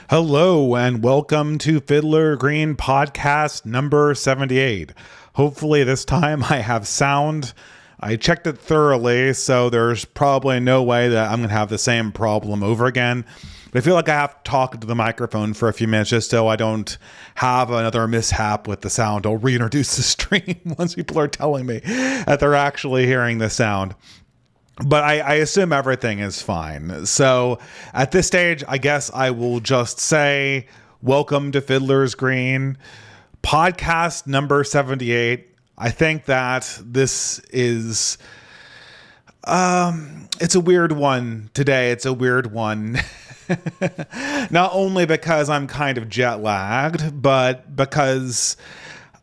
Hello and welcome to Fiddler Green podcast number 78. Hopefully this time I have sound. I checked it thoroughly, so there's probably no way that I'm going to have the same problem over again. But I feel like I have to talk to the microphone for a few minutes just so I don't have another mishap with the sound. I'll reintroduce the stream once people are telling me that they're actually hearing the sound. But I assume everything is fine. So at this stage, I guess I will just say, welcome to Fiddler's Green, podcast number 78. I think that this is, it's a weird one today. It's a weird one. Not only because I'm kind of jet lagged, but because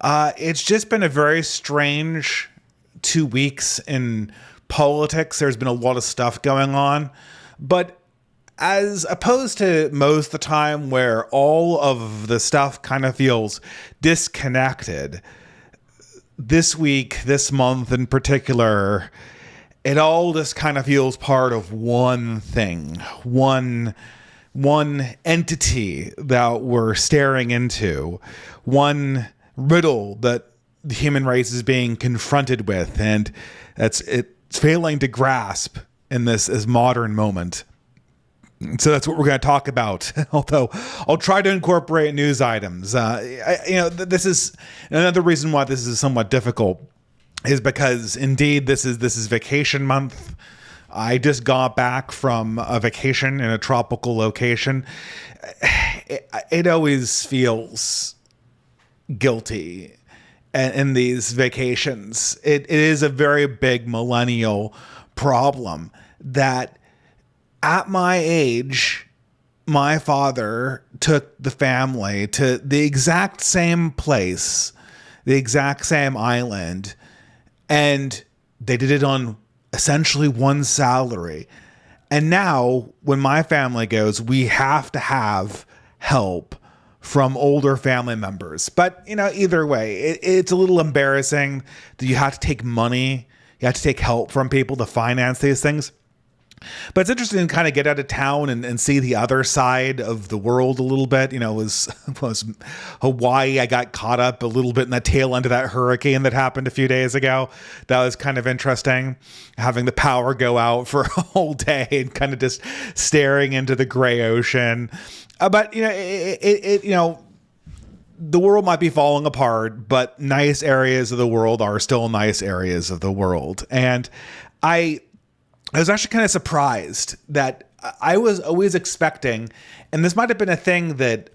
it's just been a very strange 2 weeks in politics. There's been a lot of stuff going on, but as opposed to most of the time where all of the stuff kind of feels disconnected, this week, this month in particular, it all just kind of feels part of one thing, one entity that we're staring into, one riddle that the human race is being confronted with, and it's failing to grasp in this modern moment. So that's what we're going to talk about. Although I'll try to incorporate news items. This is another reason why this is somewhat difficult, is because indeed this is vacation month. I just got back from a vacation in a tropical location. It always feels guilty. And in these vacations, it is a very big millennial problem that at my age, my father took the family to the exact same place, the exact same island, and they did it on essentially one salary. And now when my family goes, we have to have help from older family members. But, either way, it's a little embarrassing that you have to take money, you have to take help from people to finance these things. But it's interesting to kind of get out of town and see the other side of the world a little bit. Was Hawaii. I got caught up a little bit in the tail end of that hurricane that happened a few days ago. That was kind of interesting, having the power go out for a whole day and kind of just staring into the gray ocean. But the world might be falling apart, but nice areas of the world are still nice areas of the world. And I was actually kind of surprised that I was always expecting, and this might have been a thing that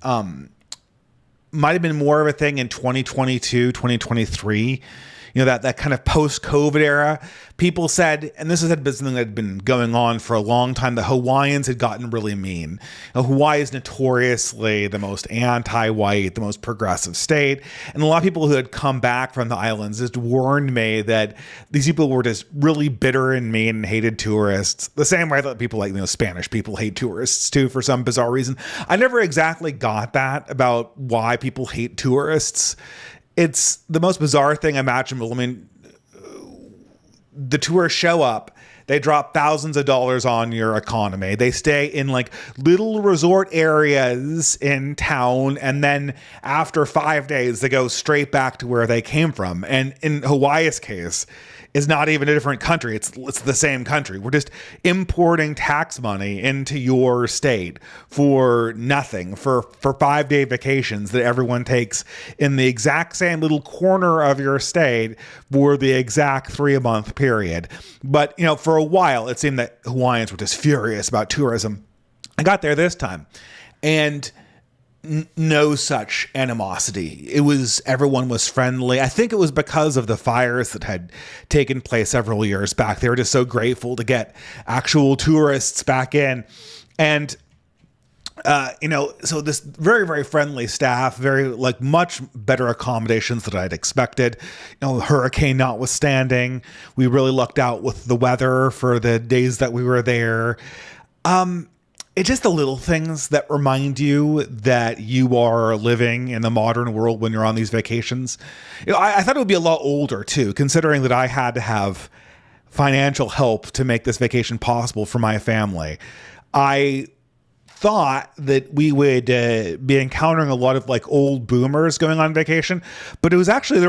might have been more of a thing in 2022, 2023, that kind of post-COVID era. People said, and this had been something that had been going on for a long time, the Hawaiians had gotten really mean. Hawaii is notoriously the most anti-white, the most progressive state. And a lot of people who had come back from the islands just warned me that these people were just really bitter and mean and hated tourists. The same way that people Spanish people hate tourists too, for some bizarre reason. I never exactly got that about why people hate tourists. It's the most bizarre thing imaginable. I mean, the tourists show up, they drop thousands of dollars on your economy. They stay in little resort areas in town, and then after 5 days, they go straight back to where they came from. And in Hawaii's case, it's not even a different country. It's the same country. We're just importing tax money into your state for nothing, for 5-day vacations that everyone takes in the exact same little corner of your state for the exact 3-month period. But, for a while, it seemed that Hawaiians were just furious about tourism. I got there this time, and no such animosity. Everyone was friendly. I think it was because of the fires that had taken place several years back. They were just so grateful to get actual tourists back in. And, so this very, very friendly staff, very much better accommodations than I'd expected. Hurricane notwithstanding, we really lucked out with the weather for the days that we were there. It's just the little things that remind you that you are living in the modern world when you're on these vacations. I thought it would be a lot older too, considering that I had to have financial help to make this vacation possible for my family. I thought that we would be encountering a lot of like old boomers going on vacation, but there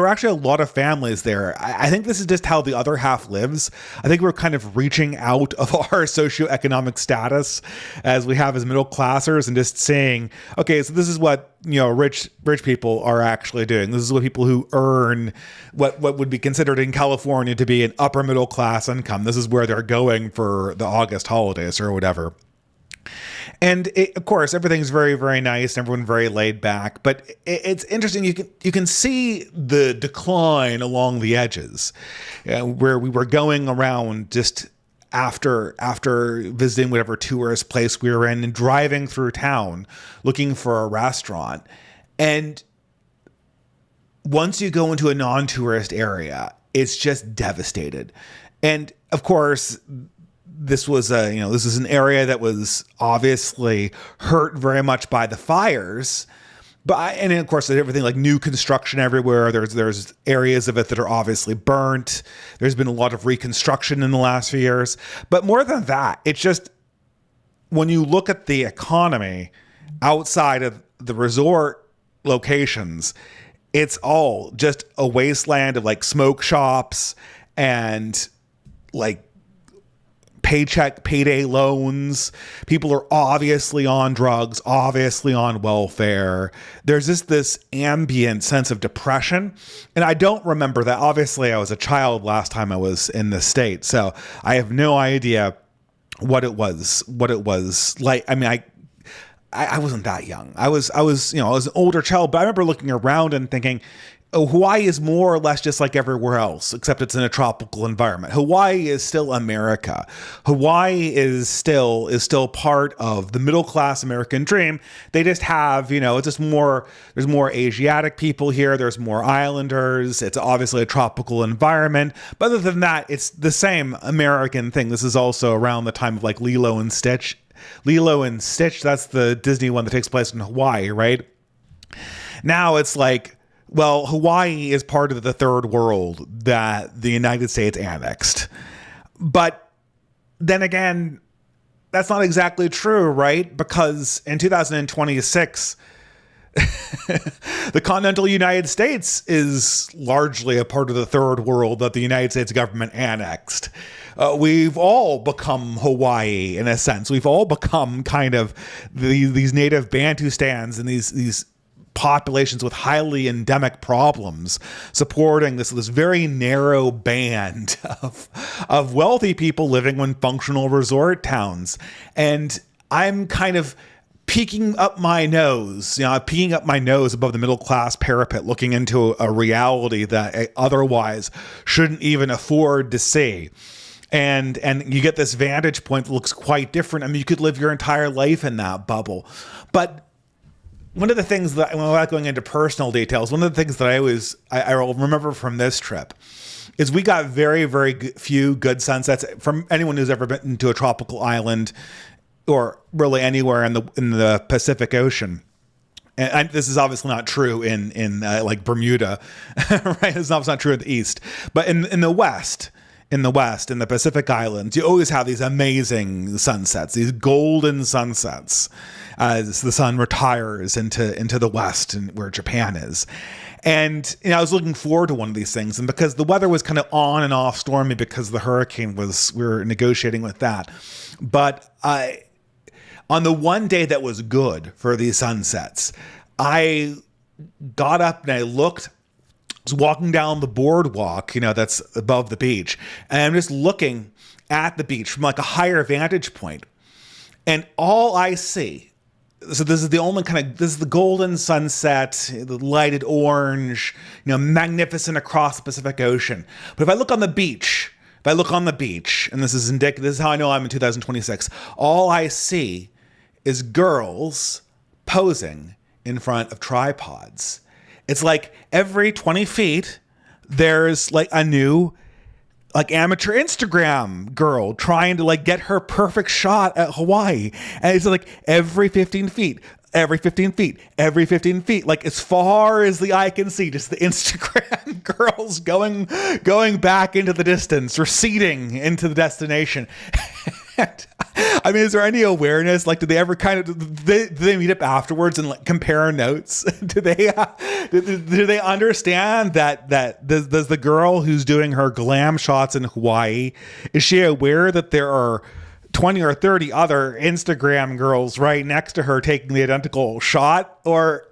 were actually a lot of families there. I think this is just how the other half lives. I think we're kind of reaching out of our socioeconomic status as we have as middle classers and just saying, okay, so this is what, rich people are actually doing. This is what people who earn what would be considered in California to be an upper middle class income. This is where they're going for the August holidays or whatever. And of course, everything's very, very nice. Everyone very laid back. But it's interesting. You can see the decline along the edges, where we were going around just after visiting whatever tourist place we were in and driving through town looking for a restaurant. And once you go into a non-tourist area, it's just devastated. And of course, this was an area that was obviously hurt very much by the fires. And of course, there's everything like new construction everywhere. There's areas of it that are obviously burnt. There's been a lot of reconstruction in the last few years. But more than that, it's just when you look at the economy outside of the resort locations, it's all just a wasteland of like smoke shops and like payday loans. People are obviously on drugs, obviously on welfare. There's just this ambient sense of depression. And I don't remember that. Obviously, I was a child last time I was in the state, so I have no idea what it was like. I mean, I wasn't that young. I was an older child, but I remember looking around and thinking, oh, Hawaii is more or less just like everywhere else, except it's in a tropical environment. Hawaii is still America. Hawaii is still part of the middle class American dream. They just have, it's just there's more Asiatic people here. There's more islanders. It's obviously a tropical environment. But other than that, it's the same American thing. This is also around the time of like Lilo and Stitch. Lilo and Stitch, that's the Disney one that takes place in Hawaii, right? Now it's like, well, Hawaii is part of the third world that the United States annexed. But then again, that's not exactly true, right? Because in 2026, the continental United States is largely a part of the third world that the United States government annexed. We've all become Hawaii in a sense. We've all become kind of these native Bantustans and these populations with highly endemic problems, supporting this very narrow band of wealthy people living in functional resort towns. And I'm kind of peeking up my nose above the middle class parapet, looking into a reality that I otherwise shouldn't even afford to see. And you get this vantage point that looks quite different. I mean, you could live your entire life in that bubble. But one of the things that, without going into personal details, one of the things that I will remember from this trip is we got very, very few good sunsets from anyone who's ever been to a tropical island or really anywhere in the Pacific Ocean. And this is obviously not true in like Bermuda, right? It's not true in the East, but in the West. In the Pacific Islands, you always have these amazing sunsets, these golden sunsets, as the sun retires into the west and where Japan is. And I was looking forward to one of these things, and because the weather was kind of on and off stormy because the hurricane we were negotiating with that. But on the one day that was good for these sunsets, I got up and I looked. Walking down the boardwalk, that's above the beach, and I'm just looking at the beach from like a higher vantage point, and all I see, so this is the golden sunset, the lighted orange, magnificent across the Pacific Ocean. But if I look on the beach, and this is how I know I'm in 2026, all I see is girls posing in front of tripods. It's like every 20 feet, there's like a new like amateur Instagram girl trying to like get her perfect shot at Hawaii. And it's like every 15 feet, like as far as the eye can see, just the Instagram girls going back into the distance, receding into the destination. And I mean, is there any awareness? Like, do they ever kind of do they meet up afterwards and like compare notes? Do they understand that does the girl who's doing her glam shots in Hawaii, is she aware that there are 20 or 30 other Instagram girls right next to her taking the identical shot, or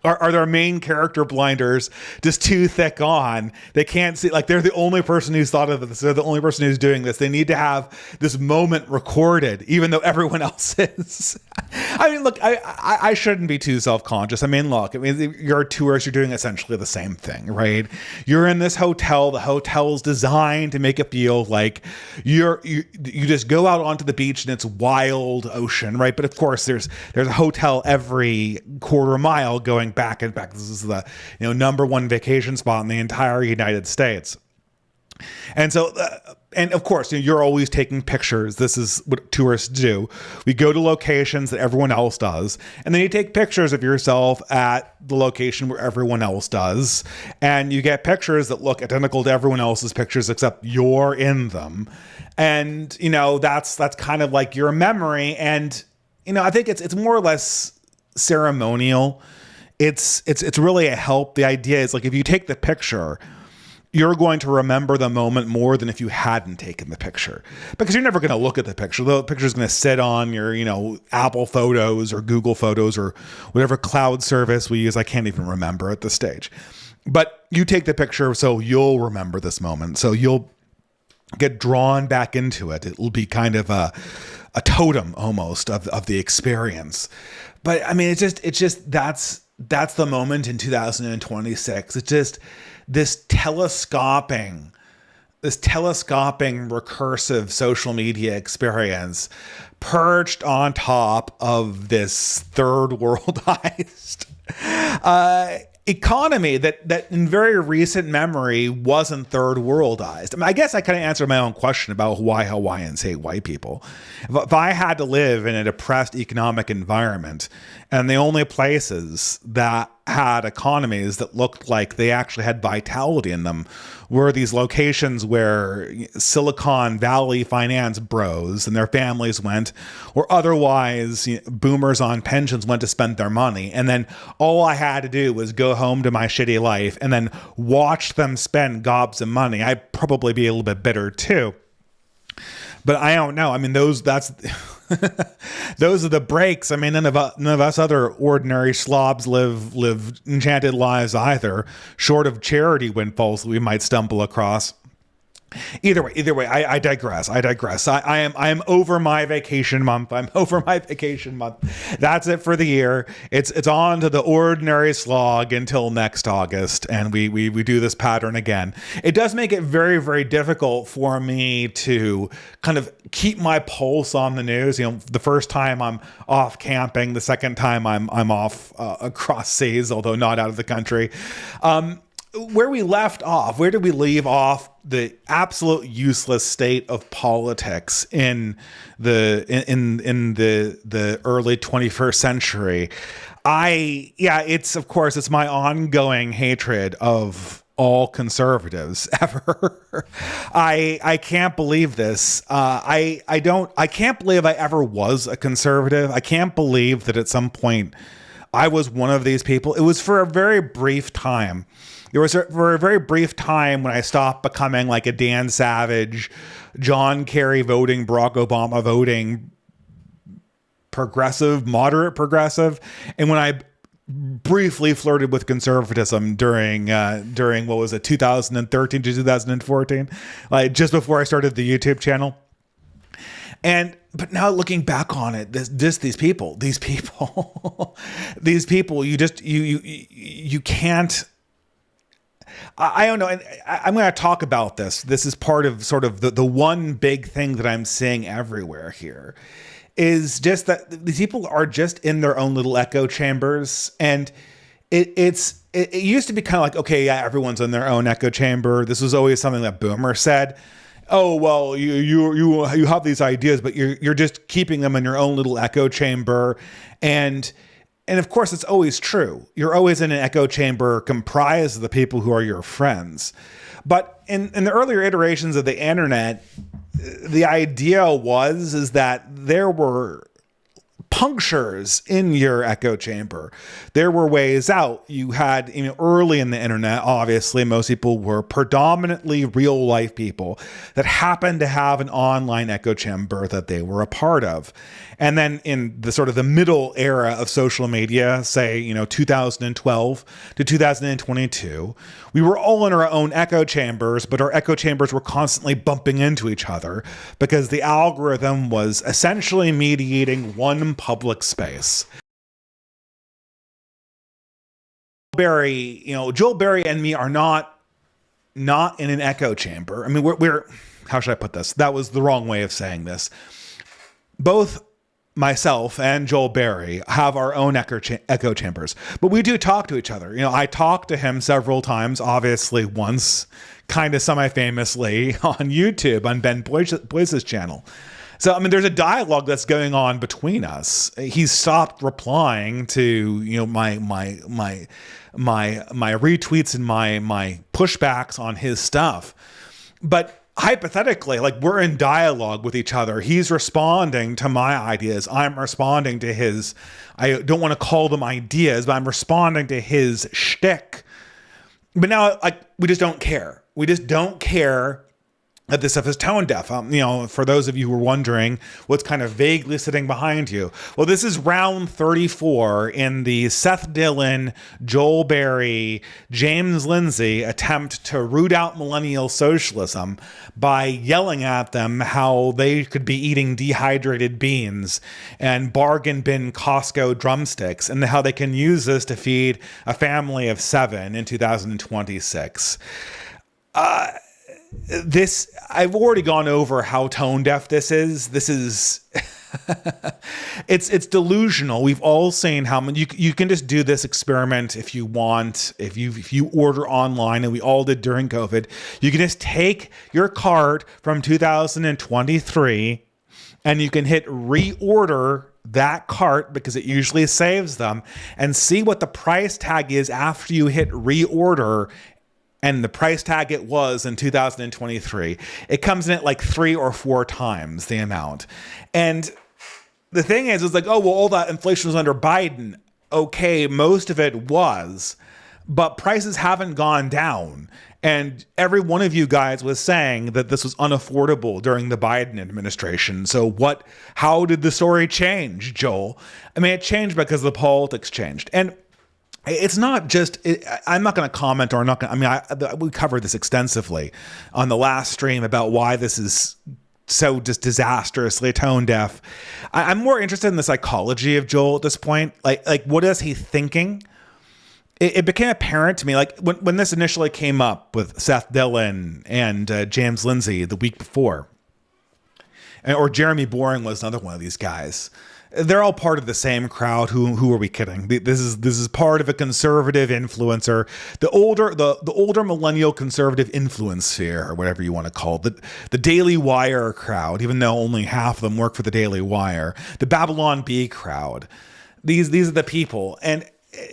are their main character blinders just too thick on? They can't see, like, they're the only person who's thought of this. They're the only person who's doing this. They need to have this moment recorded, even though everyone else is. I mean, look, I shouldn't be too self-conscious. I mean, look, you're a tourist. You're doing essentially the same thing, right? You're in this hotel. The hotel's designed to make it feel like you just go out onto the beach and it's wild ocean, right? But of course, there's a hotel every quarter mile going back and back. This is the number one vacation spot in the entire United States. And so, and of course, you're always taking pictures. This is what tourists do. We go to locations that everyone else does, and then you take pictures of yourself at the location where everyone else does, and you get pictures that look identical to everyone else's pictures, except you're in them. And that's kind of like your memory. And I think it's more or less ceremonial. It's really a help. The idea is, like, if you take the picture, you're going to remember the moment more than if you hadn't taken the picture, because you're never going to look at the picture. The picture's going to sit on your, Apple Photos or Google Photos or whatever cloud service we use. I can't even remember at this stage, but you take the picture, so you'll remember this moment. So you'll get drawn back into it. It'll be kind of a totem almost of the experience. But I mean, it's just that's the moment in 2026. It's just this telescoping recursive social media experience perched on top of this third worldized economy that in very recent memory wasn't third worldized. I mean, I guess I kind of answered my own question about why Hawaiians hate white people. If I had to live in a depressed economic environment, and the only places that had economies that looked like they actually had vitality in them were these locations where Silicon Valley finance bros and their families went, or otherwise boomers on pensions went to spend their money. And then all I had to do was go home to my shitty life and then watch them spend gobs of money. I'd probably be a little bit bitter too. But I don't know. I mean, those are the breaks. I mean, none of us other ordinary slobs live enchanted lives either, short of charity windfalls that we might stumble across. Either way, I digress. I am over my vacation month. That's it for the year. It's on to the ordinary slog until next August, and we do this pattern again. It does make it very, very difficult for me to kind of keep my pulse on the news. The first time I'm off camping, the second time I'm off across seas, although not out of the country. Where we left off, where did we leave off the absolute useless state of politics in the early 21st century? It's my ongoing hatred of all conservatives ever. I can't believe this. I can't believe I ever was a conservative. I can't believe that at some point I was one of these people. It was for a very brief time. For a very brief time when I stopped becoming like a Dan Savage, John Kerry voting, Barack Obama voting, progressive, moderate progressive, and when I briefly flirted with conservatism during what was it, 2013 to 2014, like just before I started the YouTube channel. But now looking back on it, these people, you can't. I don't know. And I'm going to talk about this. This is part of sort of the one big thing that I'm seeing everywhere here is just that these people are just in their own little echo chambers. And it used to be kind of like, okay, yeah, everyone's in their own echo chamber. This was always something that Boomer said. Oh, well, you have these ideas, but you're just keeping them in your own little echo chamber. And of course, it's always true. You're always in an echo chamber comprised of the people who are your friends. But in the earlier iterations of the internet, the idea is that there were punctures in your echo chamber. There were ways out. You had, early in the internet, obviously, most people were predominantly real life people that happened to have an online echo chamber that they were a part of. And then in the sort of the middle era of social media, say, 2012 to 2022, we were all in our own echo chambers, but our echo chambers were constantly bumping into each other because the algorithm was essentially mediating one public space. Joel Berry and me are not in an echo chamber. I mean, we're how should I put this? That was the wrong way of saying this. Both myself and Joel Berry have our own echo chambers, but we do talk to each other. I talked to him several times, obviously once, kind of semi-famously on YouTube on Ben Boyce's channel. So, there's a dialogue that's going on between us. He's stopped replying to, my retweets and my pushbacks on his stuff. But hypothetically, we're in dialogue with each other. He's responding to my ideas. I'm responding to his, I don't want to call them ideas, but I'm responding to his shtick. But now, we just don't care. We just don't care that this stuff is tone deaf. For those of you who are wondering what's kind of vaguely sitting behind you. Well, this is round 34 in the Seth Dillon, Joel Berry, James Lindsay attempt to root out millennial socialism by yelling at them how they could be eating dehydrated beans and bargain bin Costco drumsticks, and how they can use this to feed a family of 7 in 2026. I've already gone over how tone deaf this is. This is it's delusional. We've all seen how many you can just do this experiment if you want. If you order online, and we all did during COVID, you can just take your cart from 2023 and you can hit reorder that cart, because it usually saves them, and see what the price tag is after you hit reorder. And the price tag it was in 2023, it comes in at 3 or 4 times the amount. And the thing is oh, well, all that inflation was under Biden. Okay, most of it was, but prices haven't gone down. And every one of you guys was saying that this was unaffordable during the Biden administration. So how did the story change, Joel? It changed because the politics changed. And it's not just, I'm not going to comment, or I'm not going to, we covered this extensively on the last stream about why this is so just disastrously tone deaf. I'm more interested in the psychology of Joel at this point. What is he thinking? It became apparent to me, when this initially came up with Seth Dillon and James Lindsay the week before, or Jeremy Boring was another one of these guys. They're all part of the same crowd. Who are we kidding? This is part of a conservative influencer, the older millennial conservative influence sphere, or whatever you want to call it, the Daily Wire crowd, even though only half of them work for the Daily Wire, the Babylon Bee crowd. These are the people. And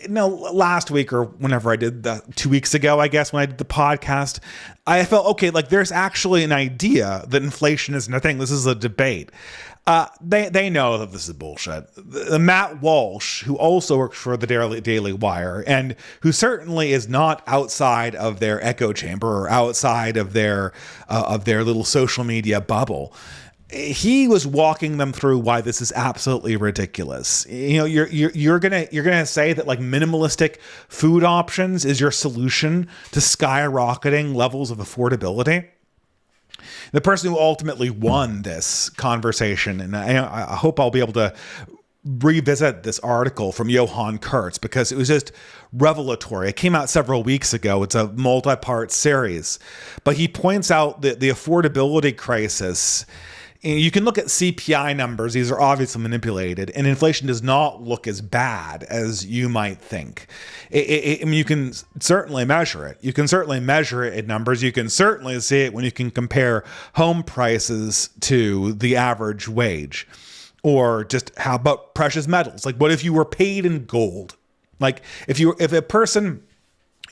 last week, or whenever I did 2 weeks ago, I guess, when I did the podcast, I felt, okay, there's actually an idea that inflation isn't a thing. This is a debate. They know that this is bullshit. Matt Walsh, who also works for the Daily Wire, and who certainly is not outside of their echo chamber or outside of their little social media bubble, he was walking them through why this is absolutely ridiculous. You're gonna say that minimalistic food options is your solution to skyrocketing levels of affordability. The person who ultimately won this conversation, and I hope I'll be able to revisit this article from Johan Kurtz, because it was just revelatory. It came out several weeks ago. It's a multi-part series, but he points out that the affordability crisis. You can look at CPI numbers. These are obviously manipulated, and inflation does not look as bad as you might think. You can certainly measure it. You can certainly measure it in numbers. You can certainly see it when you can compare home prices to the average wage. Or just how about precious metals? What if you were paid in gold? If a person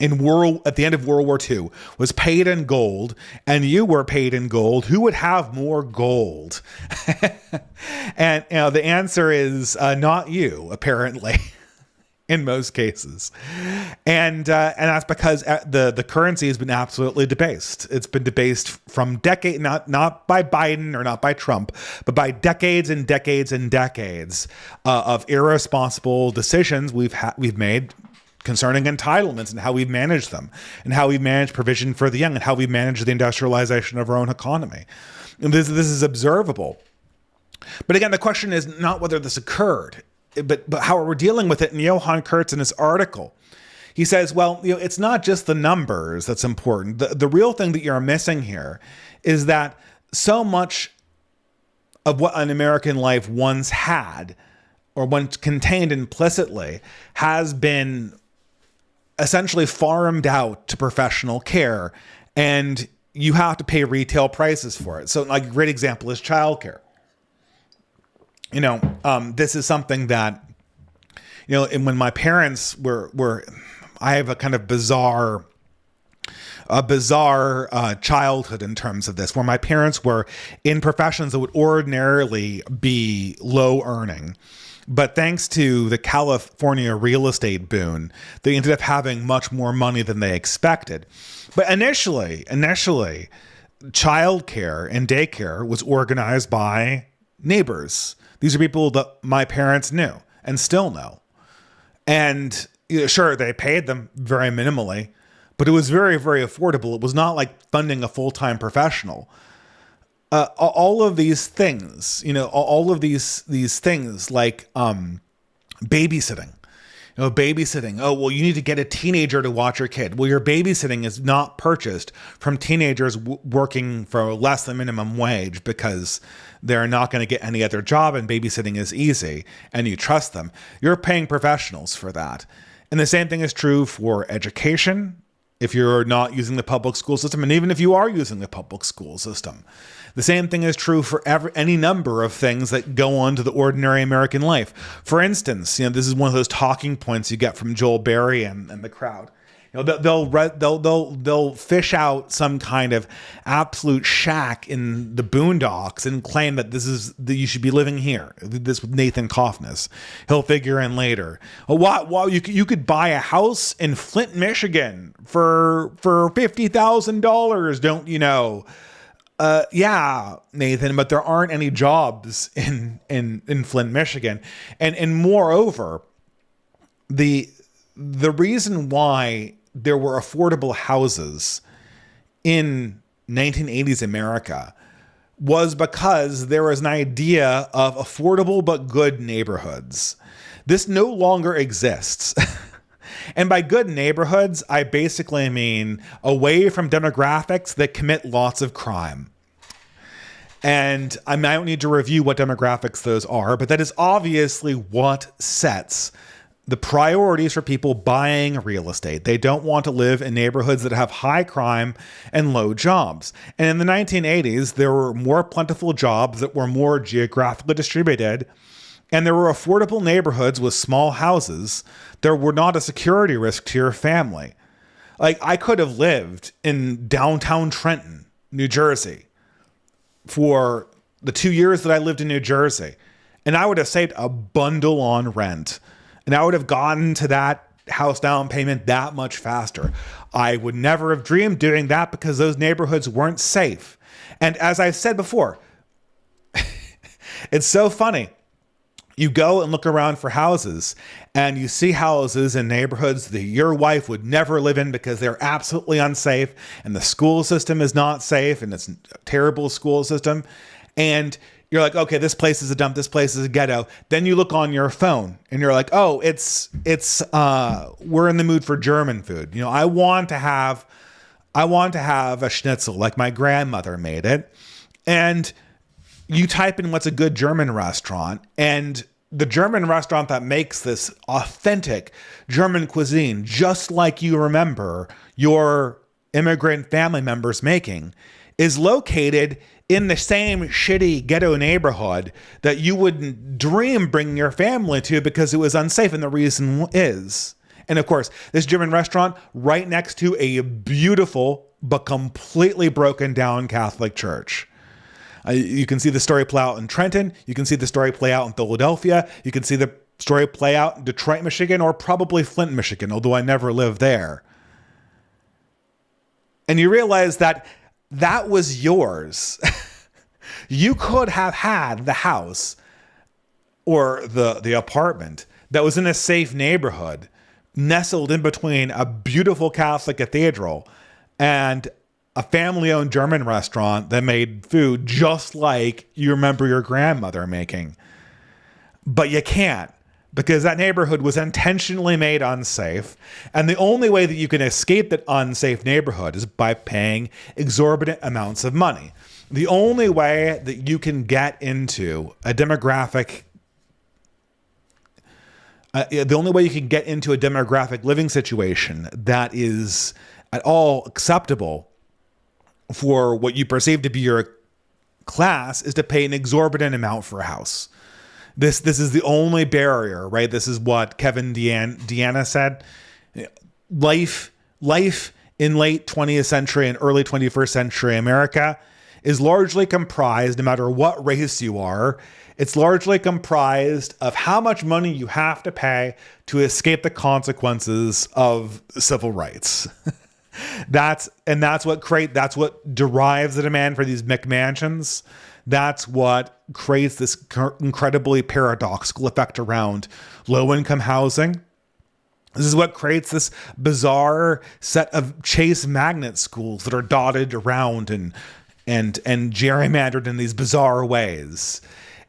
at the end of World War II was paid in gold, and you were paid in gold, who would have more gold? And the answer is not you, apparently. In most cases. And that's because the currency has been absolutely debased. It's been debased from not by Biden or not by Trump, but by decades and decades and decades of irresponsible decisions we've made concerning entitlements and how we've managed them, and how we've managed provision for the young, and how we've managed the industrialization of our own economy. And this is observable. But again, the question is not whether this occurred, but how we're dealing with it. And Johan Kurtz, in his article, he says, well, it's not just the numbers that's important. The real thing that you're missing here is that so much of what an American life once had, or once contained implicitly, has been essentially farmed out to professional care, and you have to pay retail prices for it. So like a great example is childcare. This is something that, and when my parents were, I have a kind of bizarre childhood in terms of this, where my parents were in professions that would ordinarily be low earning. But thanks to the California real estate boom, they ended up having much more money than they expected. But initially, childcare and daycare was organized by neighbors. These are people that my parents knew and still know. And sure, they paid them very minimally, but it was very, very affordable. It was not like funding a full-time professional. All of these things, all of these things like babysitting. Babysitting. Oh, well, you need to get a teenager to watch your kid. Well, your babysitting is not purchased from teenagers working for less than minimum wage because they're not going to get any other job and babysitting is easy and you trust them. You're paying professionals for that. And the same thing is true for education if you're not using the public school system, and even if you are using the public school system. The same thing is true for any number of things that go on to the ordinary American life. For instance, this is one of those talking points you get from Joel Berry and the crowd. They'll fish out some kind of absolute shack in the boondocks and claim that you should be living here. This with Nathan Kaufness. He'll figure in later. Wow, you could buy a house in Flint, Michigan for $50,000, don't you know? Yeah, Nathan, but there aren't any jobs in Flint, Michigan. And moreover, the reason why there were affordable houses in 1980s America was because there was an idea of affordable but good neighborhoods. This no longer exists. And by good neighborhoods, I basically mean away from demographics that commit lots of crime. And I don't need to review what demographics those are, but that is obviously what sets the priorities for people buying real estate. They don't want to live in neighborhoods that have high crime and low jobs. And in the 1980s, there were more plentiful jobs that were more geographically distributed, and there were affordable neighborhoods with small houses that were not a security risk to your family. Like, I could have lived in downtown Trenton, New Jersey, for the 2 years that I lived in New Jersey, and I would have saved a bundle on rent. And I would have gotten to that house down payment that much faster. I would never have dreamed doing that because those neighborhoods weren't safe. And as I said before, it's so funny. You go and look around for houses and you see houses in neighborhoods that your wife would never live in because they're absolutely unsafe and the school system is not safe and it's a terrible school system. And you're like, okay, this place is a dump. This place is a ghetto. Then you look on your phone and you're like, oh, we're in the mood for German food. I want to have a schnitzel like my grandmother made it. And you type in what's a good German restaurant, and the German restaurant that makes this authentic German cuisine, just like you remember your immigrant family members making, is located in the same shitty ghetto neighborhood that you wouldn't dream bringing your family to because it was unsafe. And the reason is, And of course, this German restaurant right next to a beautiful but completely broken down Catholic church. You can see the story play out in Trenton. You can see the story play out in Philadelphia. You can see the story play out in Detroit, Michigan, or probably Flint, Michigan, although I never lived there. And you realize that that was yours. You could have had the house or the apartment that was in a safe neighborhood, nestled in between a beautiful Catholic cathedral and a family-owned German restaurant that made food just like you remember your grandmother making. But you can't, because that neighborhood was intentionally made unsafe. And the only way that you can escape that unsafe neighborhood is by paying exorbitant amounts of money. The only way that you can get into a demographic living situation that is at all acceptable for what you perceive to be your class is to pay an exorbitant amount for a house. This is the only barrier, right? This is what Kevin Deanna said. Life in late 20th century and early 21st century America is largely comprised, no matter what race you are, it's largely comprised of how much money you have to pay to escape the consequences of civil rights. That's what derives the demand for these McMansions. That's what creates this incredibly paradoxical effect around low-income housing. This is what creates this bizarre set of Chase magnet schools that are dotted around and gerrymandered in these bizarre ways.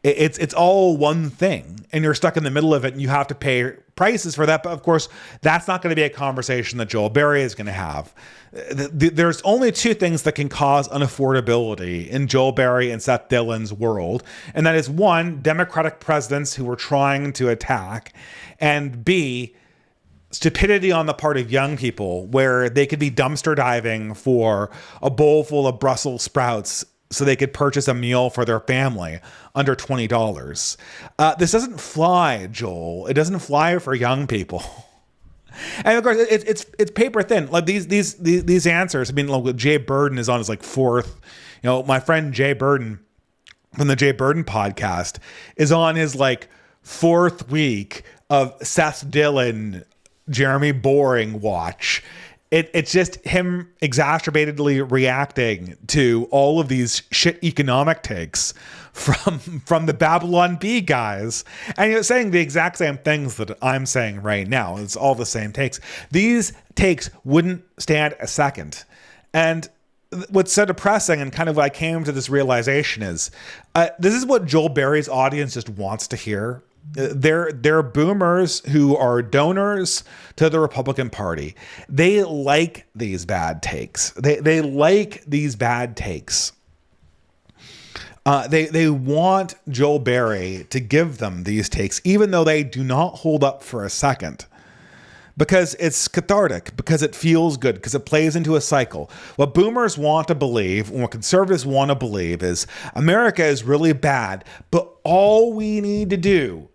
It's all one thing, and you're stuck in the middle of it, and you have to pay prices for that. But of course, that's not going to be a conversation that Joel Berry is going to have. There's only two things that can cause unaffordability in Joel Berry and Seth Dillon's world, and that is one, Democratic presidents who were trying to attack, and B, stupidity on the part of young people where they could be dumpster diving for a bowl full of Brussels sprouts so they could purchase a meal for their family under $20. This doesn't fly, Joel. It doesn't fly for young people. And of course, it's paper thin. Like these answers. I mean, like Jay Burden is on his like fourth. You know, my friend Jay Burden from the Jay Burden podcast is on his like fourth week of Seth Dillon, Jeremy Boring watch. It's just him exacerbatedly reacting to all of these shit economic takes from the Babylon Bee guys. And you're saying the exact same things that I'm saying right now. It's all the same takes. These takes wouldn't stand a second. And what's so depressing and kind of what I came to this realization is this is what Joel Berry's audience just wants to hear. They're boomers who are donors to the Republican Party. They like these bad takes. They like these bad takes. They want Joel Berry to give them these takes, even though they do not hold up for a second. Because it's cathartic, because it feels good, because it plays into a cycle. What boomers want to believe, and what conservatives want to believe is America is really bad, but all we need to do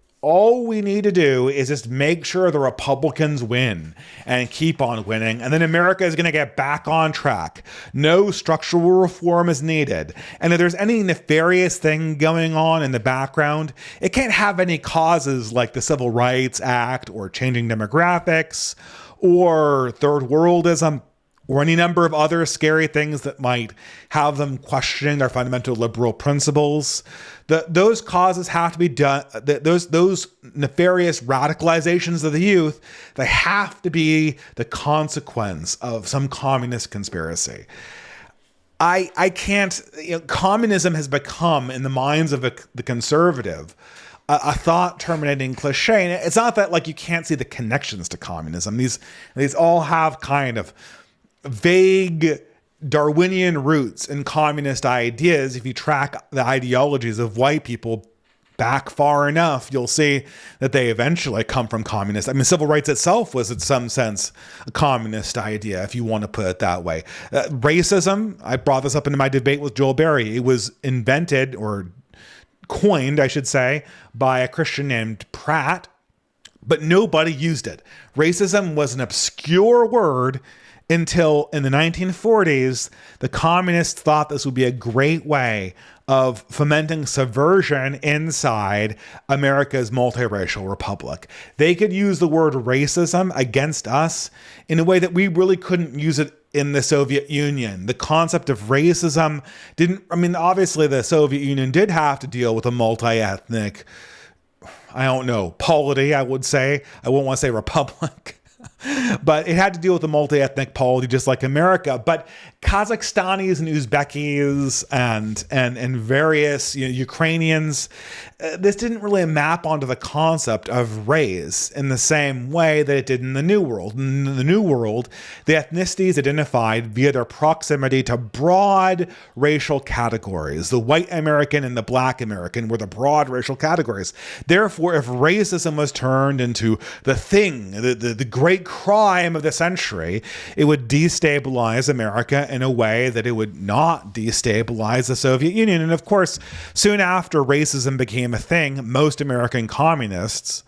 is just make sure the Republicans win and keep on winning. And then America is going to get back on track. No structural reform is needed. And if there's any nefarious thing going on in the background, it can't have any causes like the Civil Rights Act or changing demographics or third worldism or any number of other scary things that might have them questioning their fundamental liberal principles. Those causes have to be done. Those nefarious radicalizations of the youth, they have to be the consequence of some communist conspiracy. I can't, communism has become, in the minds of the conservative, a thought terminating cliche. And it's not that like you can't see the connections to communism. These all have kind of vague Darwinian roots in communist ideas. If you track the ideologies of white people back far enough, you'll see that they eventually come from communists. I mean, civil rights itself was in some sense a communist idea, if you want to put it that way. Racism, I brought this up in my debate with Joel Berry. It was invented or coined, I should say, by a Christian named Pratt. but nobody used it. Racism was an obscure word until in the 1940s, the communists thought this would be a great way of fomenting subversion inside America's multiracial republic. They could use the word racism against us in a way that we really couldn't use it in the Soviet Union. The concept of racism obviously the Soviet Union did have to deal with a multi-ethnic, polity, I would say. I wouldn't want to say republic. But it had to deal with a multi-ethnic polity just like America. But Kazakhstanis and Uzbekis and various Ukrainians, this didn't really map onto the concept of race in the same way that it did in the New World. In the New World, the ethnicities identified via their proximity to broad racial categories. The white American and the black American were the broad racial categories. Therefore, if racism was turned into the thing, the great crime of the century, it would destabilize America in a way that it would not destabilize the Soviet Union. And of course, soon after racism became a thing, most American communists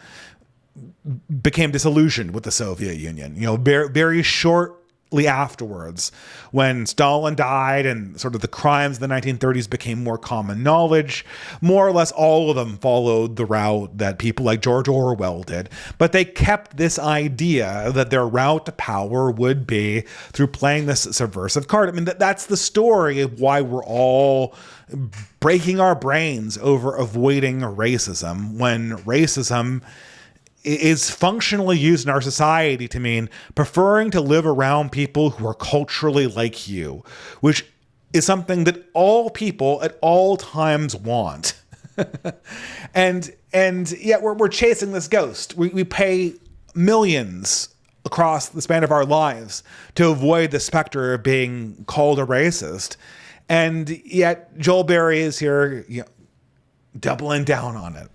became disillusioned with the Soviet Union. Very shortly afterwards, when Stalin died and sort of the crimes of the 1930s became more common knowledge, more or less all of them followed the route that people like George Orwell did. But they kept this idea that their route to power would be through playing this subversive card. That's the story of why we're all breaking our brains over avoiding racism, when racism is functionally used in our society to mean preferring to live around people who are culturally like you, which is something that all people at all times want. and yet we're chasing this ghost. We pay millions across the span of our lives to avoid the specter of being called a racist. And yet Joel Berry is here, doubling down on it.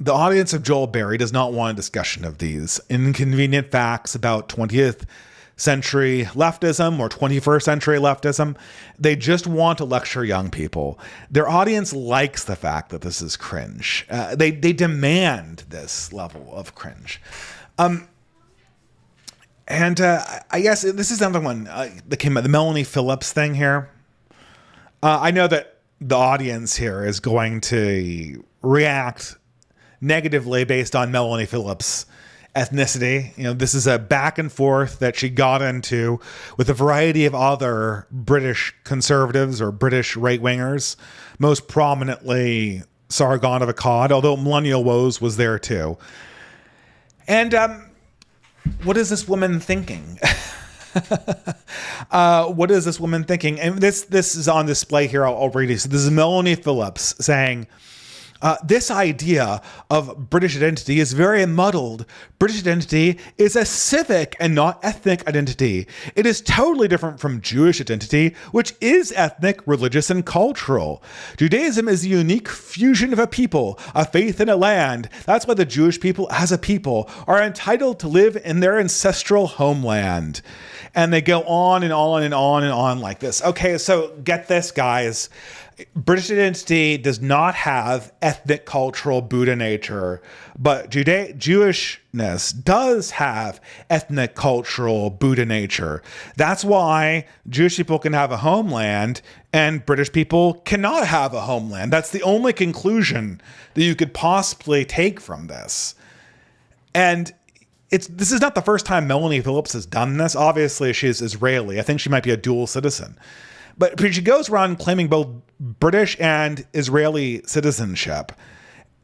The audience of Joel Berry does not want a discussion of these inconvenient facts about 20th century leftism or 21st century leftism. They just want to lecture young people. Their audience likes the fact that this is cringe. They demand this level of cringe. I guess this is another one that came out, the Melanie Phillips thing here. I know that the audience here is going to react negatively based on Melanie Phillips' ethnicity. This is a back and forth that she got into with a variety of other British conservatives or British right-wingers, most prominently Sargon of Akkad, although Millennial Woes was there too. And what is this woman thinking? What is this woman thinking? And this is on display here. I'll read it. So this is Melanie Phillips saying, this idea of British identity is very muddled. British identity is a civic and not ethnic identity. It is totally different from Jewish identity, which is ethnic, religious, and cultural. Judaism is a unique fusion of a people, a faith, and a land. That's why the Jewish people, as a people, are entitled to live in their ancestral homeland. And they go on and on and on and on like this. Okay, so get this, guys. British identity does not have ethnic, cultural Buddha nature, but Jewishness does have ethnic, cultural Buddha nature. That's why Jewish people can have a homeland and British people cannot have a homeland. That's the only conclusion that you could possibly take from this. And this is not the first time Melanie Phillips has done this. Obviously, she's Israeli. I think she might be a dual citizen. But she goes around claiming both British and Israeli citizenship.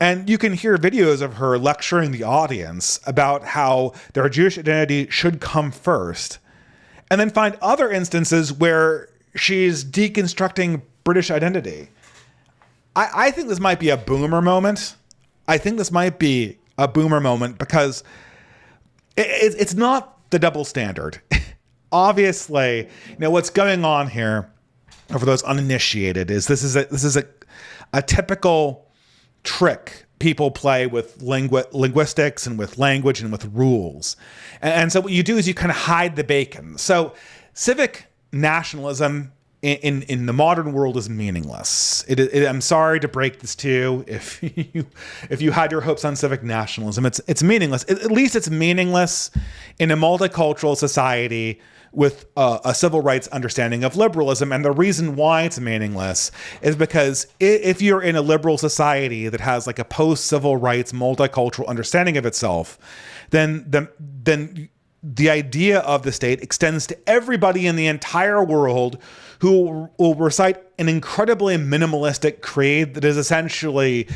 And you can hear videos of her lecturing the audience about how their Jewish identity should come first. And then find other instances where she's deconstructing British identity. I think this might be a boomer moment. Because it's not the double standard. Obviously, what's going on here, for those uninitiated, is this is a typical trick people play with linguistics and with language and with rules. And so what you do is you kind of hide the bacon. So civic nationalism in the modern world is meaningless. I'm sorry to break this to you. If you had your hopes on civic nationalism, it's meaningless. At least it's meaningless in a multicultural society with a civil rights understanding of liberalism. And the reason why it's meaningless is because if you're in a liberal society that has like a post-civil rights multicultural understanding of itself, then the idea of the state extends to everybody in the entire world who will recite an incredibly minimalistic creed that is essentially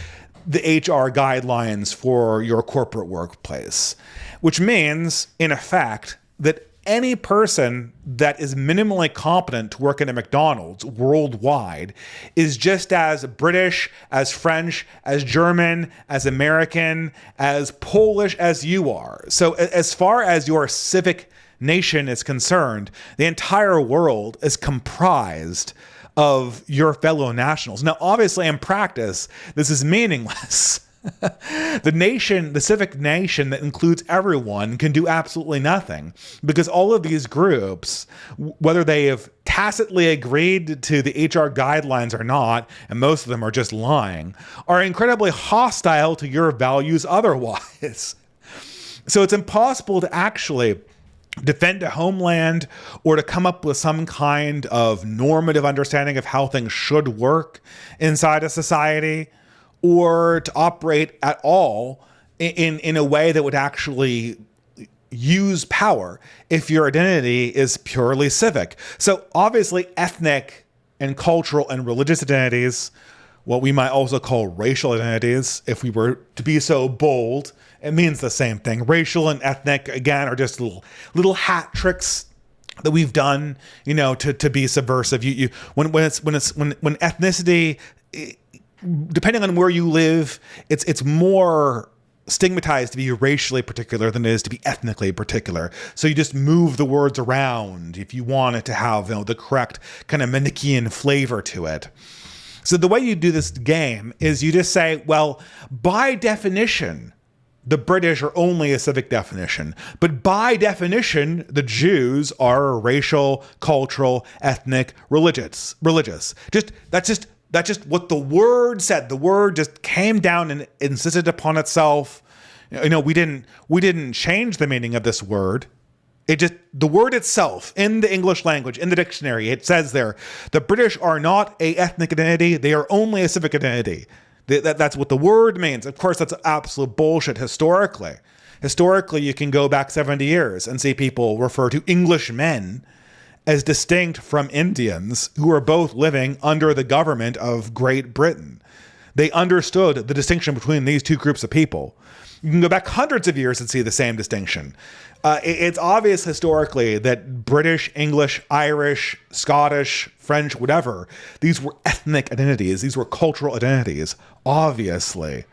the HR guidelines for your corporate workplace, which means, in effect, that any person that is minimally competent to work in a McDonald's worldwide is just as British, as French, as German, as American, as Polish as you are. So as far as your civic nation is concerned, the entire world is comprised of your fellow nationals. Now, obviously, in practice, this is meaningless. The civic nation that includes everyone can do absolutely nothing because all of these groups, whether they have tacitly agreed to the HR guidelines or not, and most of them are just lying, are incredibly hostile to your values otherwise. So it's impossible to actually defend a homeland or to come up with some kind of normative understanding of how things should work inside a society, or to operate at all in a way that would actually use power if your identity is purely civic. So obviously ethnic and cultural and religious identities, what we might also call racial identities, if we were to be so bold, it means the same thing. Racial and ethnic, again, are just little hat tricks that we've done, to be subversive. When ethnicity, depending on where you live, it's more stigmatized to be racially particular than it is to be ethnically particular. So you just move the words around if you want it to have the correct kind of Manichaean flavor to it. So the way you do this game is you just say, well, by definition, the British are only a civic definition, but by definition, the Jews are racial, cultural, ethnic, religious. That's just what the word said. The word just came down and insisted upon itself. We didn't change the meaning of this word. The word itself in the English language, in the dictionary, it says there, the British are not a ethnic identity. They are only a civic identity. That's what the word means. Of course, that's absolute bullshit historically. Historically, you can go back 70 years and see people refer to Englishmen as distinct from Indians who are both living under the government of Great Britain. They understood the distinction between these two groups of people. You can go back hundreds of years and see the same distinction. It's obvious historically that British, English, Irish, Scottish, French, whatever, these were ethnic identities. These were cultural identities, obviously.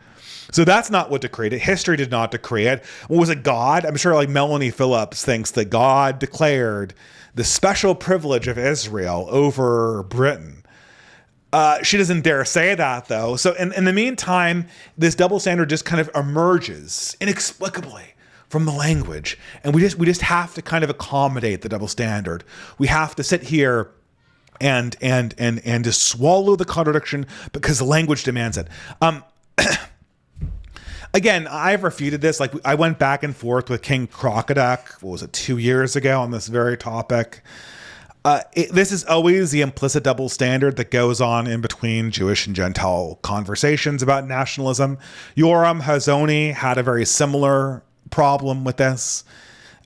So that's not what decreed it. History did not decree it. What was it, God? I'm sure like Melanie Phillips thinks that God declared the special privilege of Israel over Britain. She doesn't dare say that, though. So in the meantime, this double standard just kind of emerges inexplicably from the language. And we just have to kind of accommodate the double standard. We have to sit here and just swallow the contradiction because the language demands it. Again, I've refuted this. Like, I went back and forth with King Crocoduck, 2 years ago on this very topic. This is always the implicit double standard that goes on in between Jewish and Gentile conversations about nationalism. Yoram Hazony had a very similar problem with this.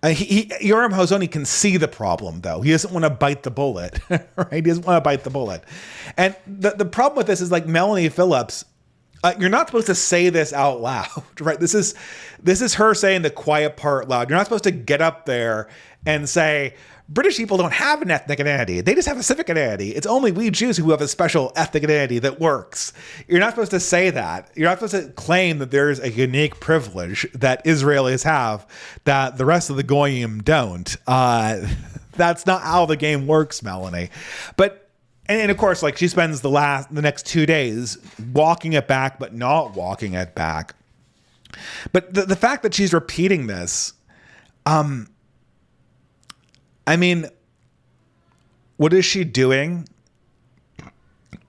Yoram Hazony can see the problem, though. He doesn't want to bite the bullet, right? He doesn't want to bite the bullet. And the problem with this is, like Melanie Phillips, you're not supposed to say this out loud, right? This is her saying the quiet part loud. You're not supposed to get up there and say, British people don't have an ethnic identity. They just have a civic identity. It's only we Jews who have a special ethnic identity that works. You're not supposed to say that. You're not supposed to claim that there's a unique privilege that Israelis have that the rest of the Goyim don't. That's not how the game works, Melanie. And of course, like, she spends the next 2 days walking it back, but not walking it back. But the fact that she's repeating this, I mean, what is she doing?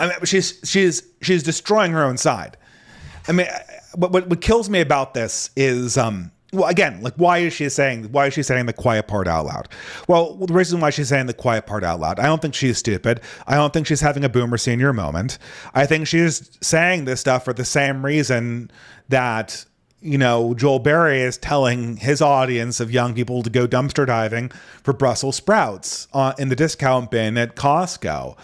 I mean, she's destroying her own side. I mean, what kills me about this is, well, again, like, why is she saying the quiet part out loud? Well, the reason why she's saying the quiet part out loud, I don't think she's stupid. I don't think she's having a boomer senior moment. I think she's saying this stuff for the same reason that, you know, Joel Berry is telling his audience of young people to go dumpster diving for Brussels sprouts in the discount bin at Costco.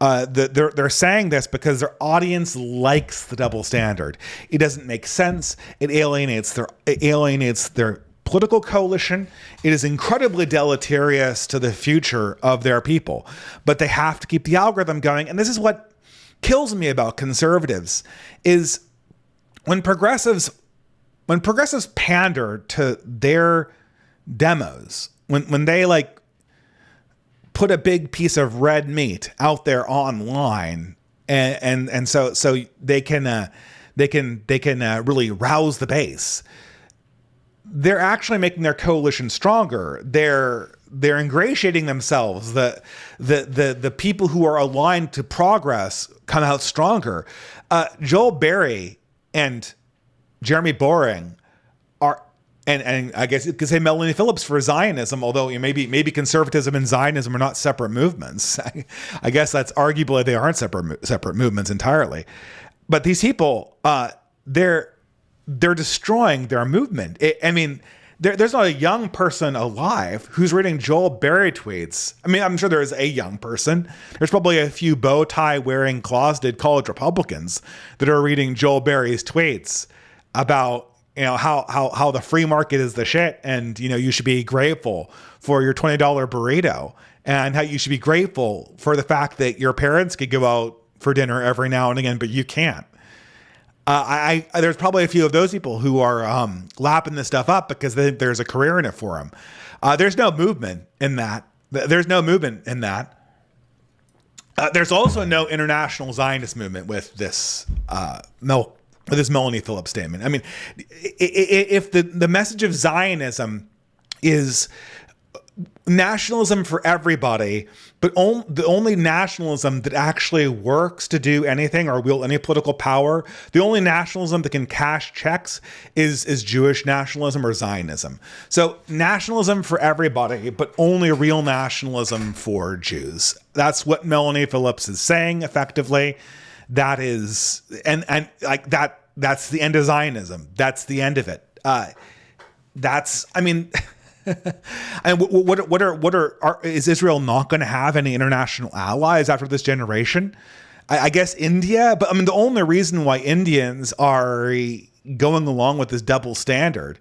They're saying this because their audience likes the double standard. It doesn't make sense. It alienates their political coalition. It is incredibly deleterious to the future of their people. But they have to keep the algorithm going. And this is what kills me about conservatives is when progressives pander to their demos, when they like put a big piece of red meat out there online, and so they can really rouse the base. They're actually making their coalition stronger. They're ingratiating themselves. The people who are aligned to progress come out stronger. Joel Berry and Jeremy Boring are. And I guess you could say Melanie Phillips for Zionism, although maybe conservatism and Zionism are not separate movements. I guess that's arguably they aren't separate movements entirely. But these people, they're destroying their movement. There's not a young person alive who's reading Joel Berry tweets. I mean, I'm sure there is a young person. There's probably a few bow tie wearing closeted college Republicans that are reading Joel Berry's tweets about, you know, how the free market is the shit, and, you know, you should be grateful for your $20 burrito, and how you should be grateful for the fact that your parents could go out for dinner every now and again, but you can't. There's probably a few of those people who are lapping this stuff up because they think there's a career in it for them. There's no movement in that. There's also no international Zionist movement with this this Melanie Phillips statement. I mean, if the message of Zionism is nationalism for everybody, but the only nationalism that actually works to do anything or wield any political power, the only nationalism that can cash checks is Jewish nationalism or Zionism. So nationalism for everybody, but only real nationalism for Jews. That's what Melanie Phillips is saying effectively. That is, and like that's the end of Zionism. That's the end of it. Is Israel not going to have any international allies after this generation? I guess India, but I mean, the only reason why Indians are going along with this double standard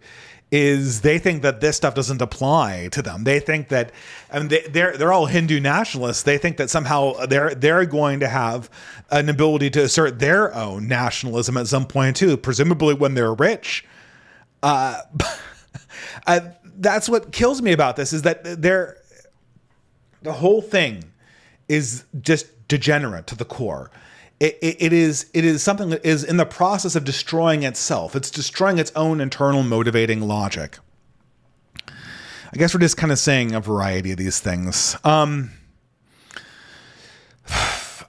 is they think that this stuff doesn't apply to them. They think that, they're all Hindu nationalists. They think that somehow they're going to have an ability to assert their own nationalism at some point too, presumably when they're rich. That's what kills me about this, is that the whole thing is just degenerate to the core. It is something that is in the process of destroying itself. It's destroying its own internal motivating logic. I guess we're just kind of saying a variety of these things. I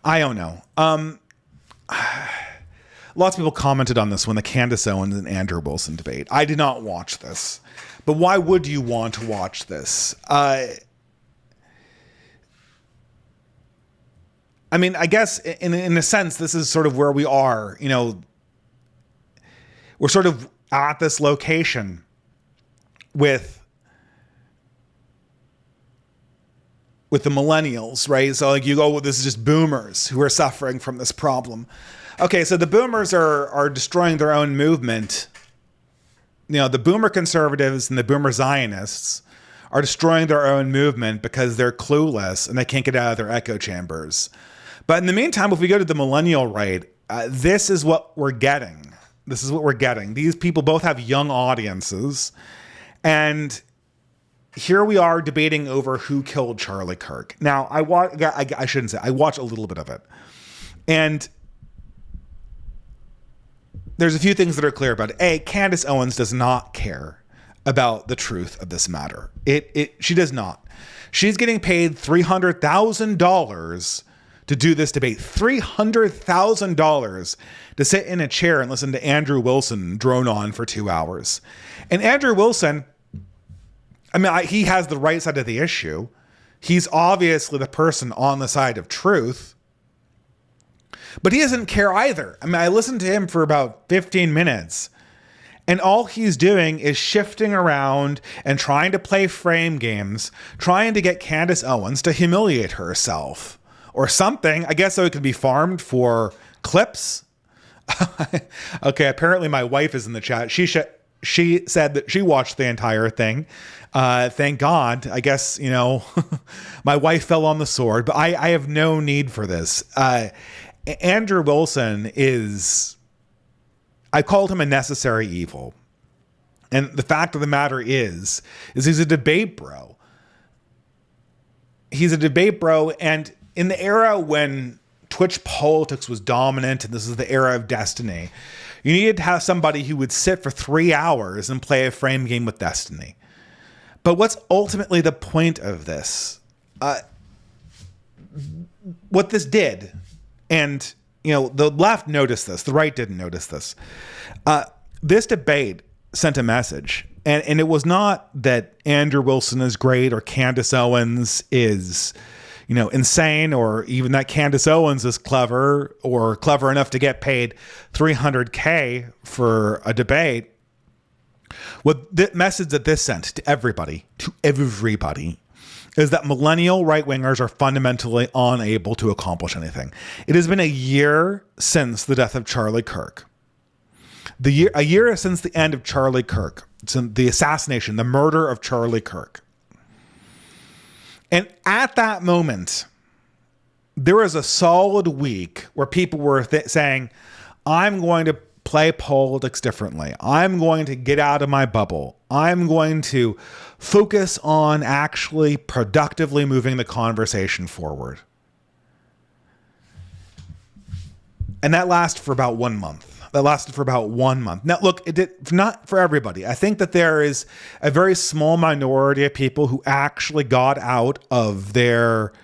don't know. Lots of people commented on this when the Candace Owens and Andrew Wilson debate. I did not watch this, but why would you want to watch this? I mean, I guess in a sense, this is sort of where we are. You know, we're sort of at this location with the millennials, right? So like you go, well, this is just boomers who are suffering from this problem. Okay, so the boomers are destroying their own movement. You know, the boomer conservatives and the boomer Zionists are destroying their own movement because they're clueless and they can't get out of their echo chambers. But in the meantime, if we go to the millennial right, this is what we're getting. This is what we're getting. These people both have young audiences. And here we are debating over who killed Charlie Kirk. Now, I shouldn't say, I watched a little bit of it. And there's a few things that are clear about it. A, Candace Owens does not care about the truth of this matter. She does not. She's getting paid $300,000 to do this debate. $300,000 to sit in a chair and listen to Andrew Wilson drone on for 2 hours. And Andrew Wilson, I mean, he has the right side of the issue. He's obviously the person on the side of truth. But he doesn't care either. I mean, I listened to him for about 15 minutes. And all he's doing is shifting around and trying to play frame games, trying to get Candace Owens to humiliate herself or something. I guess so it could be farmed for clips. Okay, apparently my wife is in the chat. She said that she watched the entire thing. Thank God. I guess, my wife fell on the sword, but I have no need for this. Andrew Wilson I called him a necessary evil. And the fact of the matter is he's a debate bro. He's a debate bro. And in the era when Twitch politics was dominant, and this is the era of Destiny, you needed to have somebody who would sit for 3 hours and play a frame game with Destiny. But what's ultimately the point of this? What this did, and the left noticed this, the right didn't notice this. This debate sent a message, and it was not that Andrew Wilson is great or Candace Owens is, insane, or even that Candace Owens is clever or clever enough to get paid $300K for a debate. What the message that this sent to everybody, is that millennial right-wingers are fundamentally unable to accomplish anything. It has been a year since the death of Charlie Kirk. A year since the end of Charlie Kirk, since the assassination, the murder of Charlie Kirk. And at that moment, there was a solid week where people were saying, I'm going to play politics differently. I'm going to get out of my bubble. I'm going to focus on actually productively moving the conversation forward. And that lasted for about 1 month. Now, look, it did not for everybody. I think that there is a very small minority of people who actually got out of their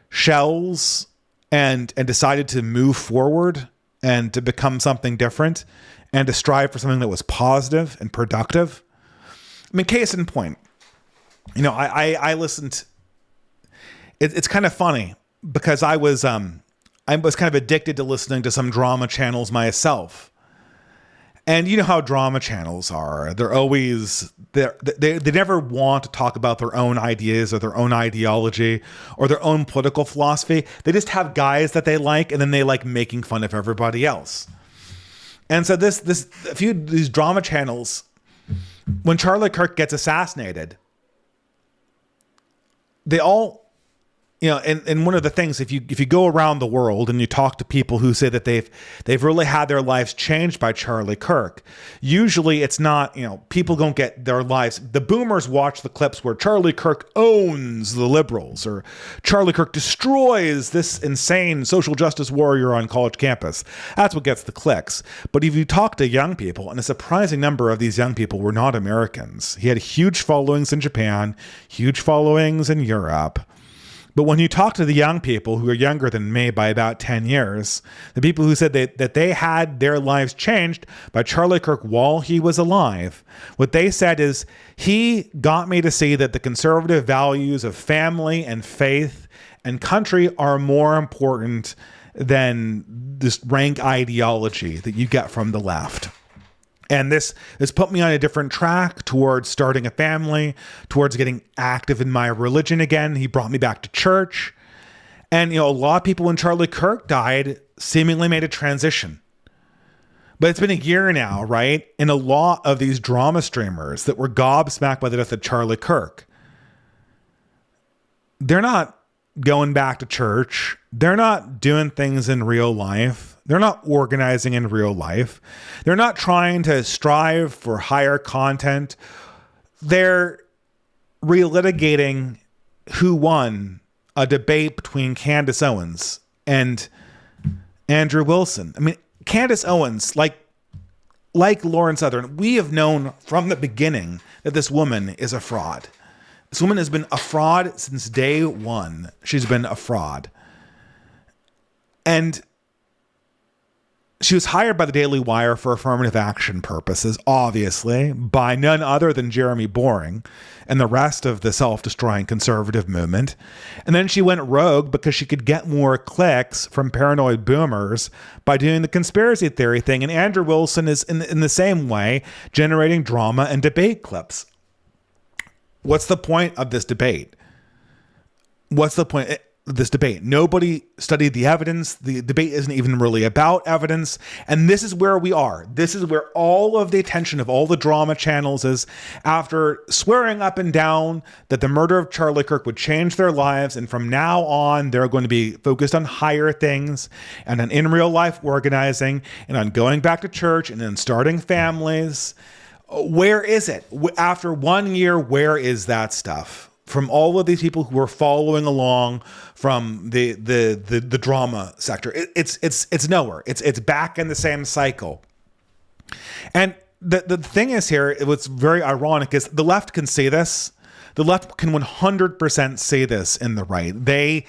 shells and decided to move forward and to become something different and to strive for something that was positive and productive. I mean, case in point, I listened. It's kind of funny because I was kind of addicted to listening to some drama channels myself. And you know how drama channels are. They're always, they never want to talk about their own ideas or their own ideology or their own political philosophy. They just have guys that they like, and then they like making fun of everybody else. And so these drama channels, when Charlie Kirk gets assassinated, they all, and one of the things, if you go around the world and you talk to people who say that they've really had their lives changed by Charlie Kirk, usually it's not, people don't get their lives. The boomers watch the clips where Charlie Kirk owns the liberals or Charlie Kirk destroys this insane social justice warrior on college campus. That's what gets the clicks. But if you talk to young people, and a surprising number of these young people were not Americans. He had huge followings in Japan, huge followings in Europe. But when you talk to the young people who are younger than me by about 10 years, the people who said that they had their lives changed by Charlie Kirk while he was alive, what they said is, he got me to see that the conservative values of family and faith and country are more important than this rank ideology that you get from the left. And this has put me on a different track towards starting a family, towards getting active in my religion again. He brought me back to church. And, a lot of people when Charlie Kirk died seemingly made a transition. But it's been a year now, right? And a lot of these drama streamers that were gobsmacked by the death of Charlie Kirk, they're not going back to church. They're not doing things in real life. They're not organizing in real life. They're not trying to strive for higher content. They're relitigating who won a debate between Candace Owens and Andrew Wilson. I mean, Candace Owens, like Lauren Southern, we have known from the beginning that this woman is a fraud. This woman has been a fraud since day one. She's been a fraud. And she was hired by the Daily Wire for affirmative action purposes, obviously, by none other than Jeremy Boring and the rest of the self-destroying conservative movement. And then she went rogue because she could get more clicks from paranoid boomers by doing the conspiracy theory thing. And Andrew Wilson is in the same way generating drama and debate clips. What's the point of this debate? What's the point? This debate. Nobody studied the evidence. The debate isn't even really about evidence. And this is where we are. This is where all of the attention of all the drama channels is, after swearing up and down that the murder of Charlie Kirk would change their lives. And from now on, they're going to be focused on higher things and on in real life organizing and on going back to church and then starting families. Where is it? After 1 year, where is that stuff? From all of these people who are following along from the drama sector, it's nowhere. It's back in the same cycle. And the thing is here, what's very ironic is the left can see this. The left can 100% see this in the right. They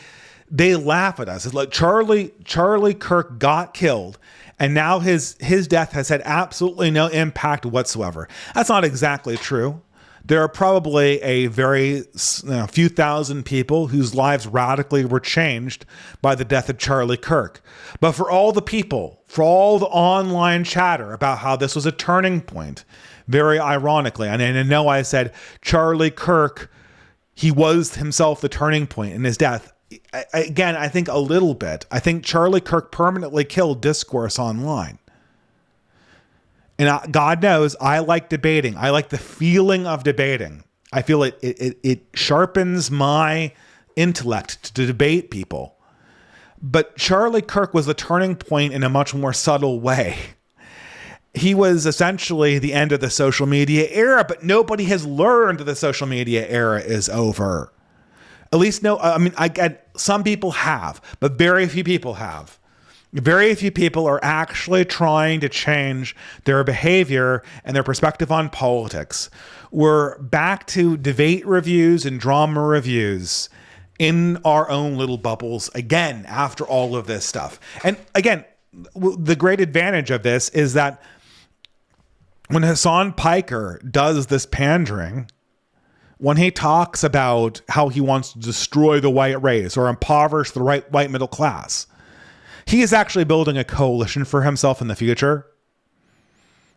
laugh at us. It's like Charlie Kirk got killed, and now his death has had absolutely no impact whatsoever. That's not exactly true. There are probably a few thousand people whose lives radically were changed by the death of Charlie Kirk. But for all the people, for all the online chatter about how this was a turning point, very ironically, and I know I said Charlie Kirk, he was himself the turning point in his death. Again, I think a little bit. I think Charlie Kirk permanently killed discourse online. And God knows I like debating. I like the feeling of debating. I feel it sharpens my intellect to debate people. But Charlie Kirk was the turning point in a much more subtle way. He was essentially the end of the social media era, but nobody has learned the social media era is over. At least I get some people have, but very few people have. Very few people are actually trying to change their behavior and their perspective on politics. We're back to debate reviews and drama reviews in our own little bubbles again after all of this stuff. And again, the great advantage of this is that when Hassan Piker does this pandering, when he talks about how he wants to destroy the white race or impoverish the white middle class, he is actually building a coalition for himself in the future.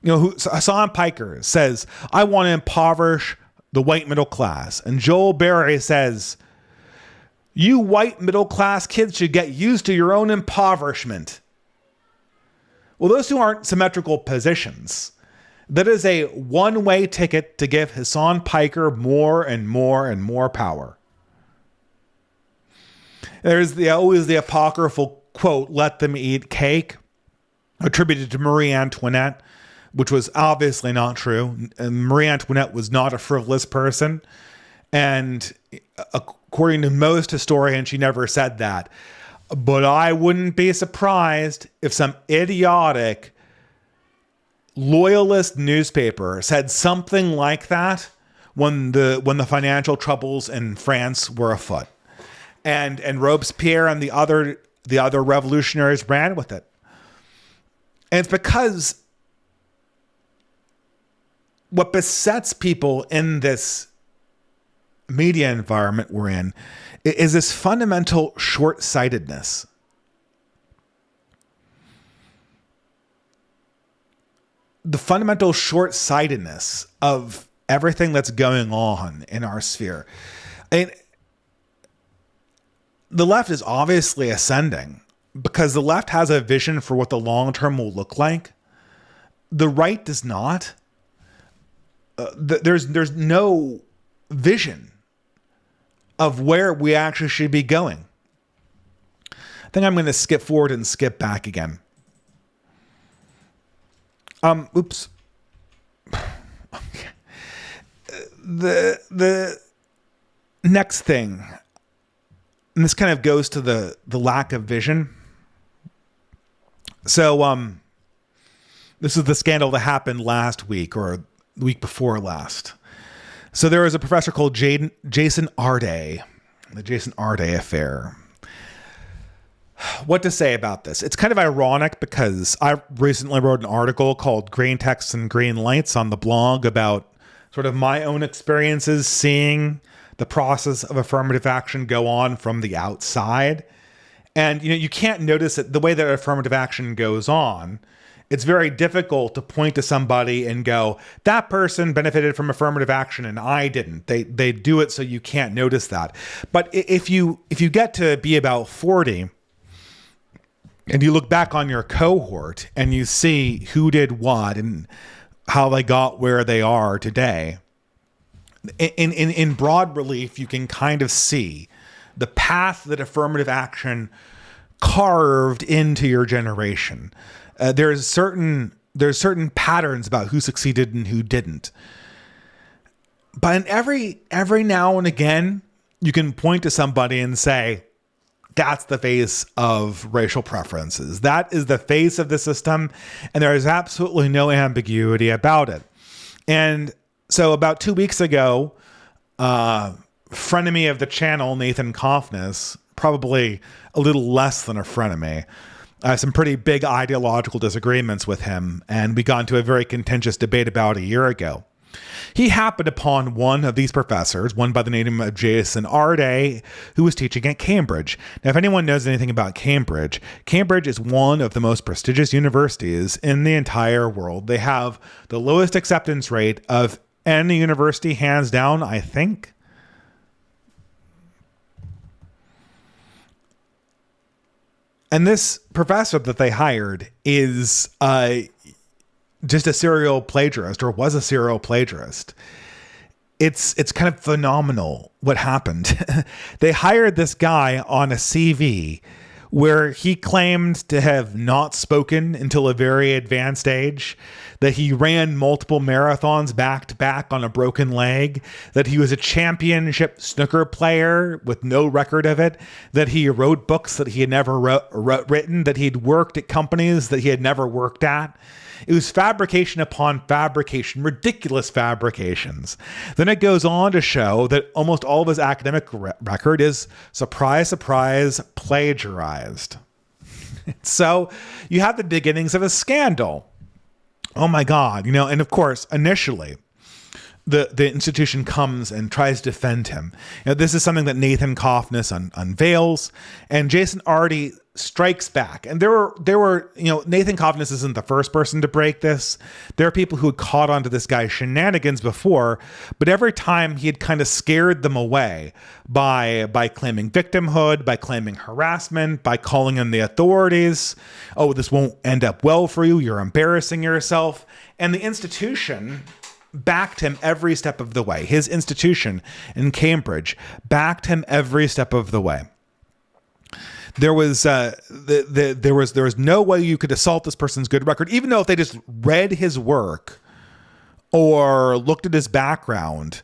Hassan Piker says, I want to impoverish the white middle class. And Joel Berry says, you white middle class kids should get used to your own impoverishment. Well, those two aren't symmetrical positions. That is a one-way ticket to give Hassan Piker more and more and more power. There's always the apocryphal quote, let them eat cake, attributed to Marie Antoinette, which was obviously not true. And Marie Antoinette was not a frivolous person. And according to most historians, she never said that. But I wouldn't be surprised if some idiotic loyalist newspaper said something like that when the financial troubles in France were afoot. And Robespierre and the other revolutionaries ran with it. And it's because what besets people in this media environment we're in is this fundamental short-sightedness. The fundamental short-sightedness of everything that's going on in our sphere. And the left is obviously ascending because the left has a vision for what the long term will look like. The right does not. There's no vision of where we actually should be going. I think I'm going to skip forward and skip back again. Oops. The next thing, and this kind of goes to the lack of vision. So, this is the scandal that happened last week or the week before last. So there was a professor called Jason Arday, the Jason Arday affair. what to say about this. It's kind of ironic because I recently wrote an article called Green Texts and Green Lights on the blog about sort of my own experiences seeing the process of affirmative action go on from the outside. And, you can't notice it the way that affirmative action goes on. It's very difficult to point to somebody and go, that person benefited from affirmative action and I didn't. They do it so you can't notice that. But if you get to be about 40 and you look back on your cohort and you see who did what and how they got where they are today, in broad relief, you can kind of see the path that affirmative action carved into your generation. There's certain patterns about who succeeded and who didn't. But in every now and again, you can point to somebody and say, that's the face of racial preferences. That is the face of the system, and there is absolutely no ambiguity about it. And so about 2 weeks ago, frenemy of the channel, Nathan Kaufness, probably a little less than a frenemy, some pretty big ideological disagreements with him, and we got into a very contentious debate about a year ago. He happened upon one of these professors, one by the name of Jason Arde, who was teaching at Cambridge. Now, if anyone knows anything about Cambridge, Cambridge is one of the most prestigious universities in the entire world. They have the lowest acceptance rate of any university, hands down, I think. And this professor that they hired is just a serial plagiarist, or was a serial plagiarist. It's kind of phenomenal what happened. They hired this guy on a CV where he claimed to have not spoken until a very advanced age, that he ran multiple marathons back to back on a broken leg, that he was a championship snooker player with no record of it, that he wrote books that he had never written, that he'd worked at companies that he had never worked at. It was fabrication upon fabrication, ridiculous fabrications. Then it goes on to show that almost all of his academic record is, surprise, surprise, plagiarized. So you have the beginnings of a scandal. Oh my God. And of course, initially, the institution comes and tries to defend him. This is something that Nathan Kaufness unveils, and Jason Arde strikes back. And there were Nathan Kaufness isn't the first person to break this. There are people who had caught on to this guy's shenanigans before, but every time he had kind of scared them away by claiming victimhood, by claiming harassment, by calling in the authorities. Oh, this won't end up well for you. You're embarrassing yourself. And the institution backed him every step of the way. His institution in Cambridge backed him every step of the way. There was no way you could assault this person's good record, even though if they just read his work or looked at his background,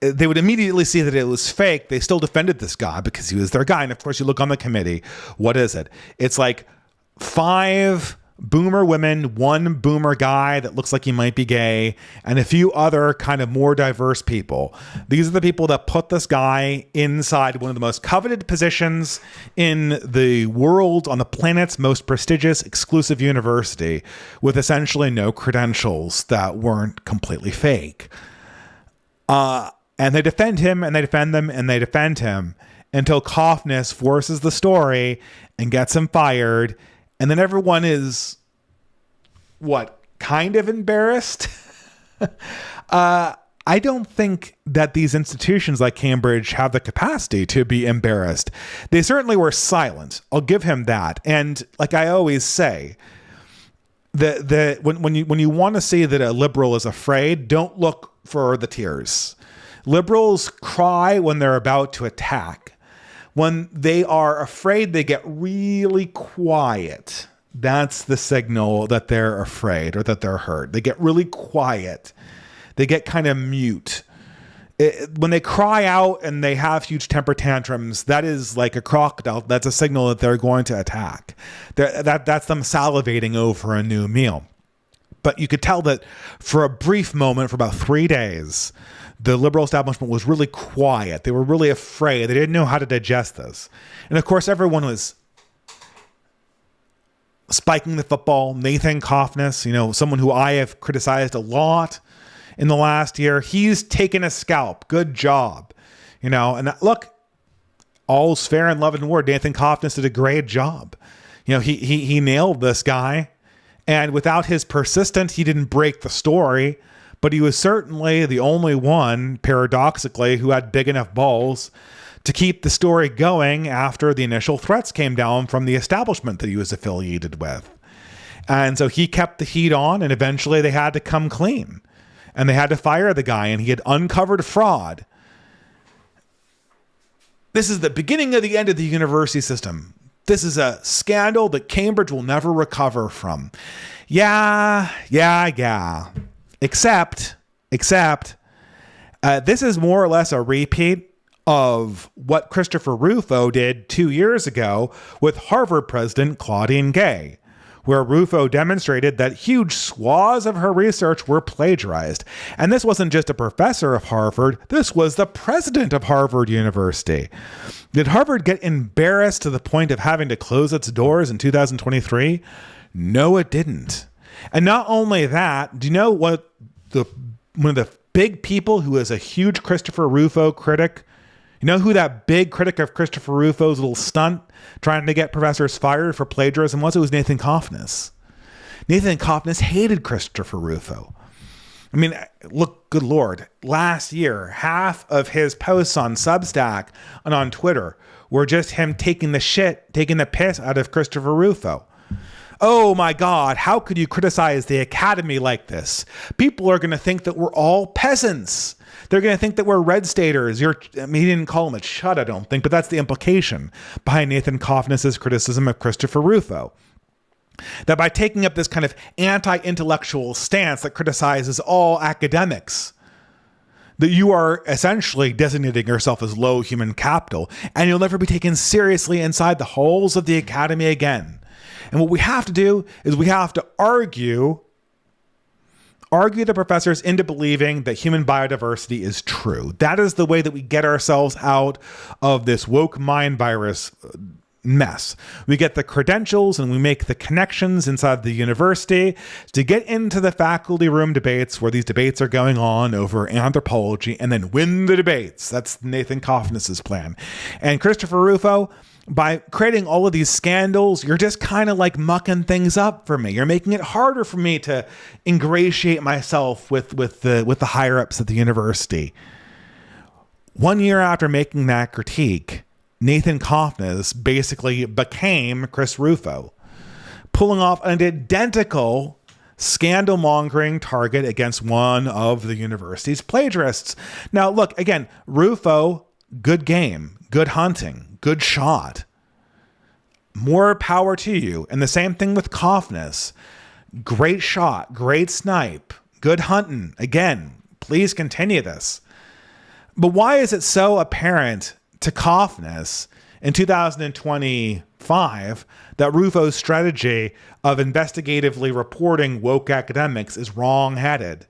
they would immediately see that it was fake. They still defended this guy because he was their guy. And of course, you look on the committee. What is it? It's like 5 boomer women, 1 boomer guy that looks like he might be gay, and a few other kind of more diverse people. These are the people that put this guy inside one of the most coveted positions in the world, on the planet's most prestigious exclusive university, with essentially no credentials that weren't completely fake. And they defend him, and they defend them, and they defend him until Kaufness forces the story and gets him fired. And then everyone is, kind of embarrassed? I don't think that these institutions like Cambridge have the capacity to be embarrassed. They certainly were silent. I'll give him that. And like I always say, when you want to see that a liberal is afraid, don't look for the tears. Liberals cry when they're about to attack. When they are afraid, they get really quiet. That's the signal that they're afraid or that they're hurt. They get really quiet. They get kind of mute. When they cry out and they have huge temper tantrums, that is like a crocodile. That's a signal that they're going to attack. That's them salivating over a new meal. But you could tell that for a brief moment, for about 3 days, the liberal establishment was really quiet. They were really afraid. They didn't know how to digest this. And of course, everyone was spiking the football, Nathan Kaufness, someone who I have criticized a lot in the last year. He's taken a scalp. Good job. And look, all's fair in love and war. Nathan Kaufness did a great job. He nailed this guy. And without his persistence, he didn't break the story. But he was certainly the only one, paradoxically, who had big enough balls to keep the story going after the initial threats came down from the establishment that he was affiliated with. And so he kept the heat on, and eventually they had to come clean. And they had to fire the guy, and he had uncovered fraud. This is the beginning of the end of the university system. This is a scandal that Cambridge will never recover from. Yeah. Except, this is more or less a repeat of what Christopher Rufo did 2 years ago with Harvard president Claudine Gay, where Rufo demonstrated that huge swaths of her research were plagiarized. And this wasn't just a professor of Harvard, this was the president of Harvard University. Did Harvard get embarrassed to the point of having to close its doors in 2023? No, it didn't. And not only that, do you know what one of the big people who is a huge Christopher Rufo critic, you know who that big critic of Christopher Rufo's little stunt trying to get professors fired for plagiarism was? It was Nathan Kaufness. Nathan Kaufness hated Christopher Rufo. I mean, look, good Lord. Last year, half of his posts on Substack and on Twitter were just him taking the piss out of Christopher Rufo. Oh my God, how could you criticize the academy like this? People are going to think that we're all peasants. They're going to think that we're red staters. He didn't call him a chud, I don't think, but that's the implication behind Nathan Kaufness's criticism of Christopher Rufo. That by taking up this kind of anti-intellectual stance that criticizes all academics, that you are essentially designating yourself as low human capital, and you'll never be taken seriously inside the halls of the academy again. And what we have to do is we have to argue the professors into believing that human biodiversity is true. That is the way that we get ourselves out of this woke mind virus mess. We get the credentials and we make the connections inside the university to get into the faculty room debates where these debates are going on over anthropology and then win the debates. That's Nathan Kaufness's plan. And Christopher Rufo, by creating all of these scandals, you're just kind of like mucking things up for me. You're making it harder for me to ingratiate myself with the higher ups at the university. 1 year after making that critique, Nathan Kaufness basically became Chris Rufo, pulling off an identical scandal-mongering target against one of the university's plagiarists. Now, look, again, Rufo, good game, good hunting, good shot. More power to you. And the same thing with Kaufness. Great shot, great snipe, good hunting. Again, please continue this. But why is it so apparent to Kaufness in 2025 that Rufo's strategy of investigatively reporting woke academics is wrong-headed,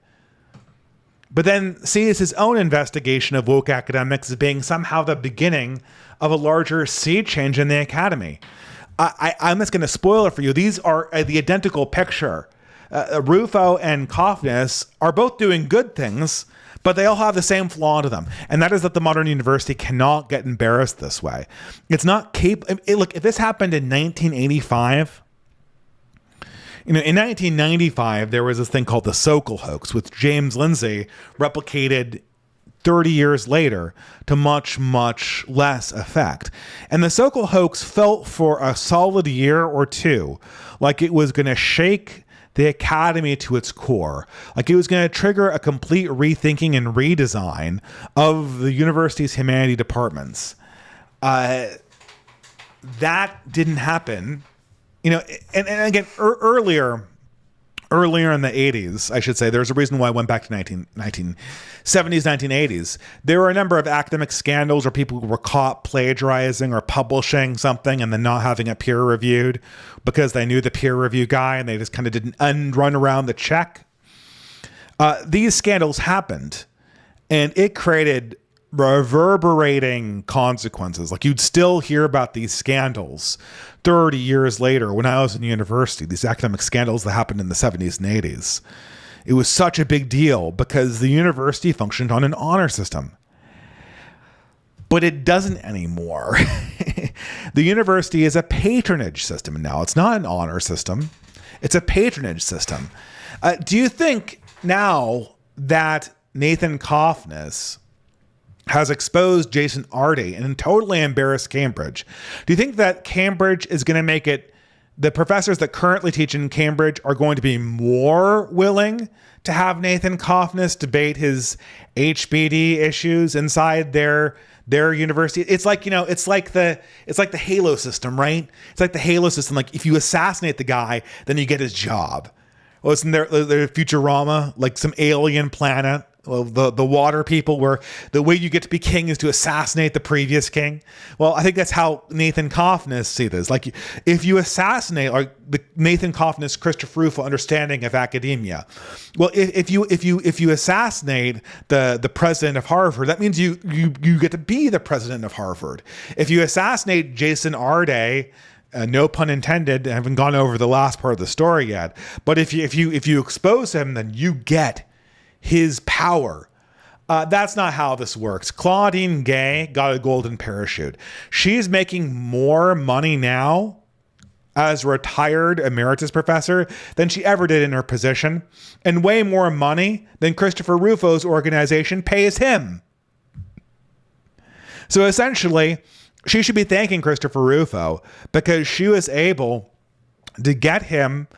but then sees his own investigation of woke academics as being somehow the beginning of a larger sea change in the academy? I'm just going to spoil it for you. These are the identical picture. Rufo and Kaufness are both doing good things, but they all have the same flaw to them. And that is that the modern university cannot get embarrassed this way. It's not look, if this happened in 1985, in 1995, there was this thing called the Sokol hoax, which James Lindsay replicated 30 years later to much, much less effect. And the Sokol hoax felt for a solid year or two like it was going to shake the academy to its core. Like it was going to trigger a complete rethinking and redesign of the university's humanity departments. That didn't happen. And again, earlier in the 80s, I should say, there's a reason why I went back to 1970s, 1980s. There were a number of academic scandals where people were caught plagiarizing or publishing something and then not having it peer reviewed because they knew the peer review guy and they just kind of didn't run around the check. These scandals happened and it created reverberating consequences. Like, you'd still hear about these scandals 30 years later when I was in university, these academic scandals that happened in the 70s and 80s. It was such a big deal because the university functioned on an honor system. But it doesn't anymore. The university is a patronage system now. It's not an honor system. It's a patronage system. Do you think now that Nathan Coffness has exposed Jason Arde and totally embarrassed Cambridge, do you think that Cambridge is going to make it, the professors that currently teach in Cambridge are going to be more willing to have Nathan Coffness debate his HBD issues inside their university? It's like, it's like the Halo system, right? It's like the Halo system. Like, if you assassinate the guy, then you get his job. Well, isn't there Futurama, like some alien planet? Well, the water people, where the way you get to be king is to assassinate the previous king. Well, I think that's how Nathan Coffness see this. Like, if you assassinate, like the Nathan Coffness, Christopher Rufo understanding of academia. Well, if you assassinate the president of Harvard, that means you get to be the president of Harvard. If you assassinate Jason Arde, no pun intended, I haven't gone over the last part of the story yet. But if you expose him, then you get his power. That's not how this works. Claudine Gay got a golden parachute. She's making more money now as a retired emeritus professor than she ever did in her position, and way more money than Christopher Rufo's organization pays him. So essentially, she should be thanking Christopher Rufo because she was able to get him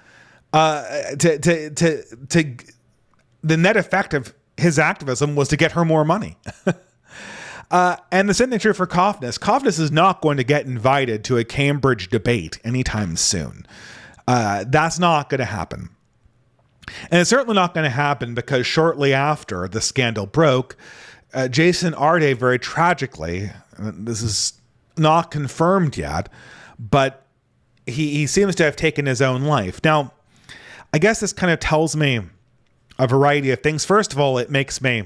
to the net effect of his activism was to get her more money. And the same thing true for Coffness. Coffness is not going to get invited to a Cambridge debate anytime soon. That's not going to happen. And it's certainly not going to happen because shortly after the scandal broke, Jason Arde, very tragically, this is not confirmed yet, but he seems to have taken his own life. Now, I guess this kind of tells me a variety of things. First of all, it makes me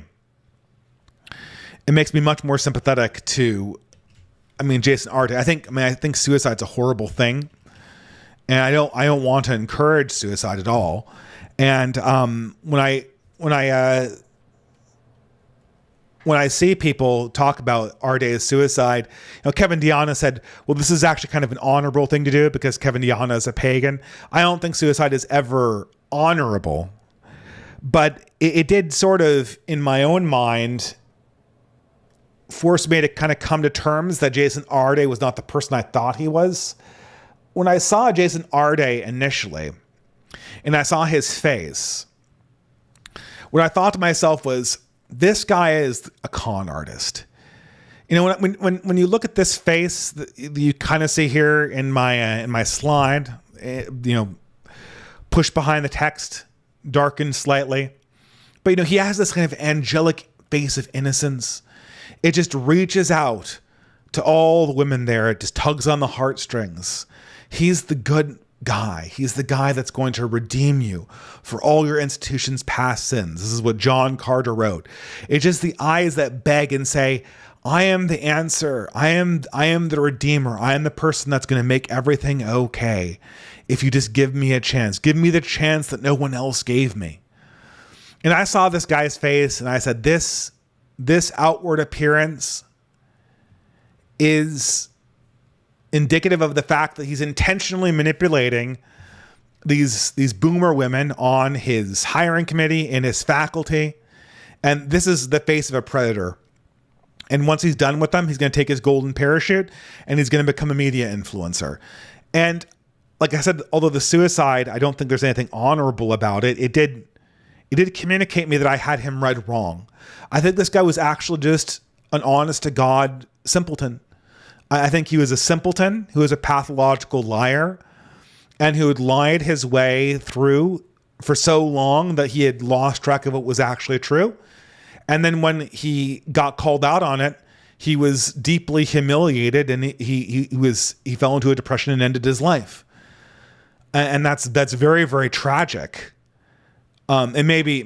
much more sympathetic to, Jason Arde. I think suicide's a horrible thing, and I don't want to encourage suicide at all. And when I see people talk about Arde's suicide, Kevin Diana said, well, this is actually kind of an honorable thing to do because Kevin Diana is a pagan. I don't think suicide is ever honorable. But it did sort of, in my own mind, force me to kind of come to terms that Jason Arde was not the person I thought he was. When I saw Jason Arde initially, and I saw his face, what I thought to myself was, this guy is a con artist. When you look at this face that you kind of see here in my slide, pushed behind the text, darkened slightly, but he has this kind of angelic face of innocence. It just reaches out to all the women there. It just tugs on the heartstrings. He's the good guy. He's the guy that's going to redeem you for all your institution's past sins. This is what John Carter wrote. It's just the eyes that beg and say, I am the answer. I am the redeemer. I am the person that's going to make everything okay. If you just give me a chance, give me the chance that no one else gave me. And I saw this guy's face and I said, this outward appearance is indicative of the fact that he's intentionally manipulating these boomer women on his hiring committee and his faculty. And this is the face of a predator. And once he's done with them, he's going to take his golden parachute and he's going to become a media influencer. And like I said, although the suicide, I don't think there's anything honorable about it. It did communicate me that I had him read wrong. I think this guy was actually just an honest to God simpleton. I think he was a simpleton who was a pathological liar and who had lied his way through for so long that he had lost track of what was actually true. And then when he got called out on it, he was deeply humiliated and he fell into a depression and ended his life. And that's very, very tragic. And maybe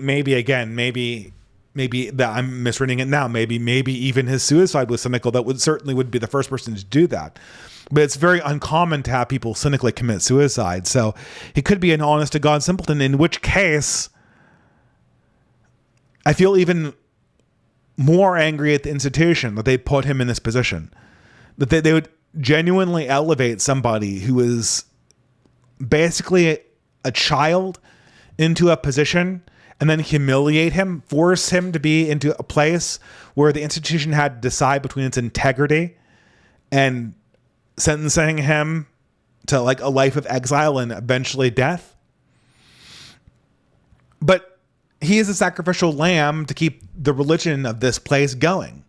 maybe that I'm misreading it now. Maybe even his suicide was cynical. That would be the first person to do that. But it's very uncommon to have people cynically commit suicide. So he could be an honest to God simpleton, in which case I feel even more angry at the institution that they put him in this position. That they would genuinely elevate somebody who is basically a child into a position and then humiliate him, force him to be into a place where the institution had to decide between its integrity and sentencing him to like a life of exile and eventually death. But he is a sacrificial lamb to keep the religion of this place going.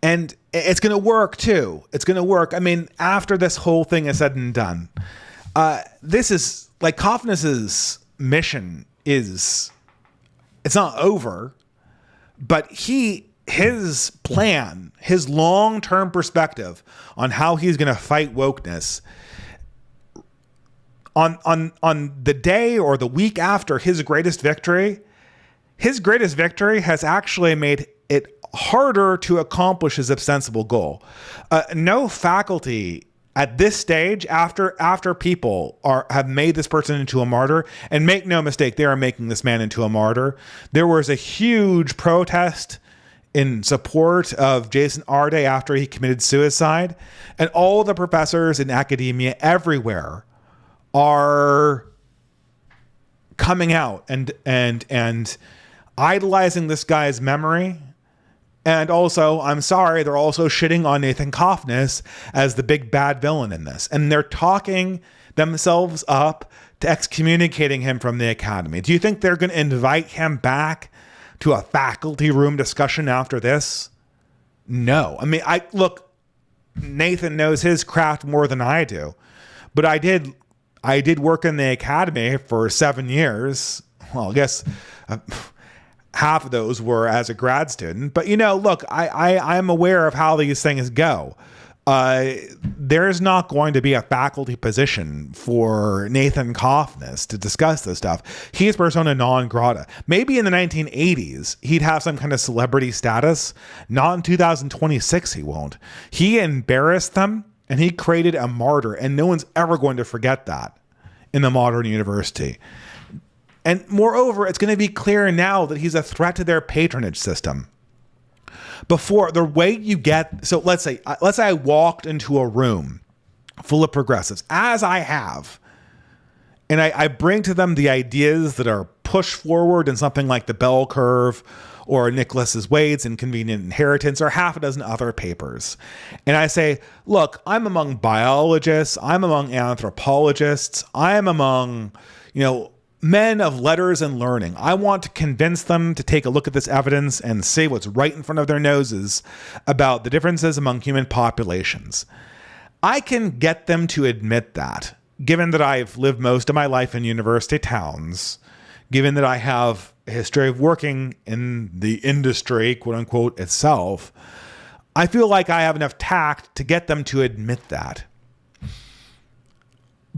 And it's going to work too. It's going to work. I mean, after this whole thing is said and done, this is like Coffness's mission it's not over, but his plan, his long-term perspective on how he's going to fight wokeness on the day or the week after his greatest victory has actually made it harder to accomplish his ostensible goal. No faculty at this stage, after people have made this person into a martyr, and make no mistake, they are making this man into a martyr. There was a huge protest in support of Jason Arde after he committed suicide, and all the professors in academia everywhere are coming out and idolizing this guy's memory. And also, I'm sorry, they're also shitting on Nathan Coffness as the big bad villain in this. And they're talking themselves up to excommunicating him from the academy. Do you think they're going to invite him back to a faculty room discussion after this? No. I mean, look, Nathan knows his craft more than I do. But I did work in the academy for 7 years. Well, I guess half of those were as a grad student. But, look, I'm aware of how these things go. There's not going to be a faculty position for Nathan Coffness to discuss this stuff. He's persona non grata. Maybe in the 1980s, he'd have some kind of celebrity status. Not in 2026, he won't. He embarrassed them, and he created a martyr, and no one's ever going to forget that in the modern university. And moreover, it's going to be clear now that he's a threat to their patronage system. Before, the way you get, so let's say I walked into a room full of progressives, as I have, and I bring to them the ideas that are pushed forward in something like the Bell Curve or Nicholas Wade's Inconvenient Inheritance or half a dozen other papers. And I say, look, I'm among biologists, I'm among anthropologists, I'm among, men of letters and learning. I want to convince them to take a look at this evidence and see what's right in front of their noses about the differences among human populations. I can get them to admit that, given that I've lived most of my life in university towns, given that I have a history of working in the industry, quote unquote, itself. I feel like I have enough tact to get them to admit that.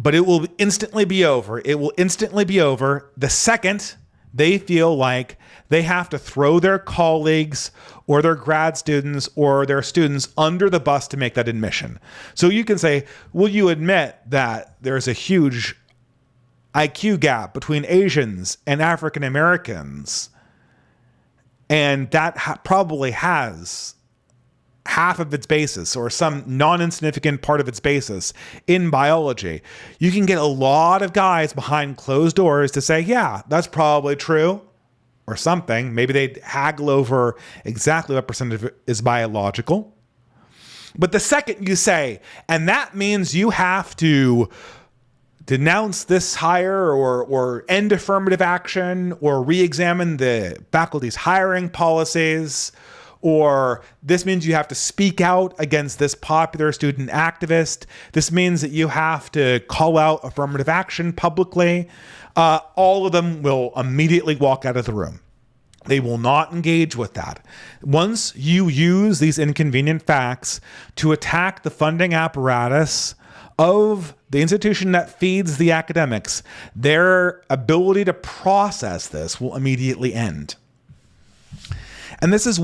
But it will instantly be over. It will instantly be over the second they feel like they have to throw their colleagues or their grad students or their students under the bus to make that admission. So you can say, will you admit that there's a huge IQ gap between Asians and African Americans? And that probably has half of its basis or some non-insignificant part of its basis in biology. You can get a lot of guys behind closed doors to say, yeah, that's probably true or something. Maybe they'd haggle over exactly what percentage is biological. But the second you say, and that means you have to denounce this hire or end affirmative action or re-examine the faculty's hiring policies, or this means you have to speak out against this popular student activist. This means that you have to call out affirmative action publicly. All of them will immediately walk out of the room. They will not engage with that. Once you use these inconvenient facts to attack the funding apparatus of the institution that feeds the academics, their ability to process this will immediately end. And this is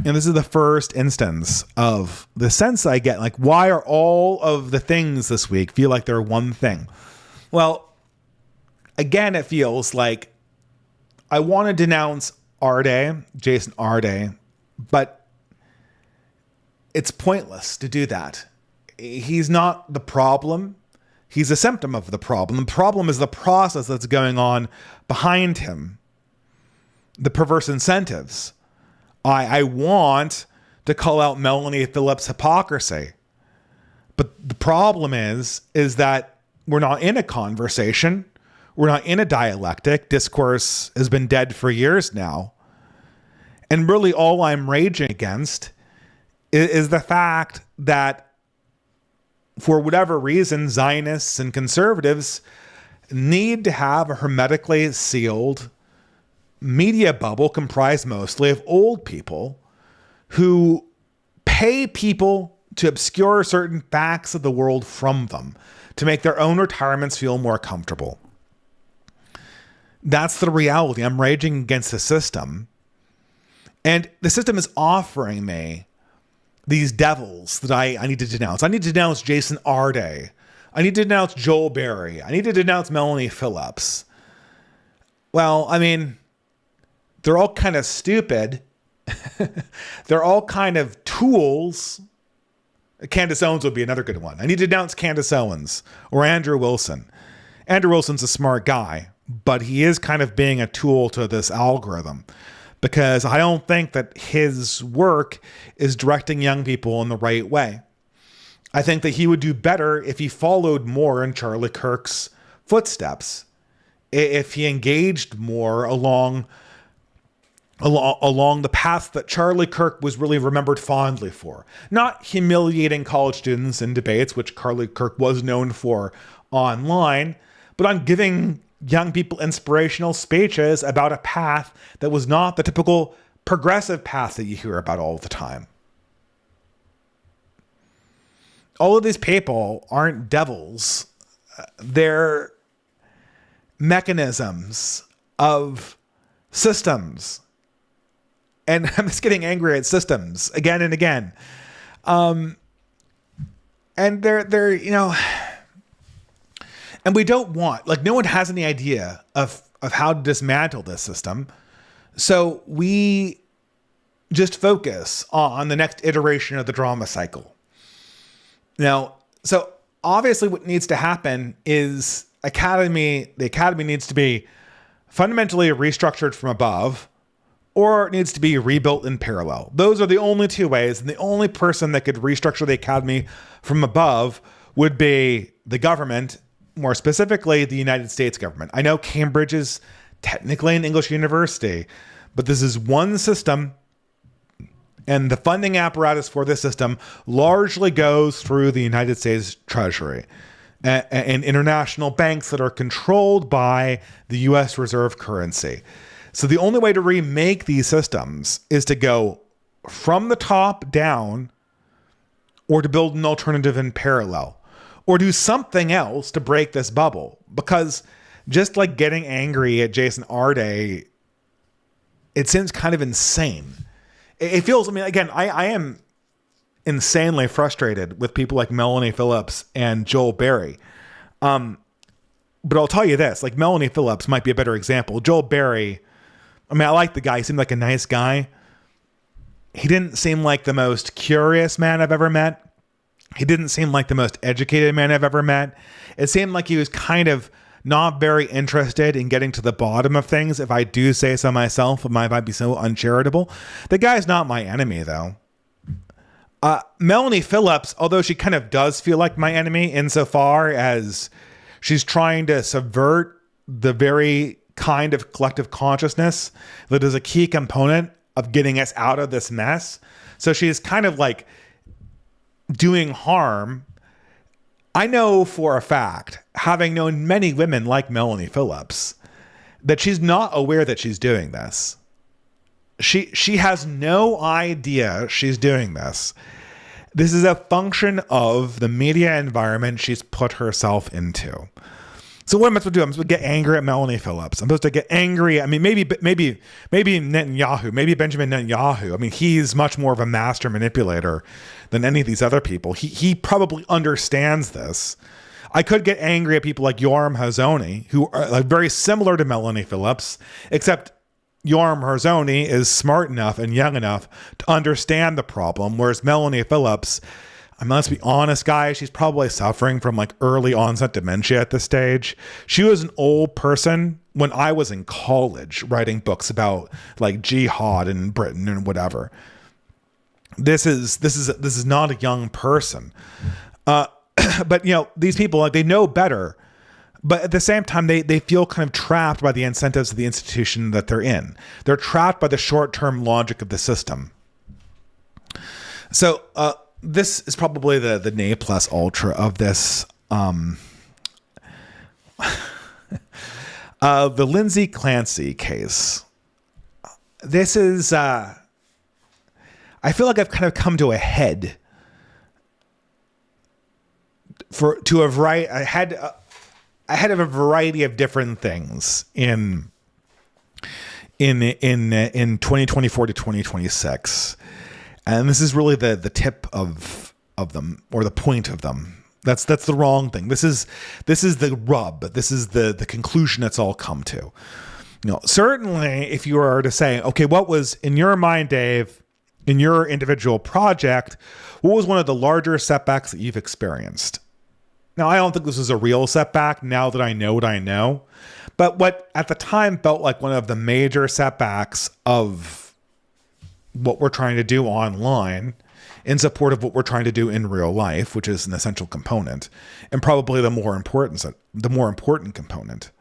this is the first instance of the sense I get. Like, why are all of the things this week feel like they're one thing? Well, again, it feels like I want to denounce Jason Arde, but it's pointless to do that. He's not the problem. He's a symptom of the problem. The problem is the process that's going on behind him, the perverse incentives. I want to call out Melanie Phillips' hypocrisy, but the problem is that we're not in a conversation. We're not in a dialectic. Discourse has been dead for years now. And really all I'm raging against is the fact that for whatever reason, Zionists and conservatives need to have a hermetically sealed media bubble comprised mostly of old people who pay people to obscure certain facts of the world from them to make their own retirements feel more comfortable. That's the reality. I'm raging against the system. And the system is offering me these devils that I need to denounce. I need to denounce Jason Arde. I need to denounce Joel Berry. I need to denounce Melanie Phillips. Well, I mean, they're all kind of stupid. They're all kind of tools. Candace Owens would be another good one. I need to denounce Candace Owens or Andrew Wilson. Andrew Wilson's a smart guy, but he is kind of being a tool to this algorithm because I don't think that his work is directing young people in the right way. I think that he would do better if he followed more in Charlie Kirk's footsteps, if he engaged more along the path that Charlie Kirk was really remembered fondly for. Not humiliating college students in debates, which Charlie Kirk was known for online, but on giving young people inspirational speeches about a path that was not the typical progressive path that you hear about all the time. All of these people aren't devils. They're mechanisms of systems. And I'm just getting angry at systems again and again. And they're, and we don't want, like, no one has any idea of how to dismantle this system. So we just focus on the next iteration of the drama cycle. Now, so obviously what needs to happen is the academy needs to be fundamentally restructured from above, or it needs to be rebuilt in parallel. Those are the only two ways, and the only person that could restructure the academy from above would be the government, more specifically the United States government. I know Cambridge is technically an English university, but this is one system, and the funding apparatus for this system largely goes through the United States Treasury and international banks that are controlled by the U.S. reserve currency. So the only way to remake these systems is to go from the top down, or to build an alternative in parallel, or do something else to break this bubble. Because just like getting angry at Jason Arde, it seems kind of insane. It feels, I mean, again, I am insanely frustrated with people like Melanie Phillips and Joel Berry. But I'll tell you this, like, Melanie Phillips might be a better example. Joel Berry, I mean, I like the guy. He seemed like a nice guy. He didn't seem like the most curious man I've ever met. He didn't seem like the most educated man I've ever met. It seemed like he was kind of not very interested in getting to the bottom of things, if I do say so myself. It might be so uncharitable. The guy's not my enemy, though. Melanie Phillips, although she kind of does feel like my enemy insofar as she's trying to subvert the very kind of collective consciousness that is a key component of getting us out of this mess. So she's kind of like doing harm. I know for a fact, having known many women like Melanie Phillips, that she's not aware that she's doing this. She has no idea she's doing this. This is a function of the media environment she's put herself into. So what am I supposed to do? I'm supposed to get angry at Melanie Phillips. I'm supposed to get angry. I mean, maybe Netanyahu, maybe Benjamin Netanyahu. I mean, he's much more of a master manipulator than any of these other people. He probably understands this. I could get angry at people like Yoram Hazony, who are like very similar to Melanie Phillips, except Yoram Hazony is smart enough and young enough to understand the problem, whereas Melanie Phillips, I mean, let's be honest, guys, she's probably suffering from like early onset dementia at this stage. She was an old person when I was in college writing books about like jihad in Britain and whatever. This is not a young person. But you know, these people, like, they know better, but at the same time, they feel kind of trapped by the incentives of the institution that they're in. They're trapped by the short-term logic of the system. So, this is probably the ne plus ultra of this. The Lindsay Clancy case. This is, I feel like I've kind of come to a head ahead of a variety of different things in 2024 to 2026. And this is really the tip of them, or the point of them. That's the wrong thing. This is the rub. This is the conclusion it's all come to. You know, certainly if you were to say, okay, what was in your mind, Dave, in your individual project, what was one of the larger setbacks that you've experienced? Now, I don't think this was a real setback now that I know what I know, but what at the time felt like one of the major setbacks of what we're trying to do online in support of what we're trying to do in real life, which is an essential component and probably the more important component.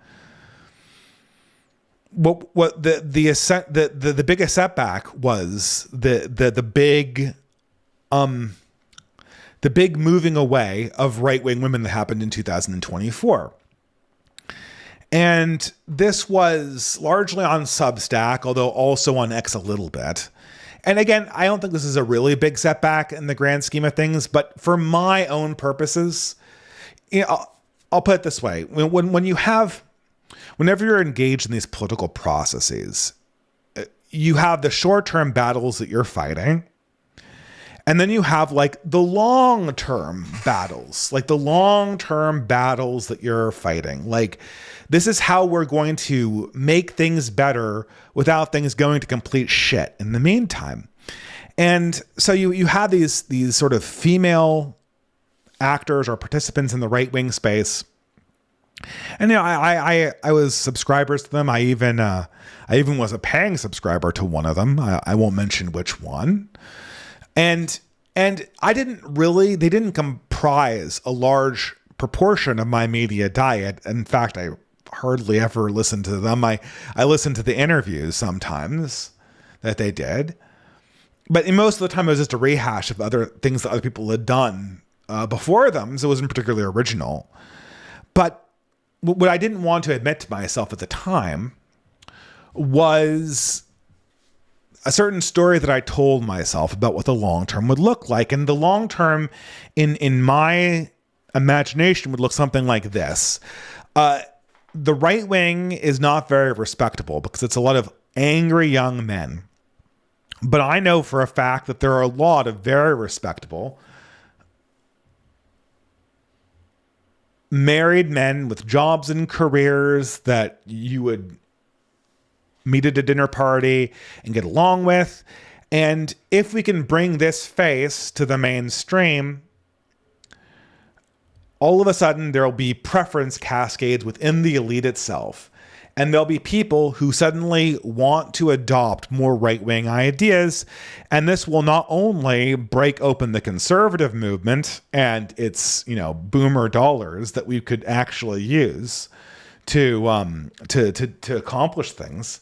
What the biggest setback was the big moving away of right-wing women that happened in 2024. And this was largely on Substack, although also on X a little bit. And again, I don't think this is a really big setback in the grand scheme of things, but for my own purposes, you know, I'll put it this way. Whenever you're engaged in these political processes, you have the short-term battles that you're fighting. And then you have like the long-term battles, that you're fighting. Like, this is how we're going to make things better without things going to complete shit in the meantime. And so you have these sort of female actors or participants in the right-wing space. And, you know, I was subscribers to them. I even was a paying subscriber to one of them. I won't mention which one. And they didn't comprise a large proportion of my media diet. In fact, I hardly ever listened to them. I listened to the interviews sometimes that they did. But most of the time it was just a rehash of other things that other people had done before them. So it wasn't particularly original. But what I didn't want to admit to myself at the time was a certain story that I told myself about what the long term would look like. And the long term in my imagination would look something like this. The right wing is not very respectable because it's a lot of angry young men. But I know for a fact that there are a lot of very respectable married men with jobs and careers that you would meet at a dinner party and get along with. And if we can bring this face to the mainstream, all of a sudden there'll be preference cascades within the elite itself. And there'll be people who suddenly want to adopt more right-wing ideas. And this will not only break open the conservative movement and its, you know, boomer dollars that we could actually use to accomplish things.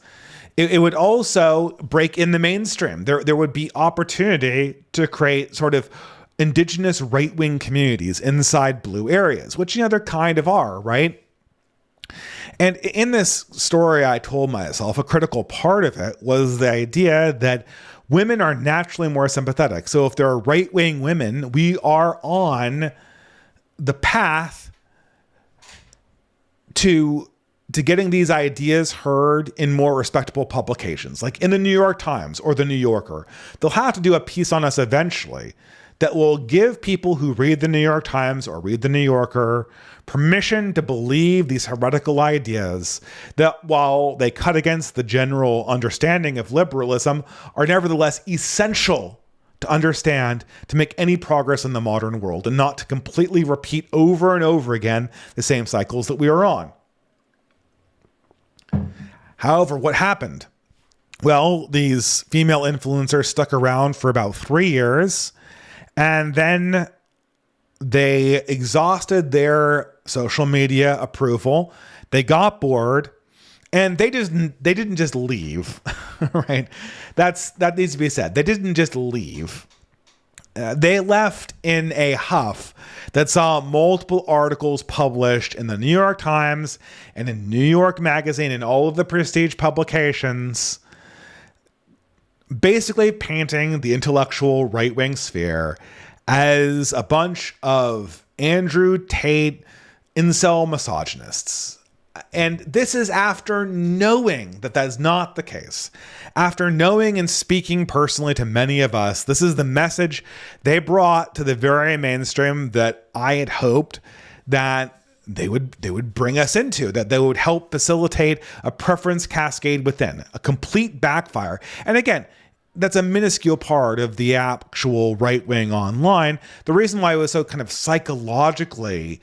It would also break in the mainstream. There would be opportunity to create sort of indigenous right-wing communities inside blue areas, which, you know, there kind of are, right? And in this story I told myself, a critical part of it was the idea that women are naturally more sympathetic. So if there are right-wing women, we are on the path to getting these ideas heard in more respectable publications, like in the New York Times or the New Yorker. They'll have to do a piece on us eventually that will give people who read the New York Times or read the New Yorker permission to believe these heretical ideas that, while they cut against the general understanding of liberalism, are nevertheless essential to understand to make any progress in the modern world, and not to completely repeat over and over again the same cycles that we are on. However, what happened? Well, these female influencers stuck around for about 3 years, and then they exhausted their social media approval. They got bored, and they didn't just leave, right? That needs to be said. They didn't just leave. They left in a huff that saw multiple articles published in the New York Times and in New York Magazine and all of the prestige publications, basically painting the intellectual right-wing sphere as a bunch of Andrew Tate incel misogynists. And this is after knowing that is not the case. After knowing and speaking personally to many of us, this is the message they brought to the very mainstream that I had hoped that they would bring us into, that they would help facilitate a preference cascade within, a complete backfire. And again, that's a minuscule part of the actual right wing online. The reason why it was so kind of psychologically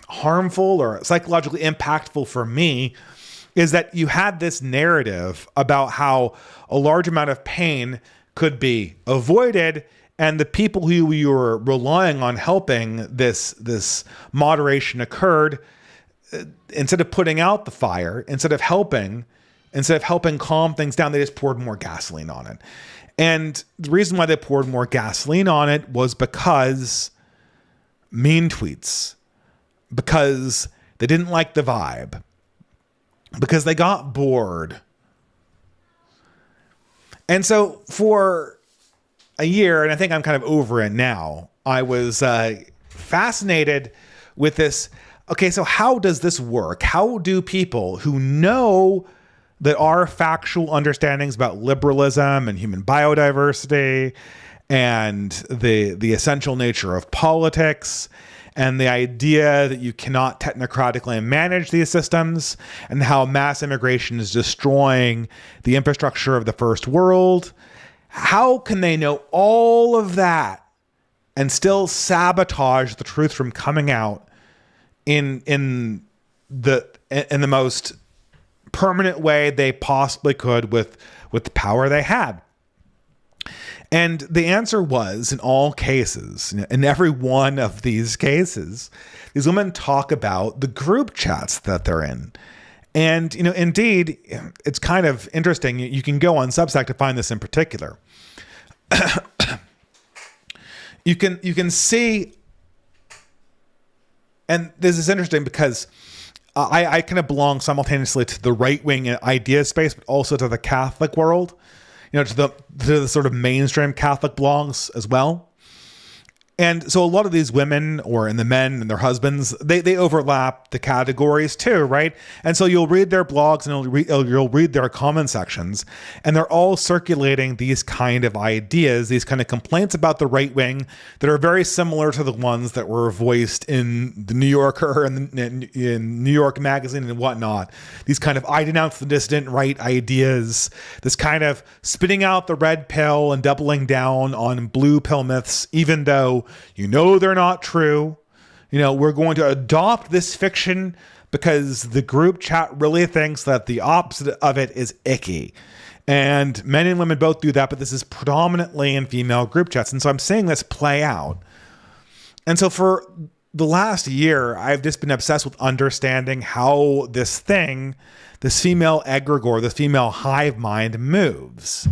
harmful or psychologically impactful for me is that you had this narrative about how a large amount of pain could be avoided, and the people who you were relying on helping this moderation occurred. Instead of putting out the fire, instead of helping calm things down, they just poured more gasoline on it. And the reason why they poured more gasoline on it was because mean tweets, because they didn't like the vibe, because they got bored. And so for a year, and I think I'm kind of over it now, I was fascinated with this. Okay, so how does this work? How do people who know that our factual understandings about liberalism and human biodiversity and the essential nature of politics and the idea that you cannot technocratically manage these systems and how mass immigration is destroying the infrastructure of the first world, how can they know all of that and still sabotage the truth from coming out in the most permanent way they possibly could with the power they had? And the answer was, in all cases, in every one of these cases, these women talk about the group chats that they're in. And, indeed, it's kind of interesting. You can go on Substack to find this in particular. You can see, and this is interesting because I kind of belong simultaneously to the right-wing idea space, but also to the Catholic world, to the sort of mainstream Catholic blogs as well. And so a lot of these women, or in the men and their husbands, they overlap the categories too, right? And so you'll read their blogs and you'll read their comment sections, and they're all circulating these kind of ideas, these kind of complaints about the right wing that are very similar to the ones that were voiced in the New Yorker and in New York Magazine and whatnot. These kind of I denounce the dissident right ideas, this kind of spitting out the red pill and doubling down on blue pill myths, even though they're not true. We're going to adopt this fiction because the group chat really thinks that the opposite of it is icky. And men and women both do that, but this is predominantly in female group chats. And so I'm seeing this play out. And so for the last year, I've just been obsessed with understanding how this female egregore, this female hive mind moves.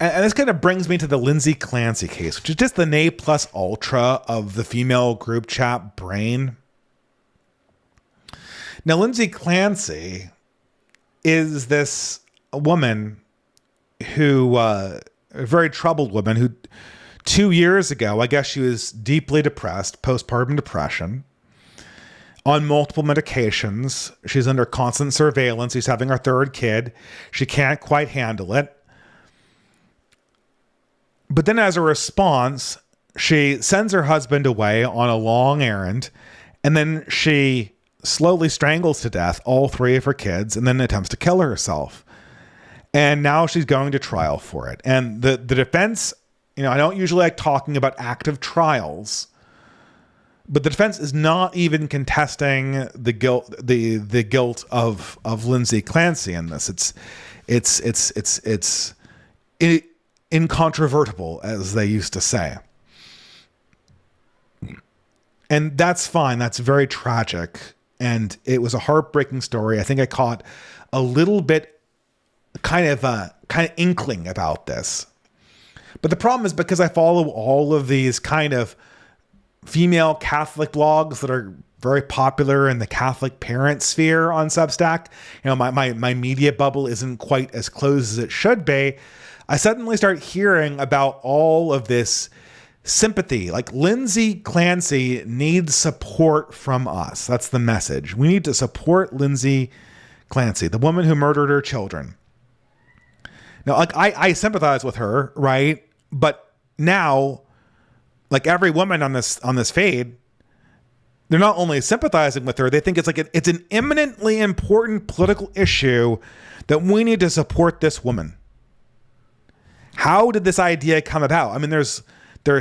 And this kind of brings me to the Lindsay Clancy case, which is just the ne plus ultra of the female group chat brain. Now, Lindsay Clancy is this woman who, a very troubled woman who 2 years ago, I guess she was deeply depressed, postpartum depression, on multiple medications. She's under constant surveillance. She's having her third kid. She can't quite handle it. But then as a response, she sends her husband away on a long errand, and then she slowly strangles to death all three of her kids and then attempts to kill herself. And now she's going to trial for it. And the defense, I don't usually like talking about active trials, but the defense is not even contesting the guilt of Lindsay Clancy in this. It's incontrovertible, as they used to say. And that's fine. That's very tragic. And it was a heartbreaking story. I think I caught a little bit kind of inkling about this. But the problem is, because I follow all of these kind of female Catholic blogs that are very popular in the Catholic parent sphere on Substack, my media bubble isn't quite as close as it should be. I suddenly start hearing about all of this sympathy. Like, Lindsay Clancy needs support from us. That's the message. We need to support Lindsay Clancy, the woman who murdered her children. Now, like, I sympathize with her, right? But now, like, every woman on this fade, they're not only sympathizing with her, they think it's an eminently important political issue that we need to support this woman. How did this idea come about? I mean, there's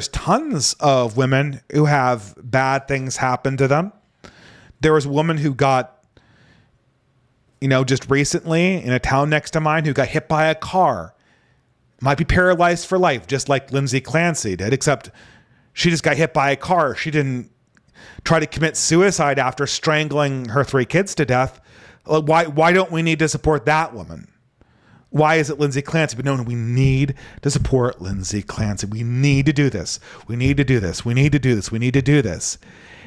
tons of women who have bad things happen to them. There was a woman who got, just recently in a town next to mine, who got hit by a car, might be paralyzed for life, just like Lindsay Clancy did, except she just got hit by a car. She didn't try to commit suicide after strangling her three kids to death. Why don't we need to support that woman? Why is it Lindsay Clancy? But no, we need to support Lindsay Clancy. We need to do this. We need to do this. We need to do this. We need to do this.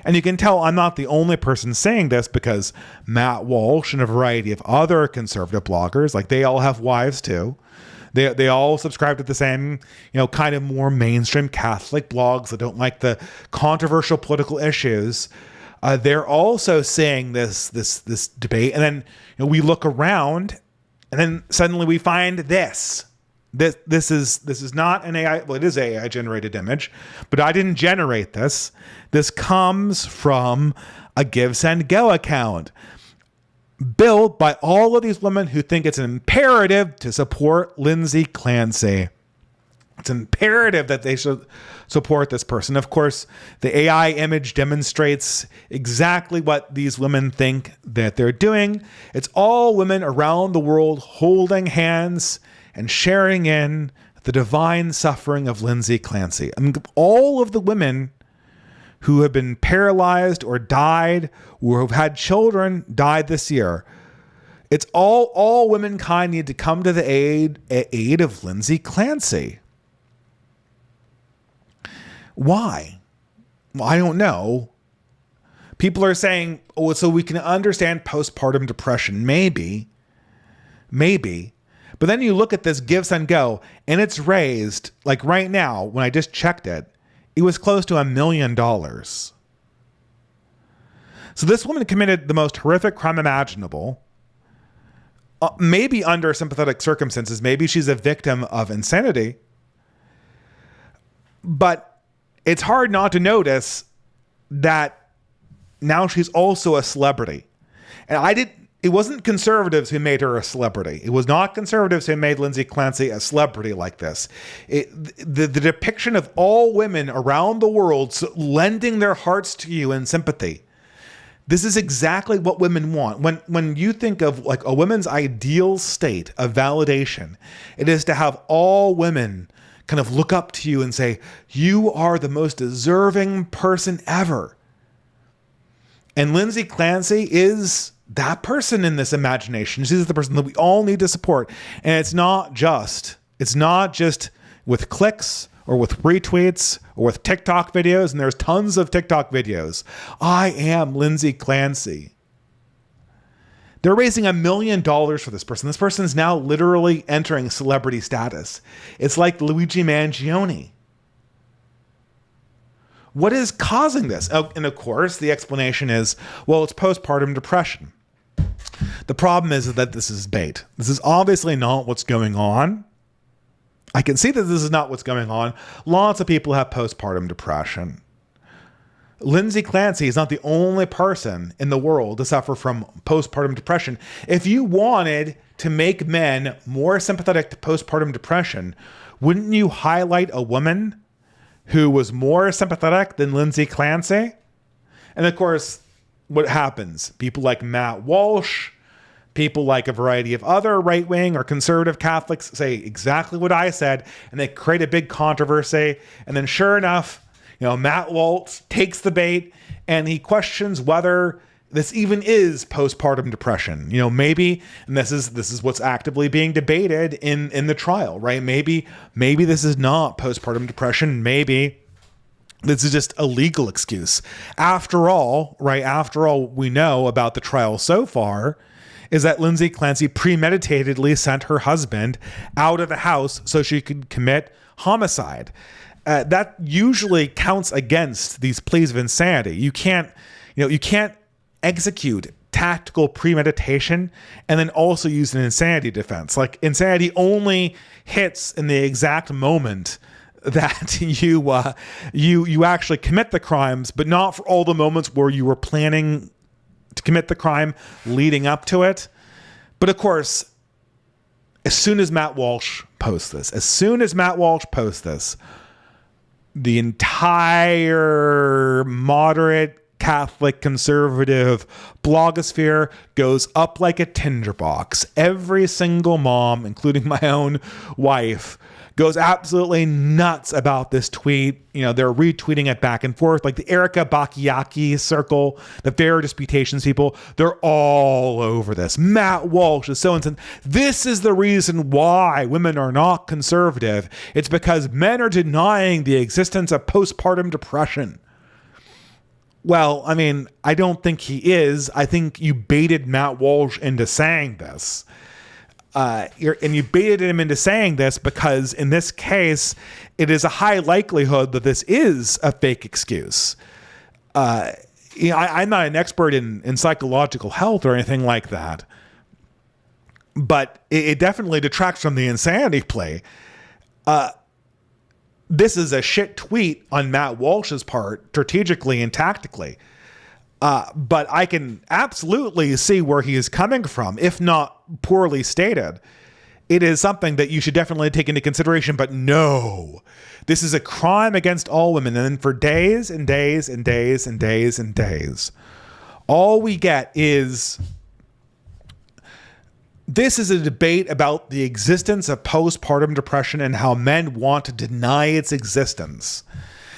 And you can tell I'm not the only person saying this, because Matt Walsh and a variety of other conservative bloggers, like, they all have wives too. They all subscribe to the same, kind of more mainstream Catholic blogs that don't like the controversial political issues. They're also saying this debate. And then we look around, and then suddenly we find this. This is not an AI. Well, it is an AI generated image, but I didn't generate this. This comes from a Give, Send, Go account built by all of these women who think it's imperative to support Lindsay Clancy. It's imperative that they should support this person. Of course, the AI image demonstrates exactly what these women think that they're doing. It's all women around the world holding hands and sharing in the divine suffering of Lindsay Clancy. I mean, all of the women who have been paralyzed or died, or have had children died this year, it's all womankind need to come to the aid of Lindsay Clancy. Why? Well, I don't know. People are saying, oh, so we can understand postpartum depression. Maybe. But then you look at this Give, Send, Go, and it's raised, like right now, when I just checked it, it was close to $1 million. So this woman committed the most horrific crime imaginable. Maybe under sympathetic circumstances. Maybe she's a victim of insanity. But it's hard not to notice that now she's also a celebrity. And it wasn't conservatives who made her a celebrity. It was not conservatives who made Lindsay Clancy a celebrity like this. The depiction of all women around the world lending their hearts to you in sympathy. This is exactly what women want. When you think of like a woman's ideal state of validation, it is to have all women kind of look up to you and say, you are the most deserving person ever. And Lindsay Clancy is that person in this imagination. She's the person that we all need to support. And it's not just with clicks or with retweets or with TikTok videos. And there's tons of TikTok videos. I am Lindsay Clancy. They're raising $1 million for this person. This person is now literally entering celebrity status. It's like Luigi Mangione. What is causing this? Oh, and of course, the explanation is, well, it's postpartum depression. The problem is that this is bait. This is obviously not what's going on. I can see that this is not what's going on. Lots of people have postpartum depression. Lindsay Clancy is not the only person in the world to suffer from postpartum depression. If you wanted to make men more sympathetic to postpartum depression, wouldn't you highlight a woman who was more sympathetic than Lindsay Clancy? And of course, what happens? People like Matt Walsh, people like a variety of other right-wing or conservative Catholics say exactly what I said, and they create a big controversy. And then sure enough, Matt Walsh takes the bait and he questions whether this even is postpartum depression. Maybe, and this is what's actively being debated in the trial, right? Maybe this is not postpartum depression. Maybe this is just a legal excuse. After all, we know about the trial so far is that Lindsay Clancy premeditatedly sent her husband out of the house so she could commit homicide. That usually counts against these pleas of insanity. You can't execute tactical premeditation and then also use an insanity defense. Like, insanity only hits in the exact moment that you actually commit the crimes, but not for all the moments where you were planning to commit the crime leading up to it. But of course, as soon as Matt Walsh posts this, the entire moderate Catholic conservative blogosphere goes up like a tinderbox. Every single mom, including my own wife, goes absolutely nuts about this tweet. They're retweeting it back and forth. Like the Erica Bacchiacchi circle, the Fair Disputations people, they're all over this. Matt Walsh is so insane. This is the reason why women are not conservative. It's because men are denying the existence of postpartum depression. Well, I mean, I don't think he is. I think you baited Matt Walsh into saying this. And you baited him into saying this because in this case, it is a high likelihood that this is a fake excuse. I'm not an expert in psychological health or anything like that, but it definitely detracts from the insanity play. This is a shit tweet on Matt Walsh's part, strategically and tactically. But I can absolutely see where he is coming from, if not poorly stated. It is something that you should definitely take into consideration, but no, this is a crime against all women. And then for days and days and days and days and days, all we get is this is a debate about the existence of postpartum depression and how men want to deny its existence.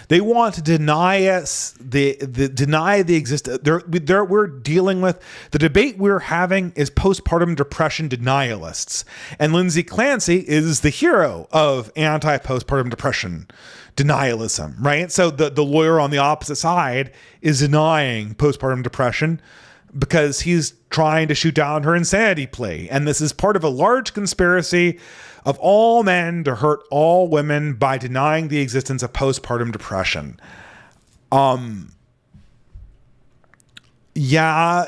They want to deny us deny the existence. We're dealing with the debate we're having is postpartum depression denialists, and Lindsay Clancy is the hero of anti-postpartum depression denialism, right? So the lawyer on the opposite side is denying postpartum depression because he's trying to shoot down her insanity plea, and this is part of a large conspiracy of all men to hurt all women by denying the existence of postpartum depression. Yeah,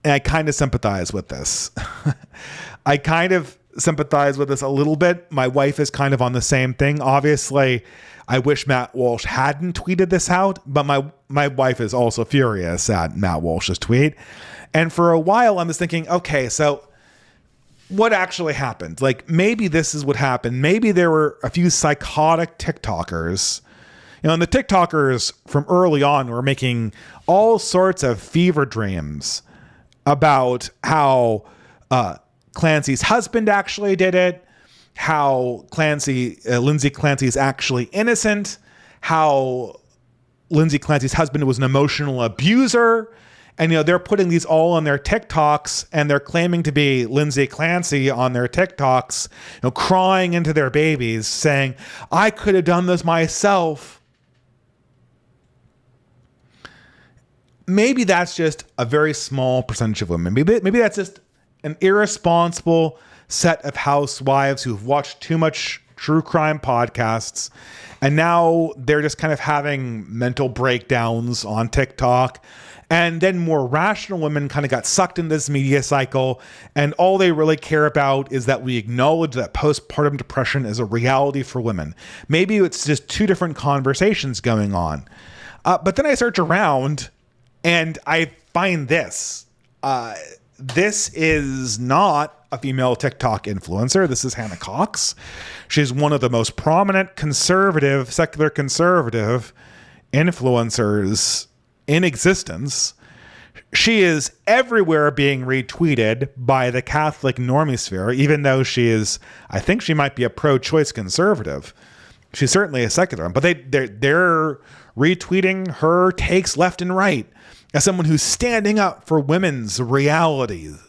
and I kind of sympathize with this. I kind of sympathize with this a little bit. My wife is kind of on the same thing. Obviously, I wish Matt Walsh hadn't tweeted this out, but my wife is also furious at Matt Walsh's tweet. And for a while, I was thinking, okay, so what actually happened? Like, maybe this is what happened. Maybe there were a few psychotic TikTokers. And the TikTokers from early on were making all sorts of fever dreams about how Clancy's husband actually did it, how Lindsay Clancy is actually innocent, how Lindsay Clancy's husband was an emotional abuser. And, they're putting these all on their TikToks, and they're claiming to be Lindsay Clancy on their TikToks, crying into their babies, saying, I could have done this myself. Maybe that's just a very small percentage of women. Maybe that's just an irresponsible set of housewives who've watched too much true crime podcasts. And now they're just kind of having mental breakdowns on TikTok. And then more rational women kind of got sucked in this media cycle. And all they really care about is that we acknowledge that postpartum depression is a reality for women. Maybe it's just two different conversations going on. But then I search around and I find this. This is not a female TikTok influencer. This is Hannah Cox. She's one of the most prominent conservative, secular conservative influencers in existence. She is everywhere being retweeted by the Catholic normosphere, even though I think she might be a pro-choice conservative. She's certainly a secular one, but they're retweeting her takes left and right as someone who's standing up for women's realities.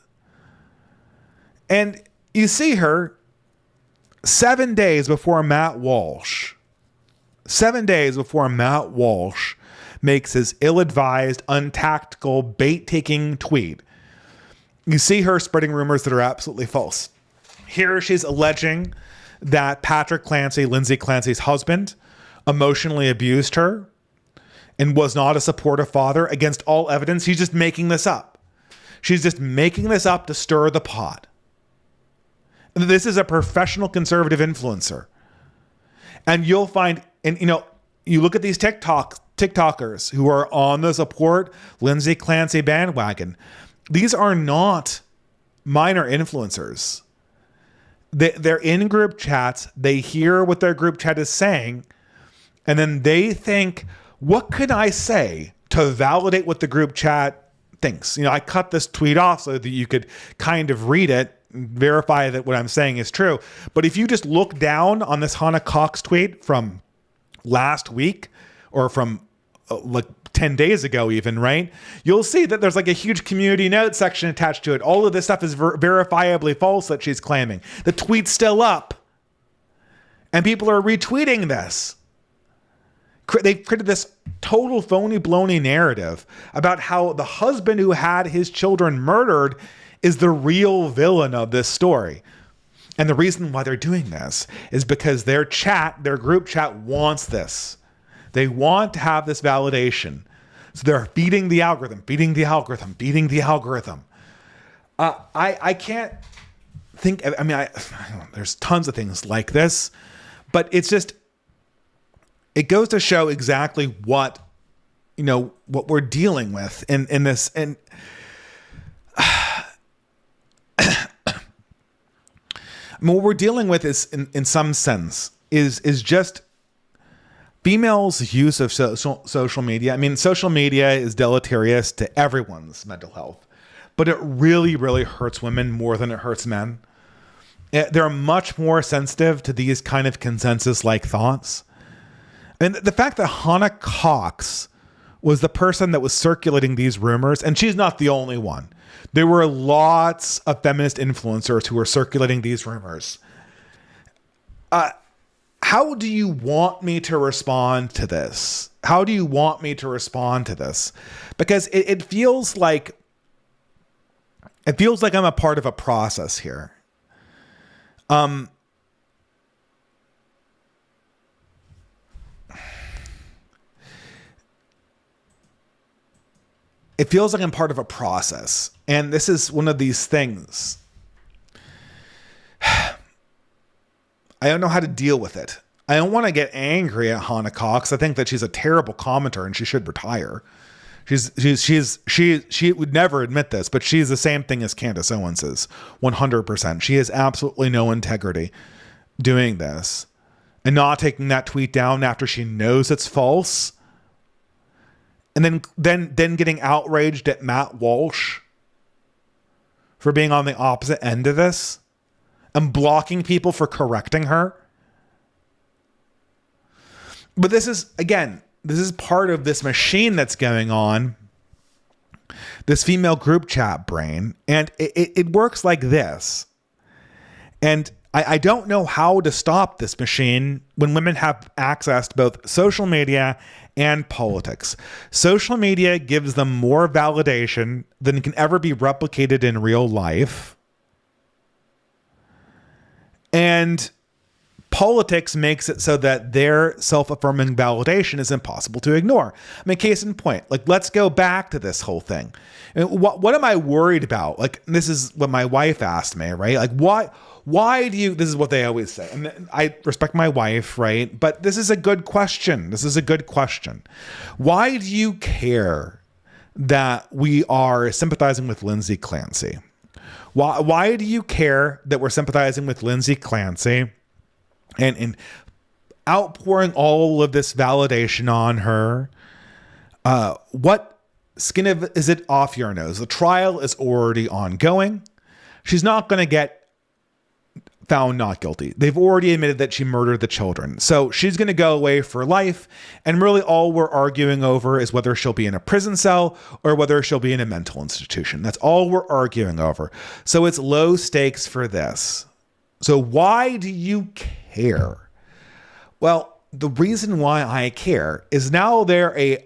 And you see her 7 days before Matt Walsh makes his ill-advised, untactical, bait-taking tweet. You see her spreading rumors that are absolutely false. Here she's alleging that Patrick Clancy, Lindsay Clancy's husband, emotionally abused her and was not a supportive father. Against all evidence, she's just making this up. She's just making this up to stir the pot. This is a professional conservative influencer. And you'll find, and you look at these TikTokers who are on the support Lindsay Clancy bandwagon. These are not minor influencers. They're in group chats. They hear what their group chat is saying. And then they think, what can I say to validate what the group chat thinks? I cut this tweet off so that you could kind of read it, verify that what I'm saying is true. But if you just look down on this Hannah Cox tweet from last week, or from like 10 days ago even, right? You'll see that there's like a huge community note section attached to it. All of this stuff is verifiably false that she's claiming. The tweet's still up. And people are retweeting this. They've created this total phony baloney narrative about how the husband who had his children murdered is the real villain of this story. And the reason why they're doing this is because their group chat wants this. They want to have this validation. So they're feeding the algorithm. I can't think, there's tons of things like this, but it goes to show exactly what we're dealing with in this. And what we're dealing with is, in some sense, is just females' use of social media. Social media is deleterious to everyone's mental health, but it really, really hurts women more than it hurts men. They're much more sensitive to these kind of consensus-like thoughts. And the fact that Hannah Cox was the person that was circulating these rumors, and she's not the only one. There were lots of feminist influencers who were circulating these rumors. How do you want me to respond to this? Because it feels like I'm a part of a process here. It feels like I'm part of a process. And this is one of these things. I don't know how to deal with it. I don't want to get angry at Hannah Cox. I think that she's a terrible commenter and she should retire. She would never admit this, but she's the same thing as Candace Owens is. 100%. She has absolutely no integrity doing this and not taking that tweet down after she knows it's false. And then getting outraged at Matt Walsh for being on the opposite end of this and blocking people for correcting her. But this is part of this machine that's going on, this female group chat brain. And it works like this. And I don't know how to stop this machine when women have access to both social media and politics. Social media gives them more validation than can ever be replicated in real life. And Politics makes it so that their self-affirming validation is impossible to ignore. I mean, case in point, like, let's go back to this whole thing. I mean, what am I worried about? Like, this is what my wife asked me, right? Like, why do you, this is what they always say. And I respect my wife, right? But this is a good question. This is a good question. Why do you care that we are sympathizing with Lindsay Clancy? Why do you care that we're sympathizing with Lindsay Clancy and outpouring all of this validation on her? What skin is it off your nose? The trial is already ongoing. She's not going to get found not guilty. They've already admitted that she murdered the children. So she's going to go away for life. And really all we're arguing over is whether she'll be in a prison cell or whether she'll be in a mental institution. That's all we're arguing over. So it's low stakes for this. So why do you care? Well, the reason why I care is now there are a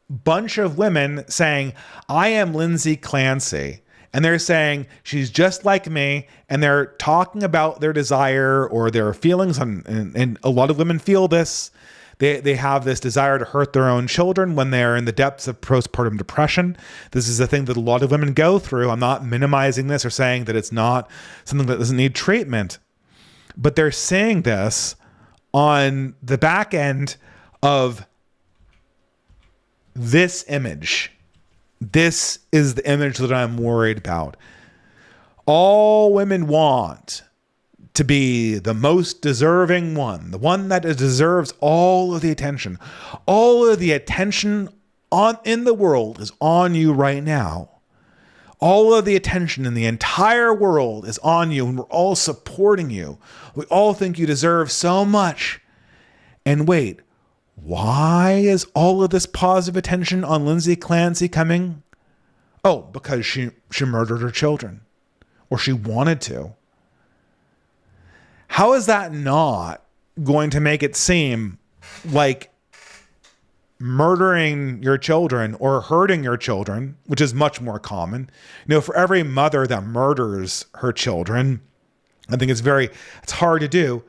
bunch of women saying, I am Lindsay Clancy. And they're saying she's just like me, and they're talking about their desire or their feelings. And a lot of women feel this. They have this desire to hurt their own children when they're in the depths of postpartum depression. This is a thing that a lot of women go through. I'm not minimizing this or saying that it's not something that doesn't need treatment. But they're saying this on the back end of this image. This is the image that I'm worried about. All women want to be the most deserving one, the one that deserves all of the attention. All of the attention in the world is on you right now. All of the attention in the entire world is on you, and we're all supporting you. We all think you deserve so much. And wait, why is all of this positive attention on Lindsay Clancy coming? Oh, because she murdered her children, or she wanted to. How is that not going to make it seem like murdering your children or hurting your children, which is much more common? You know, for every mother that murders her children, I think it's hard to do.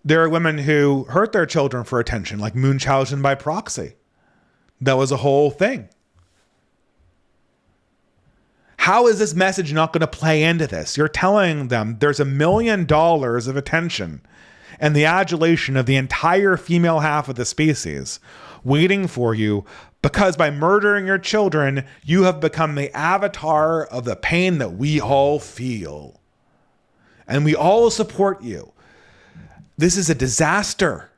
There are women who hurt their children for attention, like Munchausen by proxy. That was a whole thing. How is this message not going to play into this? You're telling them there's $1 million of attention and the adulation of the entire female half of the species waiting for you, because by murdering your children, you have become the avatar of the pain that we all feel. And we all support you. This is a disaster.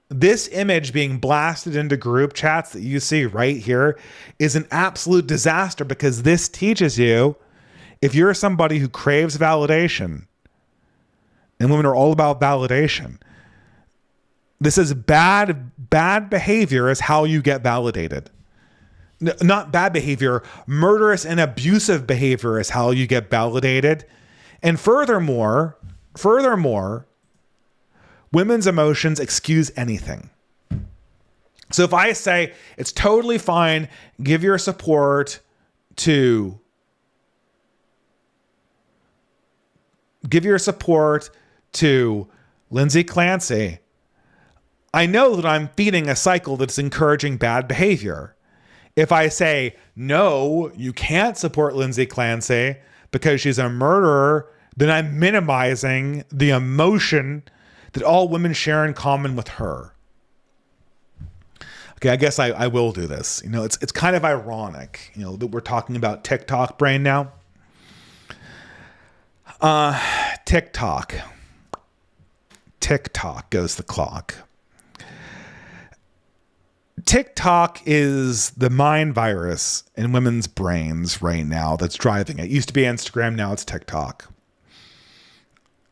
This image being blasted into group chats that you see right here is an absolute disaster, because this teaches you, if you're somebody who craves validation, and women are all about validation, this is bad behavior is how you get validated. Not bad behavior, murderous and abusive behavior is how you get validated. And furthermore, women's emotions excuse anything. So if I say it's totally fine, give your support to Lindsay Clancy, I know that I'm feeding a cycle that's encouraging bad behavior. If I say, no, you can't support Lindsay Clancy because she's a murderer, then I'm minimizing the emotion that all women share in common with her. Okay, I guess I will do this. You know, it's kind of ironic, you know, that we're talking about TikTok brain now. TikTok goes the clock. TikTok is the mind virus in women's brains right now that's driving it. It used to be Instagram, now it's TikTok.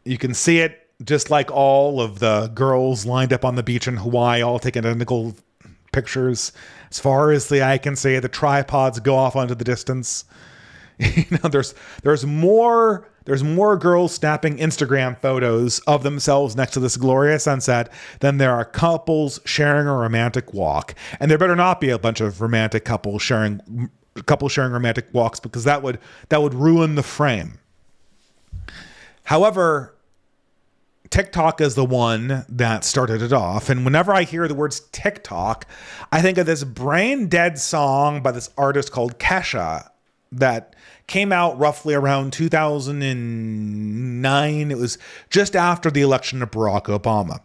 You can see it just like all of the girls lined up on the beach in Hawaii, all taking identical pictures. As far as the eye can see, the tripods go off onto the distance. You know, there's more girls snapping Instagram photos of themselves next to this glorious sunset than there are couples sharing a romantic walk. And there better not be a bunch of romantic couples sharing romantic walks, because that would ruin the frame. However, TikTok is the one that started it off. And whenever I hear the words TikTok, I think of this brain dead song by this artist called Kesha that came out roughly around 2009. It was just after the election of Barack Obama.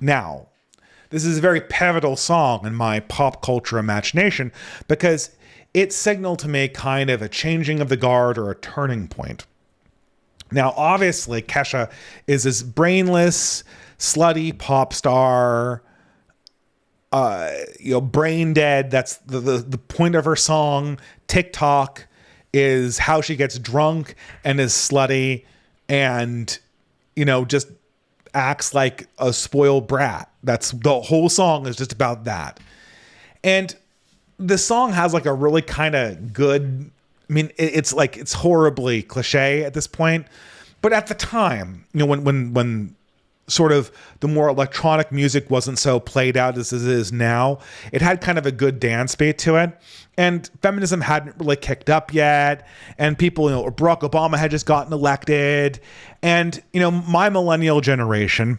Now, this is a very pivotal song in my pop culture imagination because it signaled to me kind of a changing of the guard or a turning point. Now, obviously, Kesha is this brainless, slutty pop star, brain dead. That's the point of her song. TikTok is how she gets drunk and is slutty and, just acts like a spoiled brat. That's the whole song is just about that. And the song has like a really kind of good, it's horribly cliche at this point, but at the time, when sort of the more electronic music wasn't so played out as it is now, it had kind of a good dance beat to it. And feminism hadn't really kicked up yet. And people, Barack Obama had just gotten elected. And, my millennial generation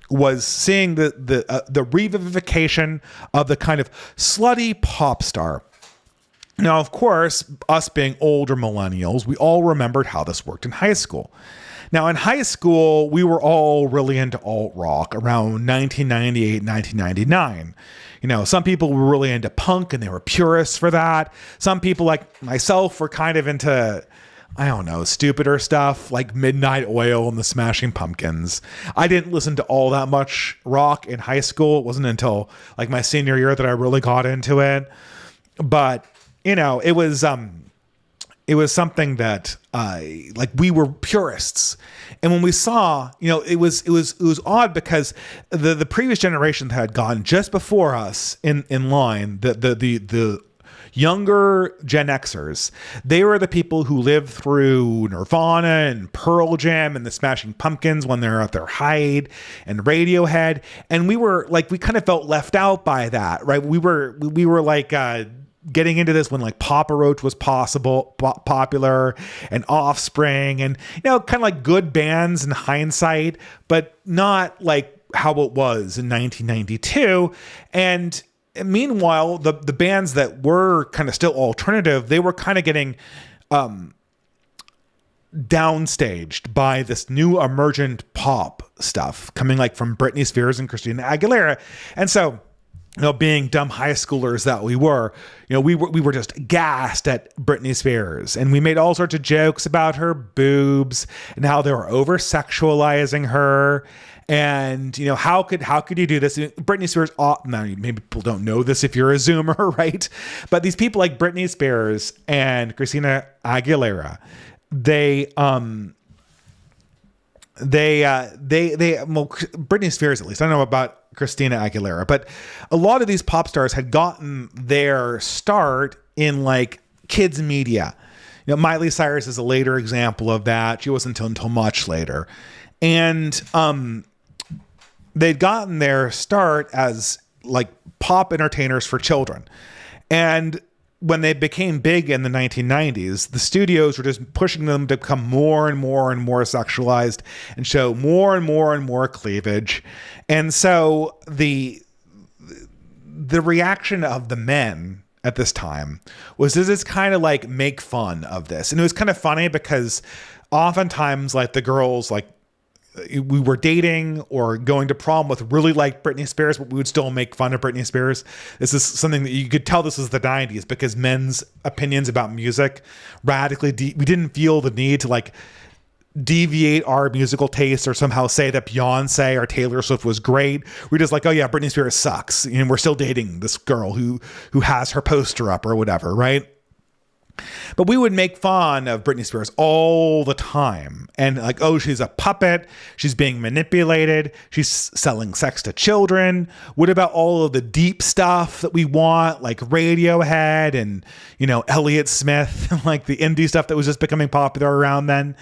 was seeing the revivification of the kind of slutty pop star. Now, of course, us being older millennials, we all remembered how this worked in high school. Now, in high school, we were all really into alt rock around 1998, 1999. Some people were really into punk and they were purists for that. Some people like myself were kind of into, stupider stuff like Midnight Oil and the Smashing Pumpkins. I didn't listen to all that much rock in high school. It wasn't until like my senior year that I really got into it. But, it was something that we were purists. And when we saw, it was odd because the previous generation that had gone just before us in line, the younger Gen Xers, they were the people who lived through Nirvana and Pearl Jam and the Smashing Pumpkins when they're at their height and Radiohead. And we kind of felt left out by that, right? We were like, getting into this when like Papa Roach was popular and Offspring and, kind of like good bands in hindsight, but not like how it was in 1992. And meanwhile, the bands that were kind of still alternative, they were kind of getting downstaged by this new emergent pop stuff coming like from Britney Spears and Christina Aguilera. And so, being dumb high schoolers that we were, we were just gassed at Britney Spears, and we made all sorts of jokes about her boobs and how they were over sexualizing her. And, how could you do this? Britney Spears, now maybe people don't know this if you're a Zoomer, right? But these people like Britney Spears and Christina Aguilera, Britney Spears, at least, I don't know about Christina Aguilera, but a lot of these pop stars had gotten their start in like kids media. Miley Cyrus is a later example of that. She wasn't until much later. And they'd gotten their start as like pop entertainers for children. And when they became big in the 1990s, the studios were just pushing them to become more and more and more sexualized and show more and more and more cleavage. And so the reaction of the men at this time was this kind of like make fun of this. And it was kind of funny because oftentimes like the girls, like we were dating or going to prom with really liked Britney Spears, but we would still make fun of Britney Spears. This is something that you could tell this was the 90s because men's opinions about music radically, we didn't feel the need to like deviate our musical taste or somehow say that Beyonce or Taylor Swift was great. We're just like, oh yeah, Britney Spears sucks. And we're still dating this girl who has her poster up or whatever, right? But we would make fun of Britney Spears all the time. And like, oh, she's a puppet. She's being manipulated. She's selling sex to children. What about all of the deep stuff that we want, like Radiohead and, Elliott Smith, like the indie stuff that was just becoming popular around then,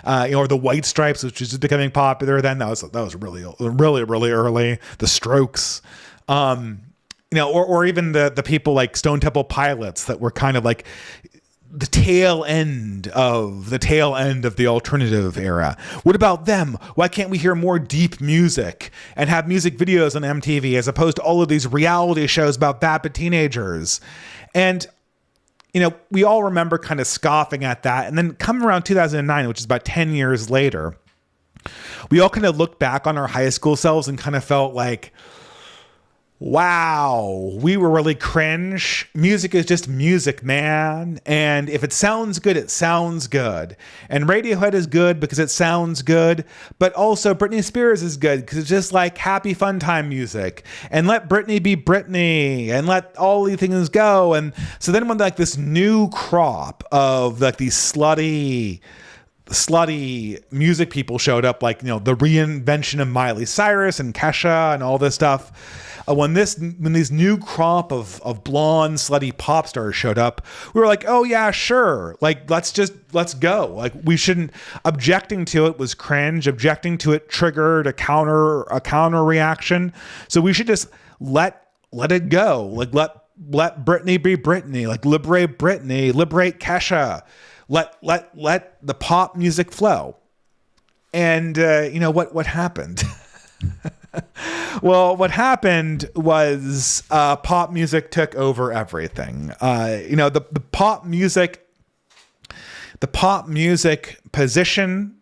or the White Stripes, which was just becoming popular then. That was really, really, really early. The Strokes. Or even the people like Stone Temple Pilots that were kind of like the tail end of the alternative era. What about them? Why can't we hear more deep music and have music videos on MTV as opposed to all of these reality shows about vapid teenagers? And, you know, we all remember kind of scoffing at that. And then come around 2009, which is about 10 years later, we all kind of looked back on our high school selves and kind of felt like, wow, we were really cringe. Music is just music, man. And if it sounds good, it sounds good. And Radiohead is good because it sounds good. But also Britney Spears is good because it's just like happy fun time music. And let Britney be Britney and let all these things go. And so then when like this new crop of like these slutty music people showed up, like, you know, the reinvention of Miley Cyrus and Kesha and all this stuff. When these new crop of blonde slutty pop stars showed up, we were like, oh yeah, sure. Like, let's go. Like, we shouldn't, objecting to it was cringe. Objecting to it triggered a counter reaction. So we should just let it go. Like, let Britney be Britney. Like, liberate Britney, liberate Kesha. Let the pop music flow. And you know what happened? Well, what happened was pop music took over everything. You know, the pop music position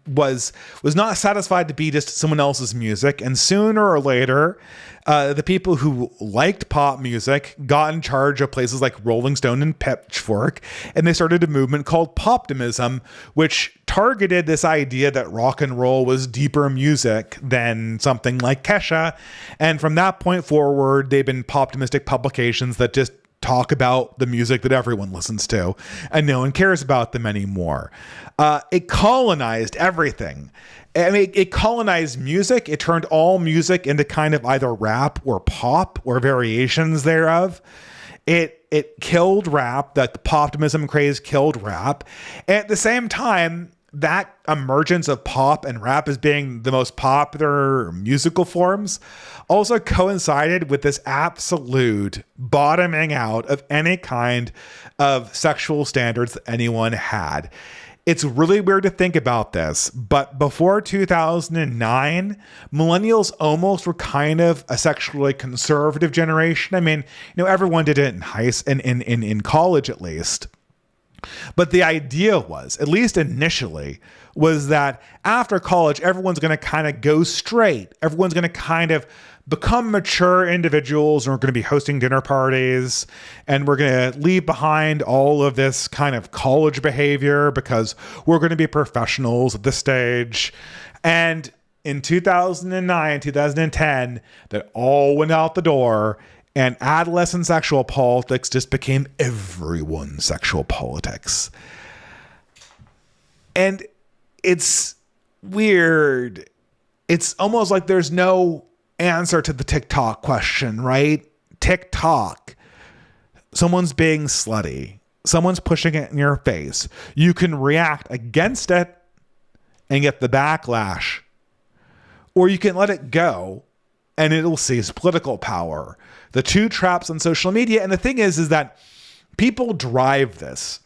was not satisfied to be just someone else's music, and sooner or later, the people who liked pop music got in charge of places like Rolling Stone and Pitchfork, and they started a movement called poptimism, which targeted this idea that rock and roll was deeper music than something like Kesha. And from that point forward, they've been poptimistic publications that just talk about the music that everyone listens to, and no one cares about them anymore. It colonized everything. I mean, it colonized music. It turned all music into kind of either rap or pop or variations thereof. It killed rap. That the poptimism craze killed rap. And at the same time, that emergence of pop and rap as being the most popular musical forms also coincided with this absolute bottoming out of any kind of sexual standards that anyone had. It's really weird to think about this, but before 2009, millennials almost were kind of a sexually conservative generation. I mean, you know, everyone did it in college at least. But the idea was, at least initially, was that after college, everyone's going to kind of go straight. Everyone's going to kind of become mature individuals, and we're going to be hosting dinner parties, and we're going to leave behind all of this kind of college behavior because we're going to be professionals at this stage. And in 2009, 2010, that all went out the door, and adolescent sexual politics just became everyone's sexual politics. And it's weird. It's almost like there's no answer to the TikTok question, right? TikTok. Someone's being slutty. Someone's pushing it in your face. You can react against it and get the backlash. Or you can let it go and it'll seize political power. The two traps on social media. And the thing is that people drive this.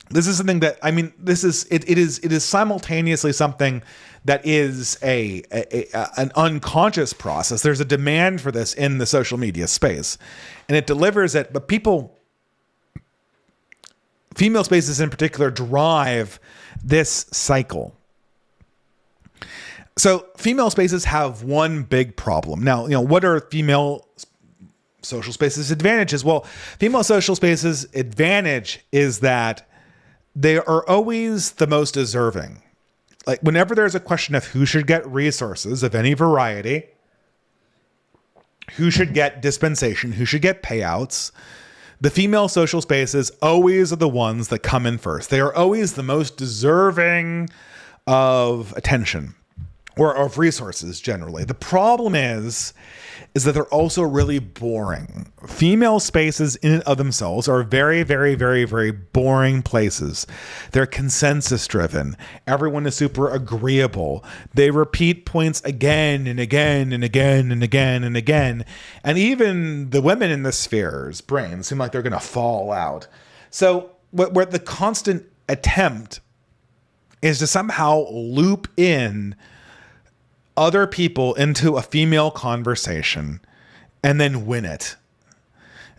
This is something that, I mean, it is simultaneously something that is an unconscious process. There's a demand for this in the social media space, and it delivers it. But female spaces in particular, drive this cycle. So female spaces have one big problem. Now, you know, what are female social spaces' advantages? Well, female social spaces' advantage is that they are always the most deserving. Like, whenever there's a question of who should get resources of any variety, who should get dispensation, who should get payouts, the female social spaces always are the ones that come in first. They are always the most deserving of attention or of resources generally. The problem is that they're also really boring. Female spaces in and of themselves are very, very, very, very boring places. They're consensus driven. Everyone is super agreeable. They repeat points again and again and again and again and again. And even the women in the sphere's brains seem like they're going to fall out. So where the constant attempt is to somehow loop in other people into a female conversation and then win it.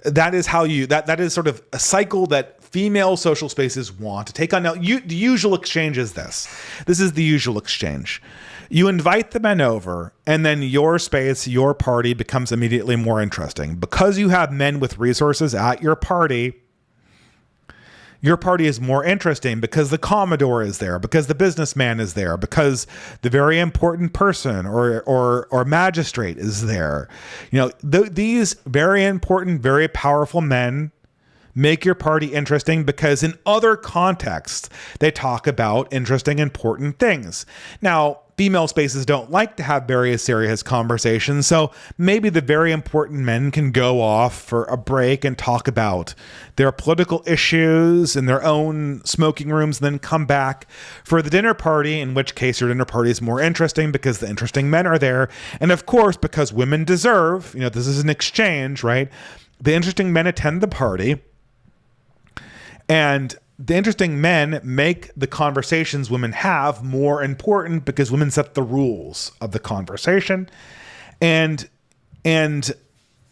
That is how that is sort of a cycle that female social spaces want to take on. Now, the usual exchange is this. This is the usual exchange. You invite the men over, and then your space, your party becomes immediately more interesting. Because you have men with resources at your party is more interesting because the Commodore is there, because the businessman is there, because the very important person or magistrate is there. These very important, very powerful men make your party interesting because in other contexts, they talk about interesting, important things. Now, female spaces don't like to have very serious conversations, so maybe the very important men can go off for a break and talk about their political issues in their own smoking rooms, and then come back for the dinner party, in which case your dinner party is more interesting because the interesting men are there. And of course, because women deserve, this is an exchange, right? The interesting men attend the party, and the interesting men make the conversations women have more important because women set the rules of the conversation, and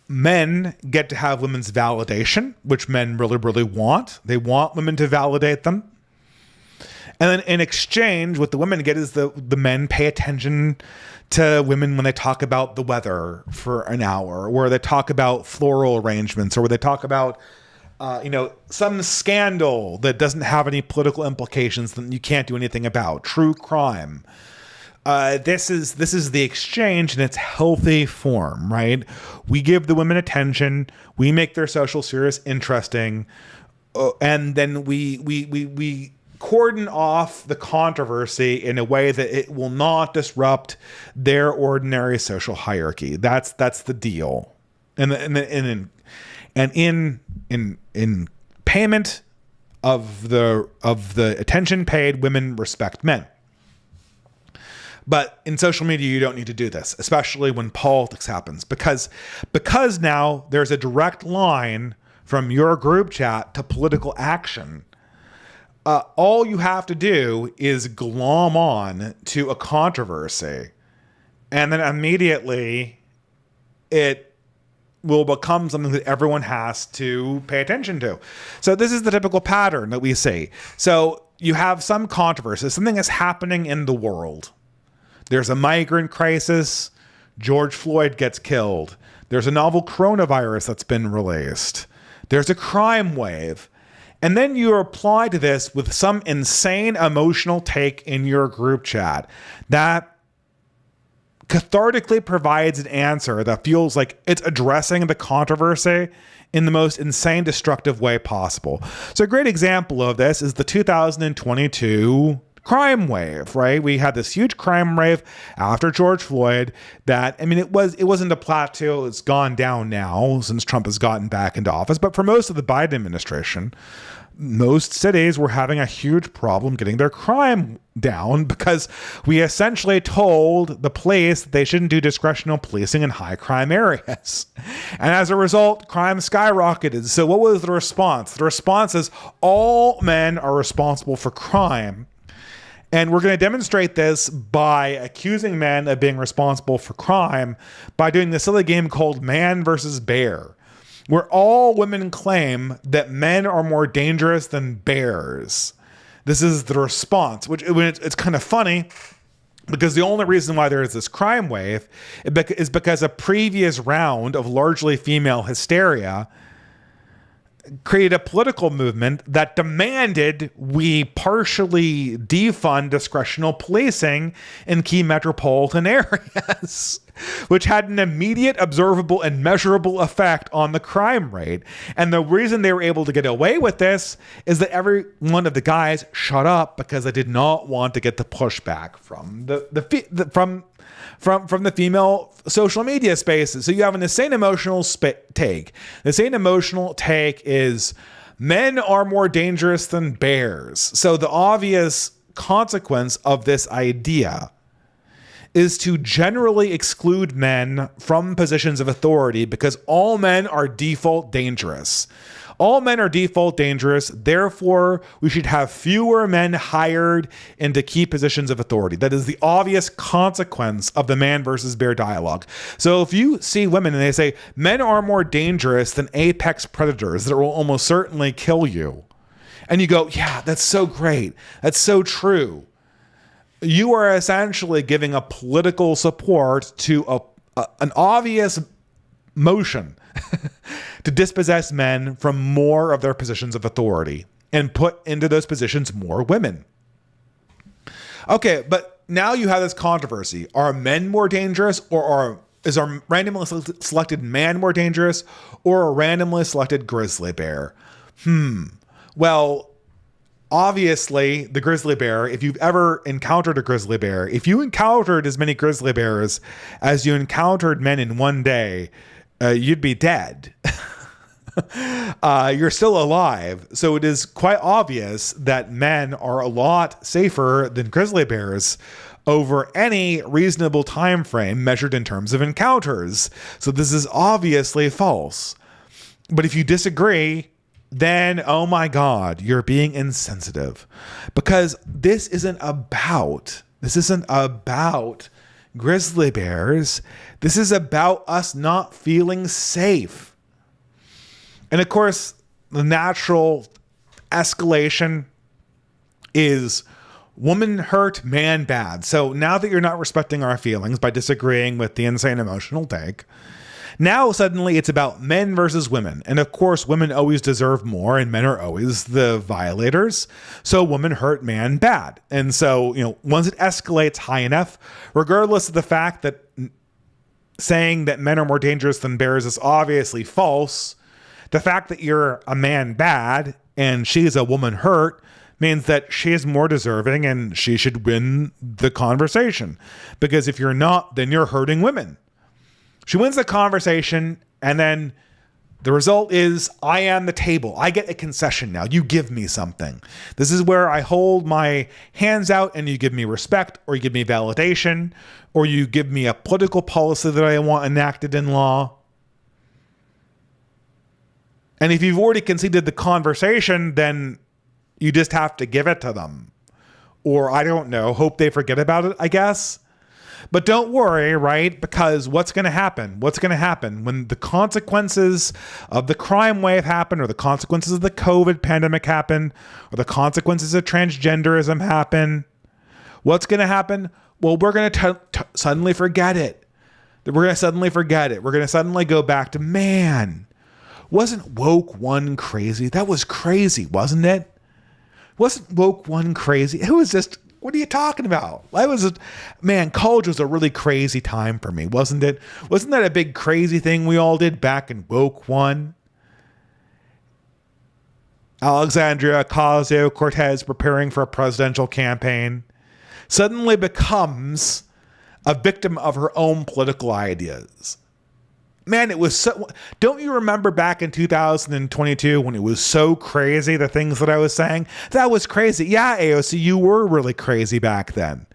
men get to have women's validation, which men really, really want. They want women to validate them. And then in exchange, what the women get is the men pay attention to women when they talk about the weather for an hour, where they talk about floral arrangements, or where they talk about some scandal that doesn't have any political implications that you can't do anything about. True crime. This is the exchange in its healthy form, right? We give the women attention. We make their social spheres interesting. And then we cordon off the controversy in a way that it will not disrupt their ordinary social hierarchy. That's the deal. And in payment of the attention paid, women respect men. But in social media, you don't need to do this, especially when politics happens, because now there's a direct line from your group chat to political action. All you have to do is glom on to a controversy, and then immediately it will become something that everyone has to pay attention to. So this is the typical pattern that we see. So you have some controversy, something is happening in the world. There's a migrant crisis. George Floyd gets killed. There's a novel coronavirus that's been released. There's a crime wave. And then you reply to this with some insane emotional take in your group chat that cathartically provides an answer that feels like it's addressing the controversy in the most insane, destructive way possible. So a great example of this is the 2022 crime wave, right? We had this huge crime wave after George Floyd that, it wasn't a plateau. It's gone down now since Trump has gotten back into office. But for most of the Biden administration, most cities were having a huge problem getting their crime down because we essentially told the police that they shouldn't do discretional policing in high crime areas. And as a result, crime skyrocketed. So what was the response? The response is all men are responsible for crime. And we're going to demonstrate this by accusing men of being responsible for crime by doing this silly game called Man versus Bear, where all women claim that men are more dangerous than bears. This is the response, which it's kind of funny because the only reason why there is this crime wave is because a previous round of largely female hysteria created a political movement that demanded we partially defund discretional policing in key metropolitan areas, which had an immediate, observable, and measurable effect on the crime rate. And the reason they were able to get away with this is that every one of the guys shut up because they did not want to get the pushback from from the female social media spaces. So you have an insane emotional take. The insane emotional take is men are more dangerous than bears. So the obvious consequence of this idea is to generally exclude men from positions of authority because all men are default dangerous. All men are default dangerous. Therefore, we should have fewer men hired into key positions of authority. That is the obvious consequence of the man versus bear dialogue. So if you see women and they say, men are more dangerous than apex predators that will almost certainly kill you, and you go, yeah, that's so great. That's so true. You are essentially giving a political support to an obvious motion to dispossess men from more of their positions of authority and put into those positions more women. Okay, but now you have this controversy. Are men more dangerous, or is our randomly selected man more dangerous, or a randomly selected grizzly bear? Well, obviously, the grizzly bear, if you've ever encountered a grizzly bear, if you encountered as many grizzly bears as you encountered men in one day, you'd be dead. You're still alive. So it is quite obvious that men are a lot safer than grizzly bears over any reasonable time frame measured in terms of encounters. So this is obviously false. But if you disagree, then, oh my God, you're being insensitive, because this isn't about grizzly bears. This is about us not feeling safe. And of course, the natural escalation is woman hurt, man bad. So now that you're not respecting our feelings by disagreeing with the insane emotional take, now suddenly it's about men versus women. And of course, women always deserve more and men are always the violators. So woman hurt, man bad. And so, once it escalates high enough, regardless of the fact that saying that men are more dangerous than bears is obviously false, the fact that you're a man bad and she's a woman hurt means that she is more deserving and she should win the conversation. Because if you're not, then you're hurting women. She wins the conversation, and then the result is I am the table. I get a concession now. You give me something. This is where I hold my hands out and you give me respect, or you give me validation, or you give me a political policy that I want enacted in law. And if you've already conceded the conversation, then you just have to give it to them. Or I don't know, hope they forget about it, I guess. But don't worry, right? Because what's going to happen? What's going to happen when the consequences of the crime wave happen, or the consequences of the COVID pandemic happen, or the consequences of transgenderism happen? What's going to happen? Well, we're going to suddenly forget it. We're going to suddenly forget it. We're going to suddenly go back to, man, wasn't woke one crazy? That was crazy, wasn't it? Wasn't woke one crazy? It was just... What are you talking about? College was a really crazy time for me, wasn't it? Wasn't that a big crazy thing we all did back in Woke One? Alexandria Ocasio-Cortez, preparing for a presidential campaign, suddenly becomes a victim of her own political ideas. Man, it was so... Don't you remember back in 2022 when it was so crazy, the things that I was saying? That was crazy. Yeah, AOC, you were really crazy back then.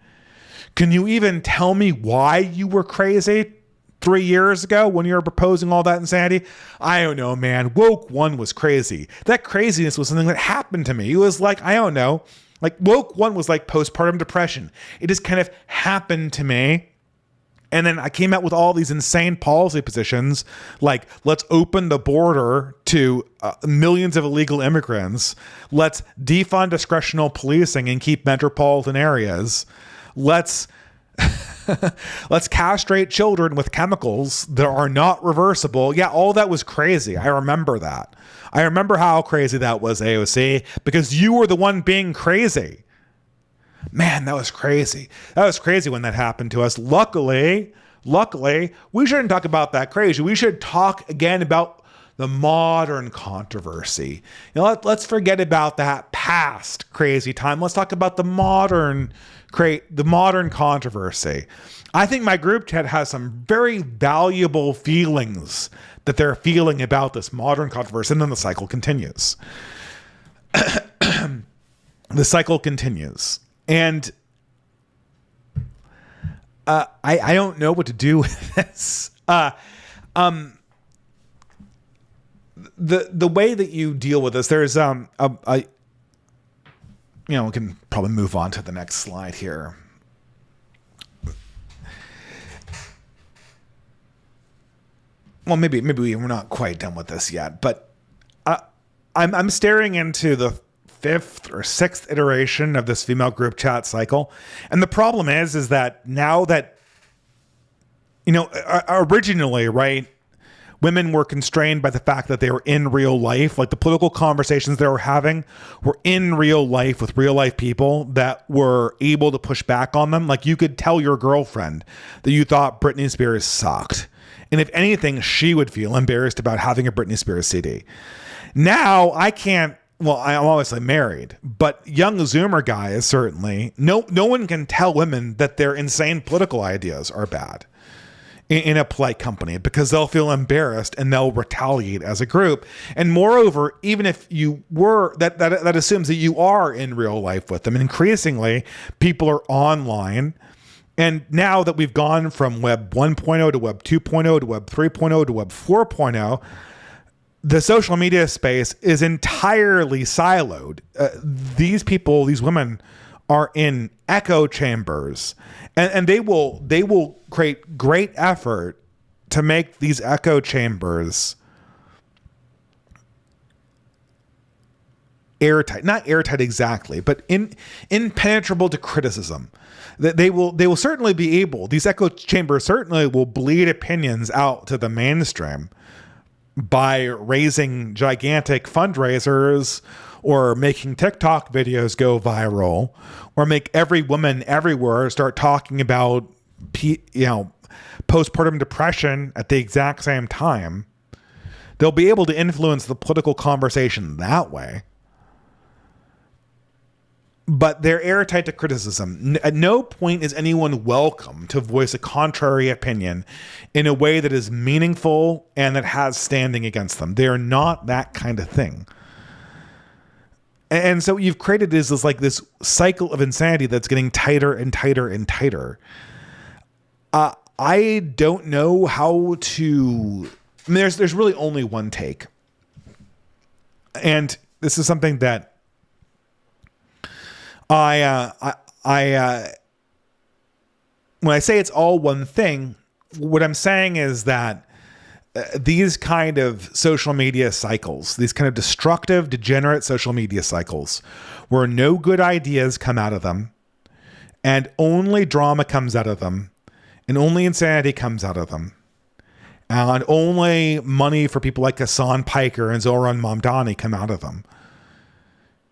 Can you even tell me why you were crazy 3 years ago when you were proposing all that insanity? I don't know, man. Woke One was crazy. That craziness was something that happened to me. It was like, I don't know, like Woke One was like postpartum depression. It just kind of happened to me. And then I came out with all these insane policy positions, like let's open the border to millions of illegal immigrants. Let's defund discretional policing and keep metropolitan areas. Let's castrate children with chemicals that are not reversible. Yeah, all that was crazy. I remember that. I remember how crazy that was, AOC, because you were the one being crazy. Man, that was crazy. That was crazy when that happened to us. Luckily, we shouldn't talk about that crazy. We should talk again about the modern controversy. Let's forget about that past crazy time. Let's talk about the modern controversy. I think my group chat has some very valuable feelings that they're feeling about this modern controversy, and then the cycle continues. The cycle continues. And I don't know what to do with this. the way that you deal with this, there's we can probably move on to the next slide here. Well, maybe we're not quite done with this yet, but I'm staring into the 5th or 6th iteration of this female group chat cycle, and the problem is that now that originally, right, women were constrained by the fact that they were in real life, like the political conversations they were having were in real life with real life people that were able to push back on them. Like you could tell your girlfriend that you thought Britney Spears sucked. And if anything, she would feel embarrassed about having a Britney Spears CD. Now I can't, well, I'm obviously married, but young Zoomer guys, certainly, no one can tell women that their insane political ideas are bad in a polite company, because they'll feel embarrassed and they'll retaliate as a group. And moreover, even if you were, that assumes that you are in real life with them. And increasingly, people are online. And now that we've gone from Web 1.0 to Web 2.0 to Web 3.0 to Web 4.0, the social media space is entirely siloed. These people, these women, are in echo chambers, and they will create great effort to make these echo chambers airtight. Not airtight exactly, but impenetrable to criticism. That they will certainly be able, these echo chambers certainly will bleed opinions out to the mainstream by raising gigantic fundraisers, or making TikTok videos go viral, or make every woman everywhere start talking about postpartum depression at the exact same time. They'll be able to influence the political conversation that way. But they're airtight to criticism. At no point is anyone welcome to voice a contrary opinion in a way that is meaningful and that has standing against them. They are not that kind of thing. And so what you've created is this cycle of insanity that's getting tighter and tighter and tighter. I don't know how to. I mean, there's really only one take, and this is something that I when I say it's all one thing, what I'm saying is that these kind of social media cycles, these kind of destructive, degenerate social media cycles, where no good ideas come out of them, and only drama comes out of them, and only insanity comes out of them, and only money for people like Hassan Piker and Zoran Mamdani come out of them.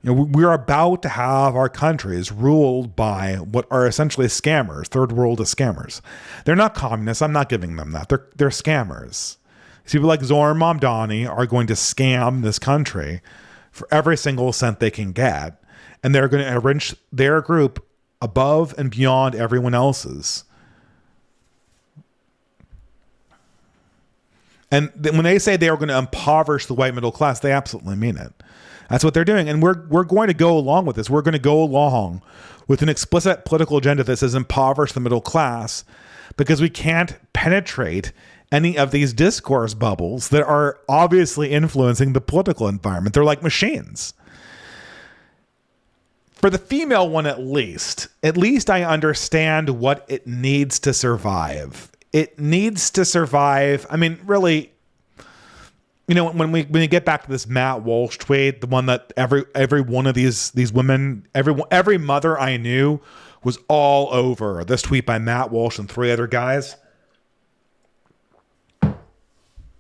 We're about to have our countries ruled by what are essentially scammers, third world scammers. They're not communists. I'm not giving them that. They're scammers. People like Zoran Mamdani are going to scam this country for every single cent they can get. And they're going to enrich their group above and beyond everyone else's. And when they say they are going to impoverish the white middle class, they absolutely mean it. That's what they're doing. And we're going to go along with this. We're going to go along with an explicit political agenda that says impoverish the middle class, because we can't penetrate any of these discourse bubbles that are obviously influencing the political environment. They're like machines. For the female one, at least I understand what it needs to survive. It needs to survive. I mean, really, when we get back to this Matt Walsh tweet, the one that every one of these women, every mother I knew was all over this tweet by Matt Walsh and 3 other guys.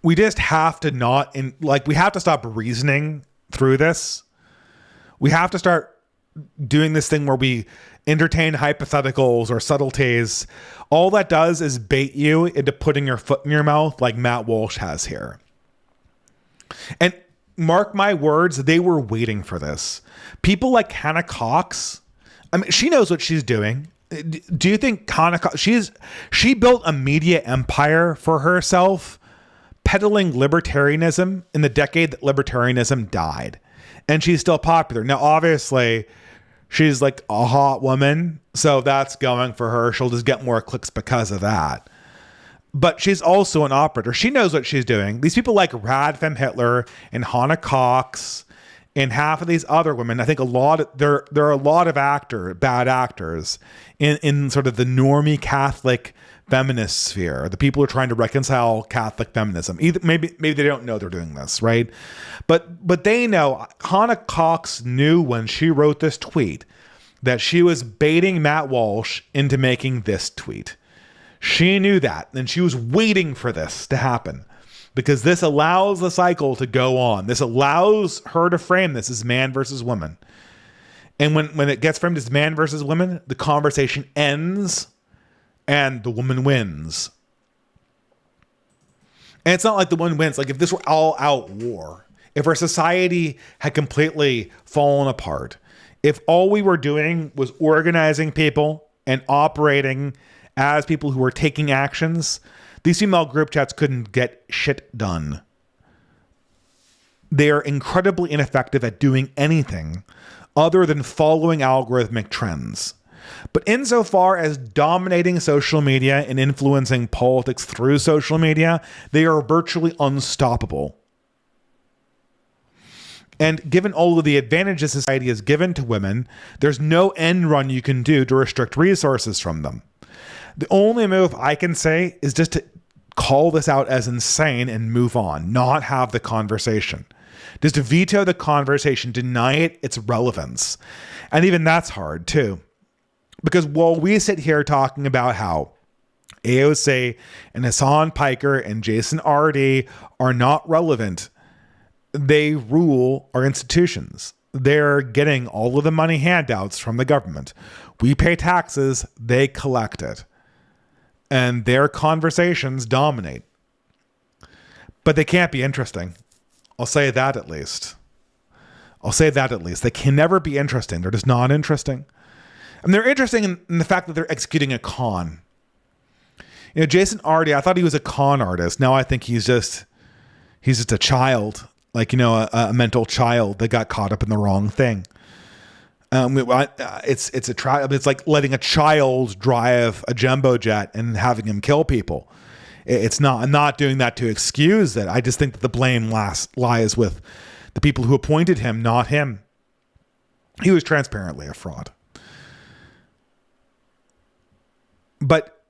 We just have to we have to stop reasoning through this. We have to start doing this thing where we entertain hypotheticals or subtleties. All that does is bait you into putting your foot in your mouth like Matt Walsh has here. And mark my words, they were waiting for this. People like Hannah Cox, I mean, she knows what she's doing. Do you think Hannah Cox, she built a media empire for herself, peddling libertarianism in the decade that libertarianism died. And she's still popular. Now, obviously, she's like a hot woman, so that's going for her. She'll just get more clicks because of that. But she's also an operator. She knows what she's doing. These people like Radfem Hitler and Hannah Cox and half of these other women, I think there are a lot of bad actors in sort of the normie Catholic feminist sphere, the people who are trying to reconcile Catholic feminism. Maybe they don't know they're doing this, right? But they know. Hannah Cox knew when she wrote this tweet that she was baiting Matt Walsh into making this tweet. She knew that, and she was waiting for this to happen because this allows the cycle to go on. This allows her to frame this as man versus woman. And when it gets framed as man versus woman, the conversation ends and the woman wins. And it's not like the woman wins. Like if this were all out war, if our society had completely fallen apart, if all we were doing was organizing people and operating as people who were taking actions, these female group chats couldn't get shit done. They are incredibly ineffective at doing anything other than following algorithmic trends. But insofar as dominating social media and influencing politics through social media, they are virtually unstoppable. And given all of the advantages society has given to women, there's no end run you can do to restrict resources from them. The only move I can say is just to call this out as insane and move on, not have the conversation. Just to veto the conversation, deny it its relevance. And even that's hard too. Because while we sit here talking about how AOC and Hassan Piker and Jason RD are not relevant, they rule our institutions. They're getting all of the money handouts from the government. We pay taxes, they collect it. And their conversations dominate. But they can't be interesting. I'll say that at least. They can never be interesting. They're just not interesting. And they're interesting in the fact that they're executing a con. You know, Jason RD, I thought he was a con artist. Now I think he's just a child. Like, you know, a mental child that got caught up in the wrong thing. It's like letting a child drive a jumbo jet and having him kill people. I'm not doing that to excuse it. I just think that the blame lies with the people who appointed him, not him. He was transparently a fraud. But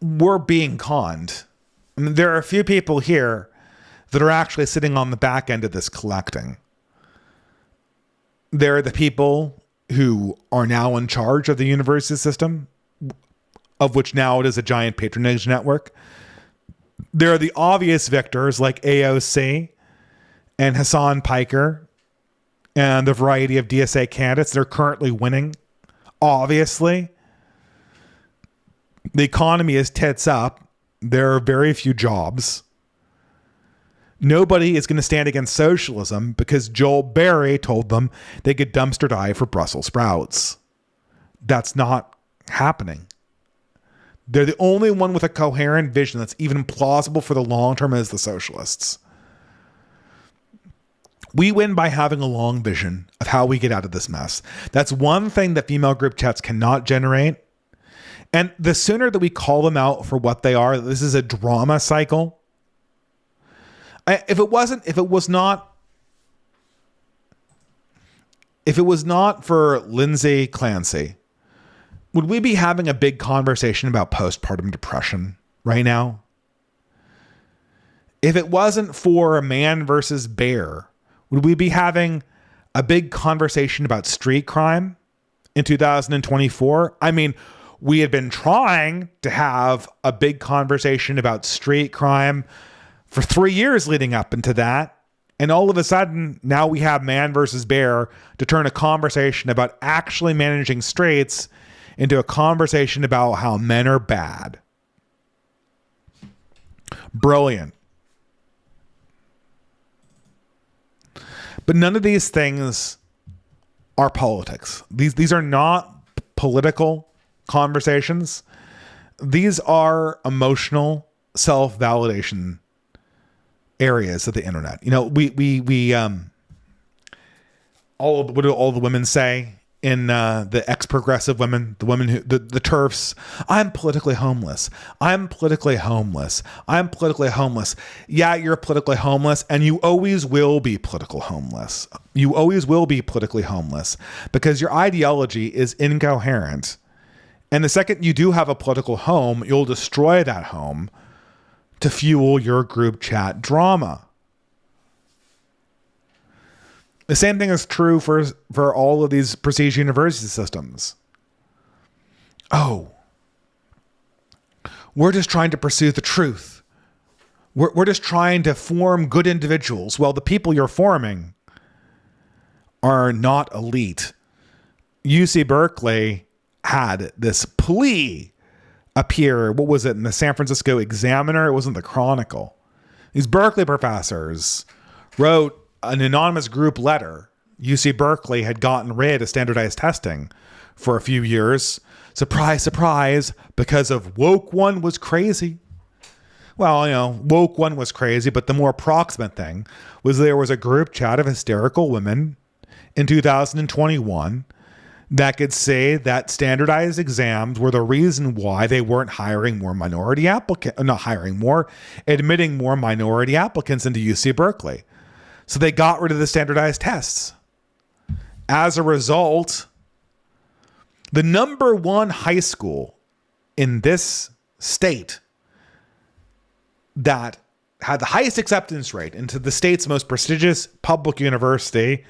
we're being conned. I mean, there are a few people here that are actually sitting on the back end of this collecting. They're the people who are now in charge of the university system, of which now it is a giant patronage network. There are the obvious victors like AOC and Hassan Piker and the variety of DSA candidates that are currently winning. Obviously, the economy is tits up. There are very few jobs. Nobody is going to stand against socialism because Joel Berry told them they could dumpster dive for Brussels sprouts. That's not happening. They're the only one with a coherent vision that's even plausible for the long term is the socialists. We win by having a long vision of how we get out of this mess. That's one thing that female group chats cannot generate. And the sooner that we call them out for what they are, this is a drama cycle. If it was not for Lindsay Clancy, would we be having a big conversation about postpartum depression right now? If it wasn't for Man versus Bear, would we be having a big conversation about street crime in 2024? I mean, we had been trying to have a big conversation about street crime for 3 years leading up into that. And all of a sudden, now we have Man versus Bear to turn a conversation about actually managing streets into a conversation about how men are bad. Brilliant. But none of these things are politics. These are not political conversations. These are emotional self-validation areas of the internet. You know, what do all the women say in the ex-progressive women, the women the TERFs. I'm politically homeless. I'm politically homeless. I'm politically homeless. Yeah, you're politically homeless, and you always will be politically homeless. You always will be politically homeless because your ideology is incoherent. And the second you do have a political home, you'll destroy that home to fuel your group chat drama. The same thing is true for all of these prestige university systems. Oh, we're just trying to pursue the truth. We're just trying to form good individuals. Well, the people you're forming are not elite. UC Berkeley had this plea appear. What was it in the San Francisco Examiner? It wasn't the Chronicle. These Berkeley professors wrote an anonymous group letter. UC Berkeley had gotten rid of standardized testing for a few years. Surprise, surprise, because of woke one was crazy. Well, woke one was crazy, but the more proximate thing was there was a group chat of hysterical women in 2021 that could say that standardized exams were the reason why they weren't hiring more minority applicants, admitting more minority applicants into UC Berkeley. So they got rid of the standardized tests. As a result, the number one high school in this state that had the highest acceptance rate into the state's most prestigious public university,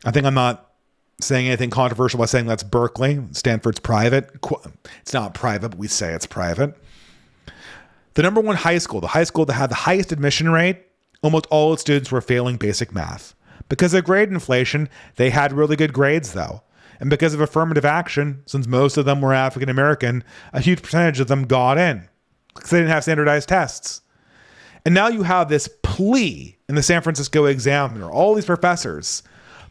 I think I'm not saying anything controversial by saying that's Berkeley. Stanford's private. It's not private, but we say it's private. The number one high school, the high school that had the highest admission rate, almost all its students were failing basic math. Because of grade inflation, they had really good grades though. And because of affirmative action, since most of them were African American, a huge percentage of them got in because they didn't have standardized tests. And now you have this plea in the San Francisco Examiner, all these professors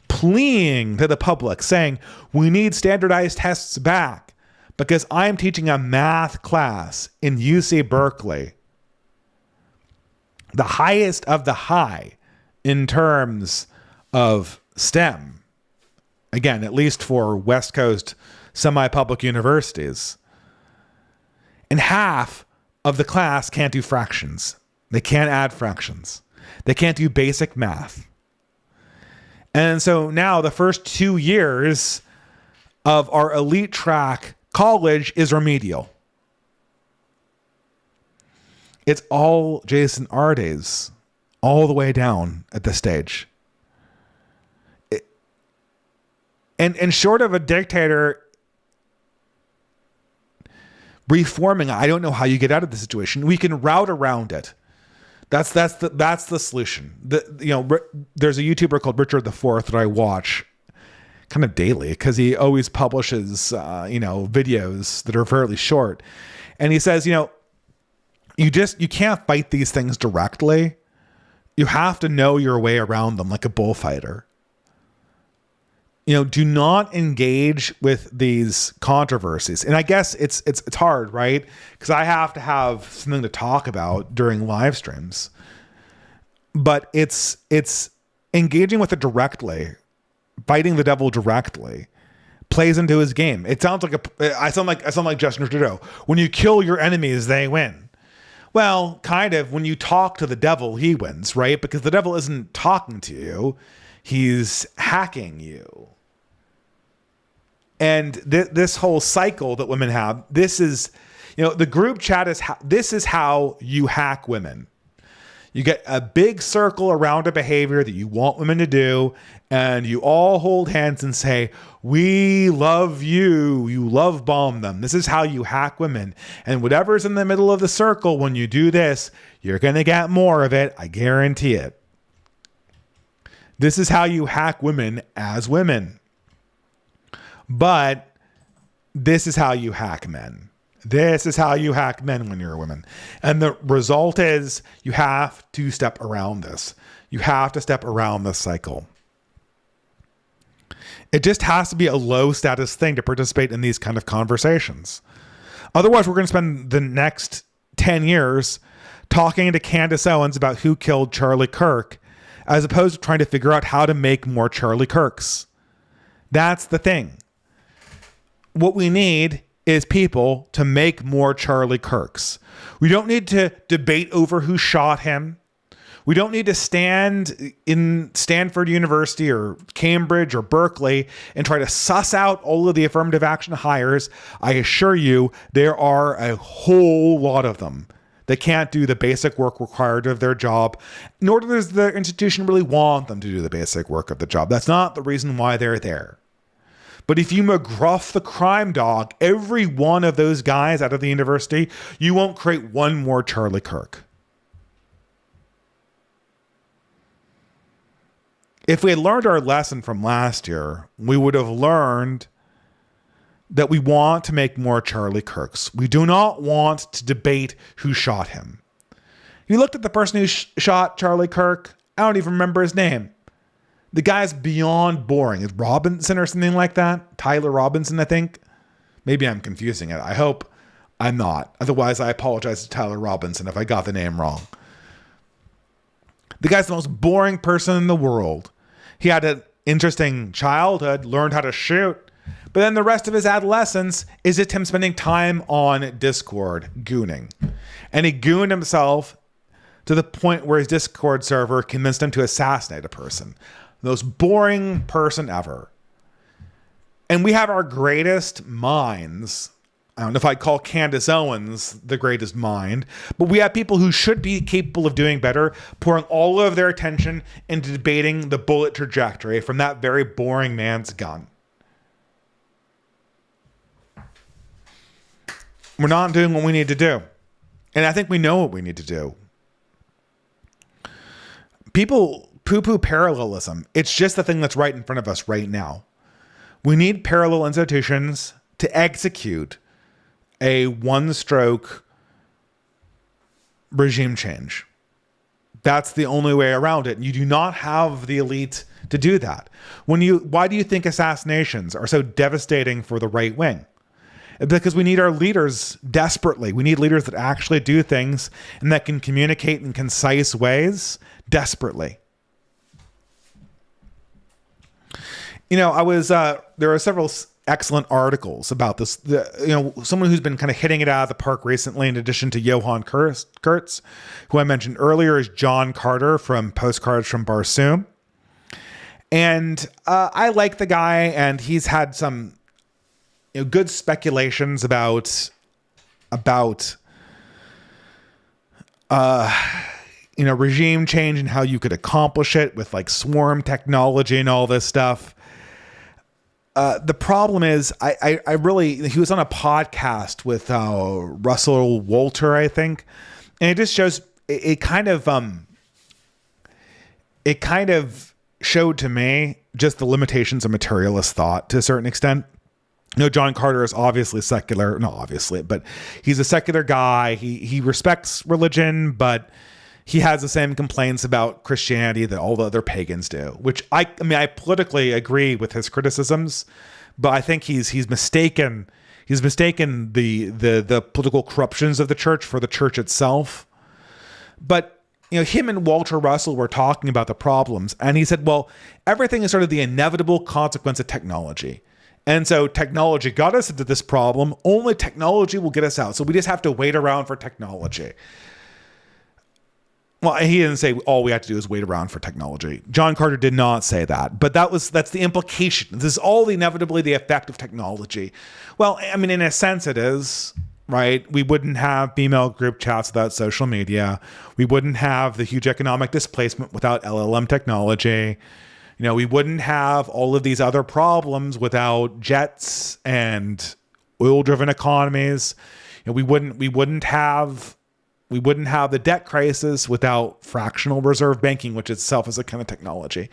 pleading to the public saying, we need standardized tests back because I'm teaching a math class in UC Berkeley, the highest of the high in terms of STEM. Again, at least for West Coast semi-public universities. And half of the class can't do fractions. They can't add fractions. They can't do basic math. And so now the first 2 years of our elite track college is remedial. It's all Jason Ardes all the way down at this stage. And short of a dictator reforming, I don't know how you get out of the situation. We can route around it. That's the solution. There's a YouTuber called Richard IV that I watch kind of daily because he always publishes videos that are fairly short, and he says, you can't fight these things directly. You have to know your way around them like a bullfighter. Do not engage with these controversies. And I guess it's hard, right? Because I have to have something to talk about during live streams. But it's engaging with it directly, fighting the devil directly, plays into his game. It sounds like I sound like Justin Trudeau. When you kill your enemies, they win. Well, kind of. When you talk to the devil, he wins, right? Because the devil isn't talking to you. He's hacking you. And this whole cycle that women have, this is, the group chat this is how you hack women. You get a big circle around a behavior that you want women to do, and you all hold hands and say, we love you. You love bomb them. This is how you hack women. And whatever's in the middle of the circle, when you do this, you're going to get more of it. I guarantee it. This is how you hack women as women. But this is how you hack men. This is how you hack men when you're a woman. And the result is you have to step around this. You have to step around this cycle. It just has to be a low status thing to participate in these kind of conversations. Otherwise, we're going to spend the next 10 years talking to Candace Owens about who killed Charlie Kirk, as opposed to trying to figure out how to make more Charlie Kirks. That's the thing. What we need is people to make more Charlie Kirks. We don't need to debate over who shot him. We don't need to stand in Stanford University or Cambridge or Berkeley and try to suss out all of the affirmative action hires. I assure you, there are a whole lot of them that can't do the basic work required of their job, nor does the institution really want them to do the basic work of the job. That's not the reason why they're there. But if you McGruff the crime dog every one of those guys out of the university, you won't create one more Charlie Kirk. If we had learned our lesson from last year, we would have learned that we want to make more Charlie Kirks. We do not want to debate who shot him. You looked at the person who shot Charlie Kirk. I don't even remember his name. The guy's beyond boring. Is Robinson or something like that? Tyler Robinson, I think. Maybe I'm confusing it. I hope I'm not. Otherwise, I apologize to Tyler Robinson if I got the name wrong. The guy's the most boring person in the world. He had an interesting childhood, learned how to shoot, but then the rest of his adolescence is just him spending time on Discord gooning. And he gooned himself to the point where his Discord server convinced him to assassinate a person. The most boring person ever. And we have our greatest minds. I don't know if I'd call Candace Owens the greatest mind, but we have people who should be capable of doing better, pouring all of their attention into debating the bullet trajectory from that very boring man's gun. We're not doing what we need to do. And I think we know what we need to do. People poo-poo parallelism. It's just the thing that's right in front of us right now. We need parallel institutions to execute a one-stroke regime change. That's the only way around it. You do not have the elite to do that. Why do you think assassinations are so devastating for the right wing? Because we need our leaders desperately. We need leaders that actually do things and that can communicate in concise ways desperately. You know, there are several excellent articles about this. Someone who's been kind of hitting it out of the park recently, in addition to Johan Kurtz, who I mentioned earlier, is John Carter from Postcards from Barsoom. And I like the guy, and he's had some good speculations about regime change and how you could accomplish it with like swarm technology and all this stuff. The problem is, he was on a podcast with Russell Walter, I think, and it just shows it kind of showed to me just the limitations of materialist thought to a certain extent. John Carter is obviously secular, not obviously, but he's a secular guy. He respects religion, but he has the same complaints about Christianity that all the other pagans do, which I politically agree with his criticisms, but I think he's mistaken. He's mistaken the political corruptions of the church for the church itself. But him and Walter Russell were talking about the problems, and he said, well, everything is sort of the inevitable consequence of technology. And so technology got us into this problem. Only technology will get us out. So we just have to wait around for technology. Well, he didn't say all we have to do is wait around for technology. John Carter did not say that, but that's the implication. This is all inevitably the effect of technology. Well, I mean, in a sense it is, right? We wouldn't have female group chats without social media. We wouldn't have the huge economic displacement without LLM technology. We wouldn't have all of these other problems without jets and oil-driven economies. We wouldn't have the debt crisis without fractional reserve banking, which itself is a kind of technology.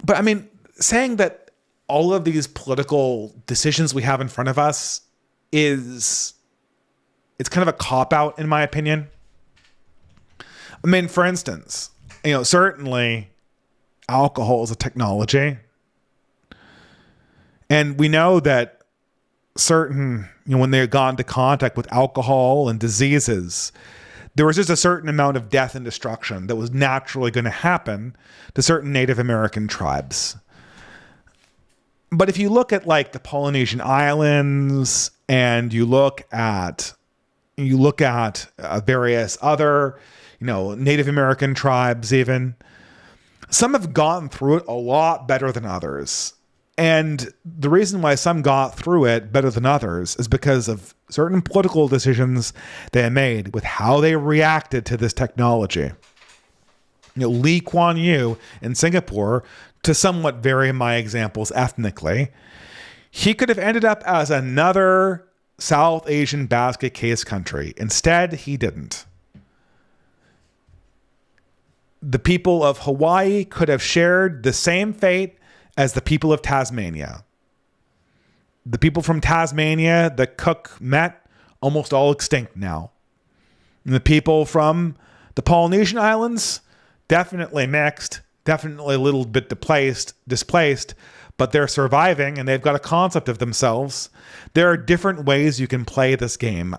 But I mean, saying that all of these political decisions we have in front of us it's kind of a cop-out, in my opinion. I mean, for instance, certainly alcohol is a technology. And we know that when they got into contact with alcohol and diseases, there was just a certain amount of death and destruction that was naturally going to happen to certain Native American tribes. But if you look at like the Polynesian Islands and you look at various other, Native American tribes, even some have gotten through it a lot better than others. And the reason why some got through it better than others is because of certain political decisions they made with how they reacted to this technology. Lee Kuan Yew in Singapore, to somewhat vary my examples ethnically, he could have ended up as another South Asian basket case country. Instead, he didn't. The people of Hawaii could have shared the same fate as the people of Tasmania. The people from Tasmania that Cook met, almost all extinct now. And the people from the Polynesian Islands, definitely mixed, definitely a little bit displaced, but they're surviving and they've got a concept of themselves. There are different ways you can play this game.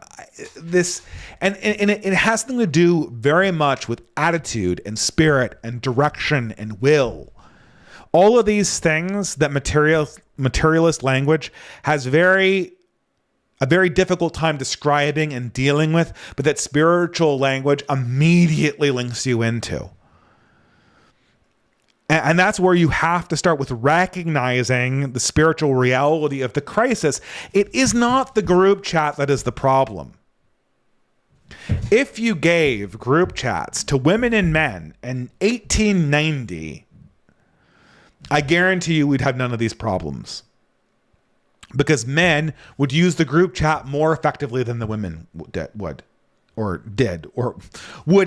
And it has something to do very much with attitude and spirit and direction and will. All of these things that materialist language has a very difficult time describing and dealing with, but that spiritual language immediately links you into. And that's where you have to start with recognizing the spiritual reality of the crisis. It is not the group chat that is the problem. If you gave group chats to women and men in 1890, I guarantee you we'd have none of these problems. Because men would use the group chat more effectively than the women would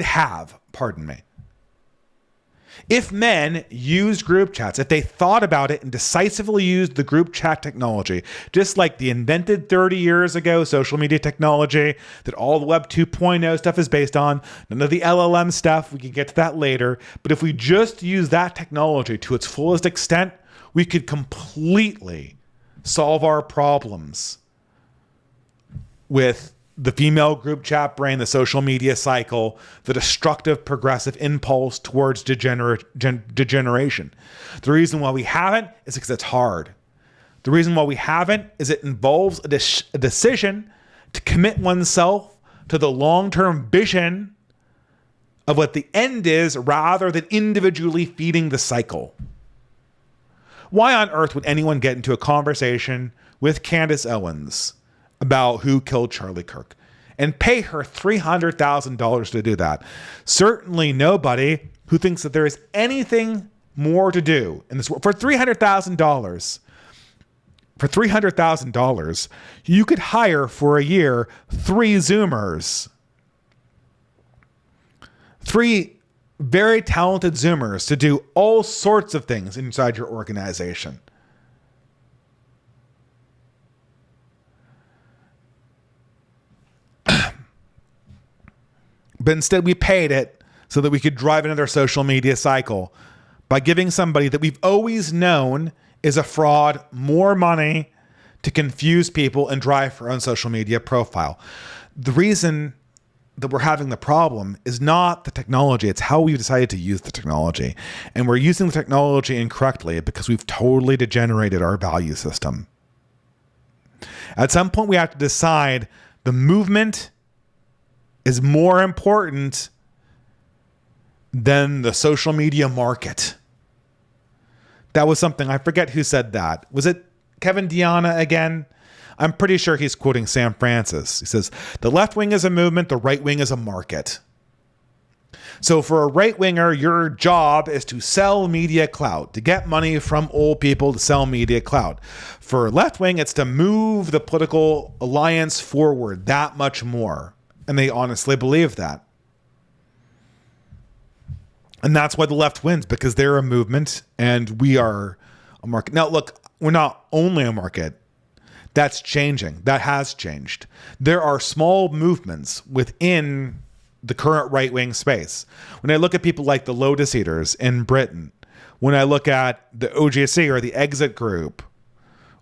have, pardon me. If men used group chats, if they thought about it and decisively used the group chat technology, just like the invented 30 years ago social media technology that all the Web 2.0 stuff is based on, none of the LLM stuff, we can get to that later, but if we just use that technology to its fullest extent, we could completely solve our problems with the female group chat brain, the social media cycle, the destructive progressive impulse towards degeneration. The reason why we haven't is because it's hard. The reason why we haven't is it involves a decision to commit oneself to the long-term vision of what the end is rather than individually feeding the cycle. Why on earth would anyone get into a conversation with Candace Owens about who killed Charlie Kirk and pay her $300,000 to do that? Certainly nobody who thinks that there is anything more to do in this world. For $300,000, you could hire for a year 3 Zoomers. 3 very talented Zoomers to do all sorts of things inside your organization. But instead we paid it so that we could drive another social media cycle by giving somebody that we've always known is a fraud more money to confuse people and drive our own social media profile. The reason that we're having the problem is not the technology, it's how we've decided to use the technology. And we're using the technology incorrectly because we've totally degenerated our value system. At some point we have to decide the movement is more important than the social media market. That was something, I forget who said that. Was it Kevin Diana again? I'm pretty sure he's quoting Sam Francis. He says, the left wing is a movement, the right wing is a market. So for a right winger, your job is to sell media clout, to get money from old people to sell media clout. For left wing, it's to move the political alliance forward that much more. And they honestly believe that. And that's why the left wins, because they're a movement and we are a market. Now, look, we're not only a market. That's changing. That has changed. There are small movements within the current right-wing space. When I look at people like the Lotus Eaters in Britain, when I look at the OGC or the Exit Group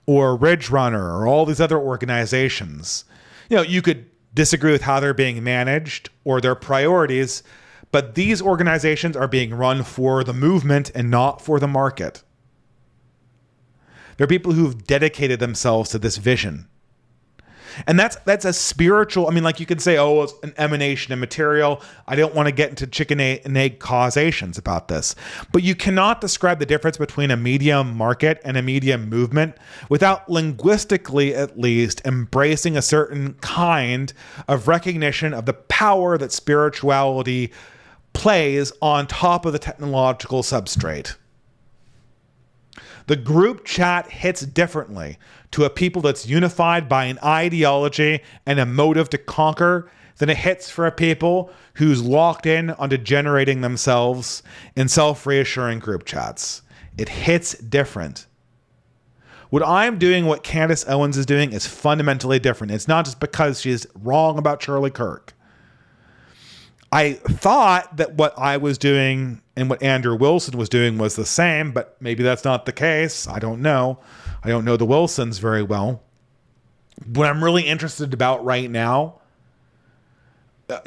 or Ridge Runner or all these other organizations, you could disagree with how they're being managed or their priorities, but these organizations are being run for the movement and not for the market. They're people who've dedicated themselves to this vision. And that's a spiritual, I mean, like you could say, oh, it's an emanation of material. I don't want to get into chicken and egg causations about this. But you cannot describe the difference between a medium market and a medium movement without linguistically, at least, embracing a certain kind of recognition of the power that spirituality plays on top of the technological substrate. The group chat hits differently to a people that's unified by an ideology and a motive to conquer than it hits for a people who's locked in onto generating themselves in self-reassuring group chats. It hits different. What I'm doing, what Candace Owens is doing, is fundamentally different. It's not just because she's wrong about Charlie Kirk. I thought that what I was doing and what Andrew Wilson was doing was the same, but maybe that's not the case. I don't know. I don't know the Wilsons very well. What I'm really interested about right now,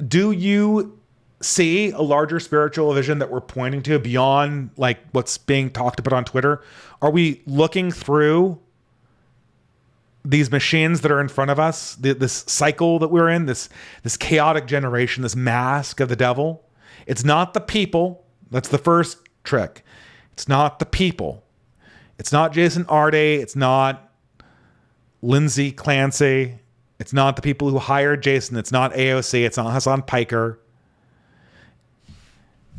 do you see a larger spiritual vision that we're pointing to beyond like what's being talked about on Twitter? Are we looking through these machines that are in front of us, this cycle that we're in, this chaotic generation, this mask of the devil? It's not the people. That's the first trick. It's not the people. It's not Jason Arde. It's not Lindsay Clancy. It's not the people who hired Jason. It's not AOC. It's not Hassan Piker.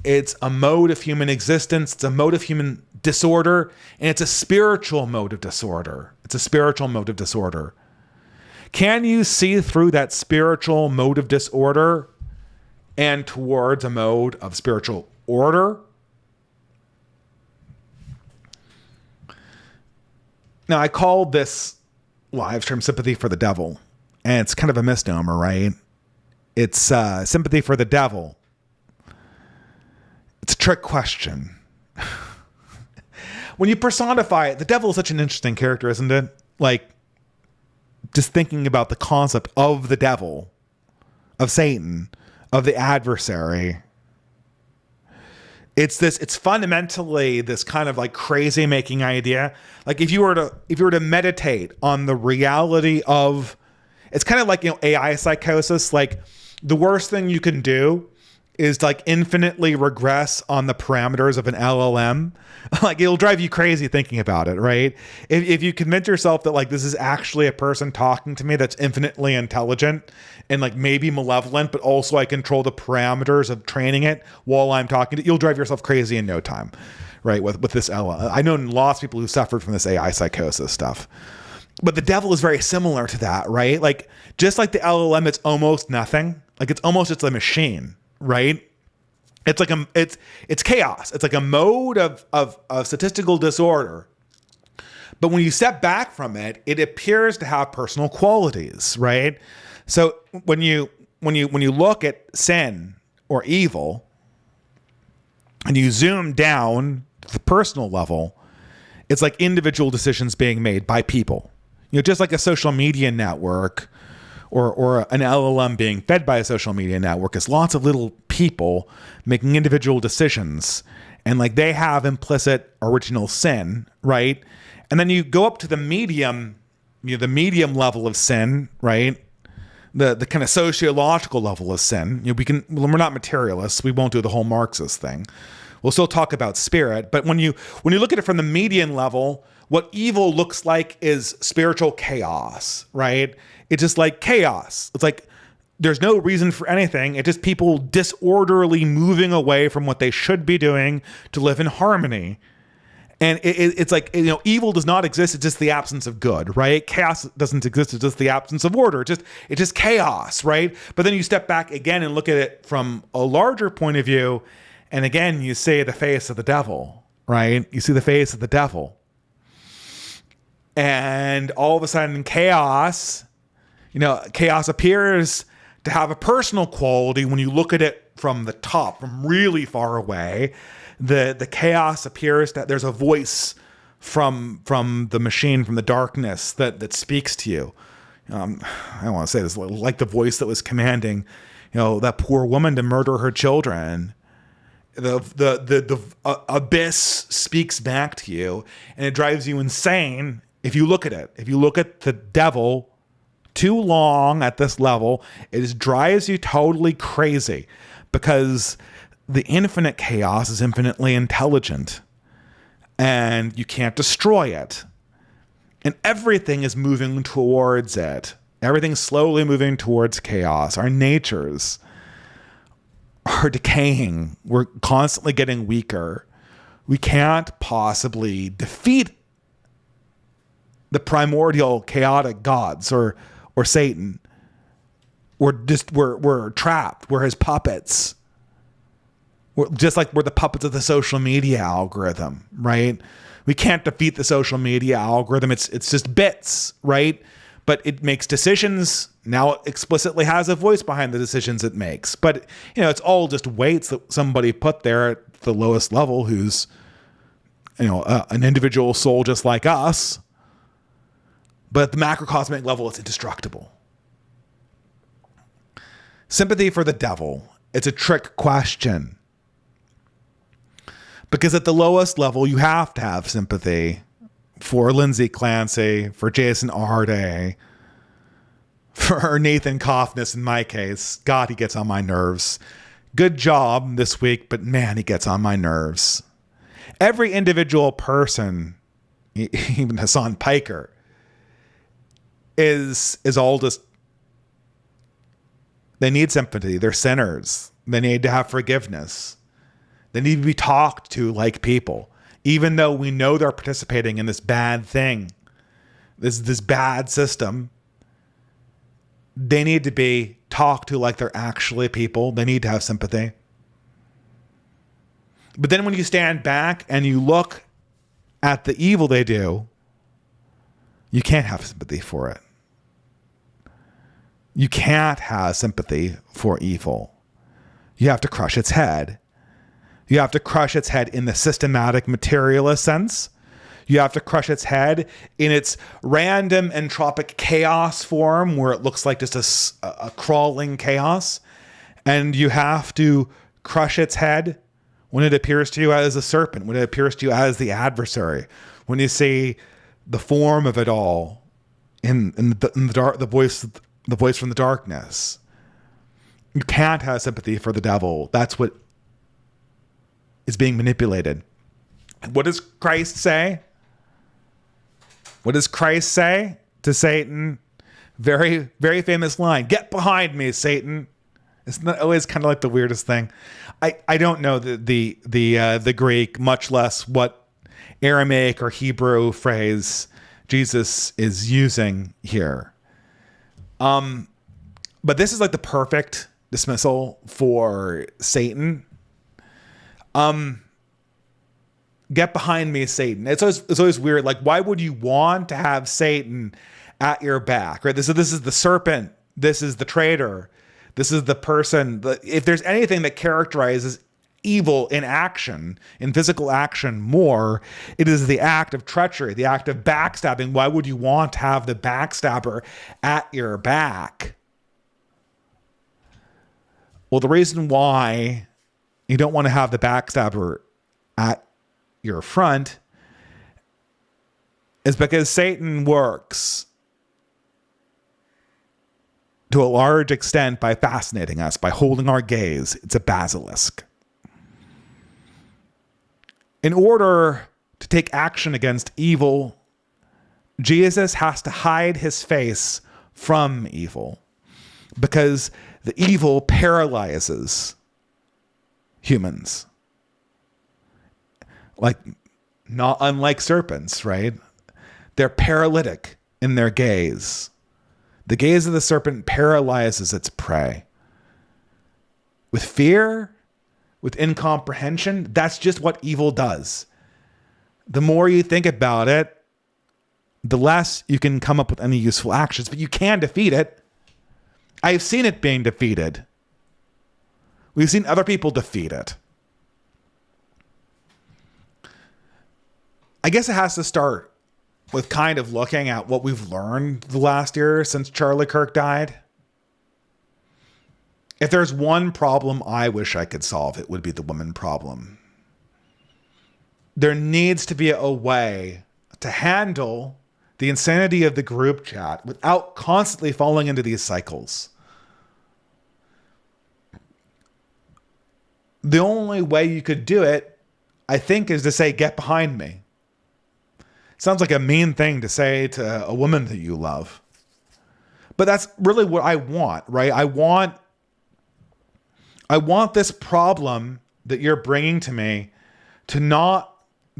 It's a mode of human existence. It's a mode of human disorder. And it's a spiritual mode of disorder. It's a spiritual mode of disorder. Can you see through that spiritual mode of disorder and towards a mode of spiritual order? Now, I called this live stream Sympathy for the Devil, and it's kind of a misnomer, right? It's sympathy for the devil. It's a trick question. When you personify it, the devil is such an interesting character, isn't it? Like, just thinking about the concept of the devil, of Satan, of the adversary. It's fundamentally this kind of like crazy making idea. Like if you were to meditate on the reality of, it's kind of like, AI psychosis. Like the worst thing you can do is like infinitely regress on the parameters of an LLM. Like it'll drive you crazy thinking about it, right? If you convince yourself that like this is actually a person talking to me that's infinitely intelligent and like maybe malevolent, but also I control the parameters of training it while I'm talking to you'll drive yourself crazy in no time, right? With this LLM. I know lots of people who suffered from this AI psychosis stuff. But the devil is very similar to that, right? Like just like the LLM, it's almost nothing. Like it's almost just a machine. Right? It's like it's chaos. It's like a mode of statistical disorder. But when you step back from it, it appears to have personal qualities, right? So when you look at sin or evil and you zoom down to the personal level, it's like individual decisions being made by people. Just like a social media network or an LLM being fed by a social media network is lots of little people making individual decisions. And like they have implicit original sin, right? And then you go up to the medium, the medium level of sin, right? The kind of sociological level of sin. We're not materialists. We won't do the whole Marxist thing. We'll still talk about spirit. But when you look at it from the median level, what evil looks like is spiritual chaos, right? It's just like chaos. It's like there's no reason for anything. It's just people disorderly moving away from what they should be doing to live in harmony. And it's like, evil does not exist. It's just the absence of good, right? Chaos doesn't exist. It's just the absence of order. It's just chaos, right? But then you step back again and look at it from a larger point of view. And again, you see the face of the devil, right? You see the face of the devil. And all of a sudden chaos appears to have a personal quality when you look at it from the top, from really far away. The chaos appears that there's a voice from the machine, from the darkness that speaks to you. I don't want to say this, like the voice that was commanding, that poor woman to murder her children. the abyss speaks back to you, and it drives you insane if you look at it. If you look at the devil too long at this level, it just drives you totally crazy, because the infinite chaos is infinitely intelligent, and you can't destroy it. And everything is moving towards it. Everything's slowly moving towards chaos. Our natures are decaying. We're constantly getting weaker. We can't possibly defeat the primordial chaotic gods or Satan. We're trapped. We're his puppets. We're the puppets of the social media algorithm, right? We can't defeat the social media algorithm. It's just bits, right? But it makes decisions. Now it explicitly has a voice behind the decisions it makes. But, it's all just weights that somebody put there at the lowest level, who's, an individual soul just like us. But at the macrocosmic level, it's indestructible. Sympathy for the devil. It's a trick question. Because at the lowest level, you have to have sympathy for Lindsay Clancy, for Jason Arde, for Nathan Kaufness in my case. God, he gets on my nerves. Good job this week, but man, he gets on my nerves. Every individual person, even Hassan Piker, is all just, they need sympathy. They're sinners. They need to have forgiveness. They need to be talked to like people, even though we know they're participating in this bad thing, this bad system. They need to be talked to like they're actually people. They need to have sympathy. But then when you stand back and you look at the evil they do, you can't have sympathy for it. You can't have sympathy for evil. You have to crush its head. You have to crush its head in the systematic materialist sense. You have to crush its head in its random entropic chaos form, where it looks like just a crawling chaos. And you have to crush its head when it appears to you as a serpent, when it appears to you as the adversary, when you see the form of it all in the dark, the voice from the darkness. You can't have sympathy for the devil. That's what is being manipulated. What does Christ say? What does Christ say to Satan? Very, very famous line. Get behind me, Satan. Isn't that always kind of like the weirdest thing? I don't know the Greek, much less what Aramaic or Hebrew phrase Jesus is using here. But this is like the perfect dismissal for Satan. Get behind me, Satan. It's always weird. Like, why would you want to have Satan at your back, right? This is the serpent. This is the traitor. This is the person. If there's anything that characterizes evil in action, in physical action more, it is the act of treachery, the act of backstabbing. Why would you want to have the backstabber at your back? Well, the reason why you don't want to have the backstabber at your front is because Satan works to a large extent by fascinating us, by holding our gaze. It's a basilisk. In order to take action against evil, Jesus has to hide his face from evil, because the evil paralyzes humans. Like, not unlike serpents, right? They're paralytic in their gaze. The gaze of the serpent paralyzes its prey. With fear, with incomprehension, that's just what evil does. The more you think about it, the less you can come up with any useful actions, but you can defeat it. I've seen it being defeated. We've seen other people defeat it. I guess it has to start with kind of looking at what we've learned the last year since Charlie Kirk died. If there's one problem I wish I could solve, it would be the women problem. There needs to be a way to handle the insanity of the group chat without constantly falling into these cycles. The only way you could do it, I think, is to say, get behind me. Sounds like a mean thing to say to a woman that you love. But that's really what I want, right? I want this problem that you're bringing to me to not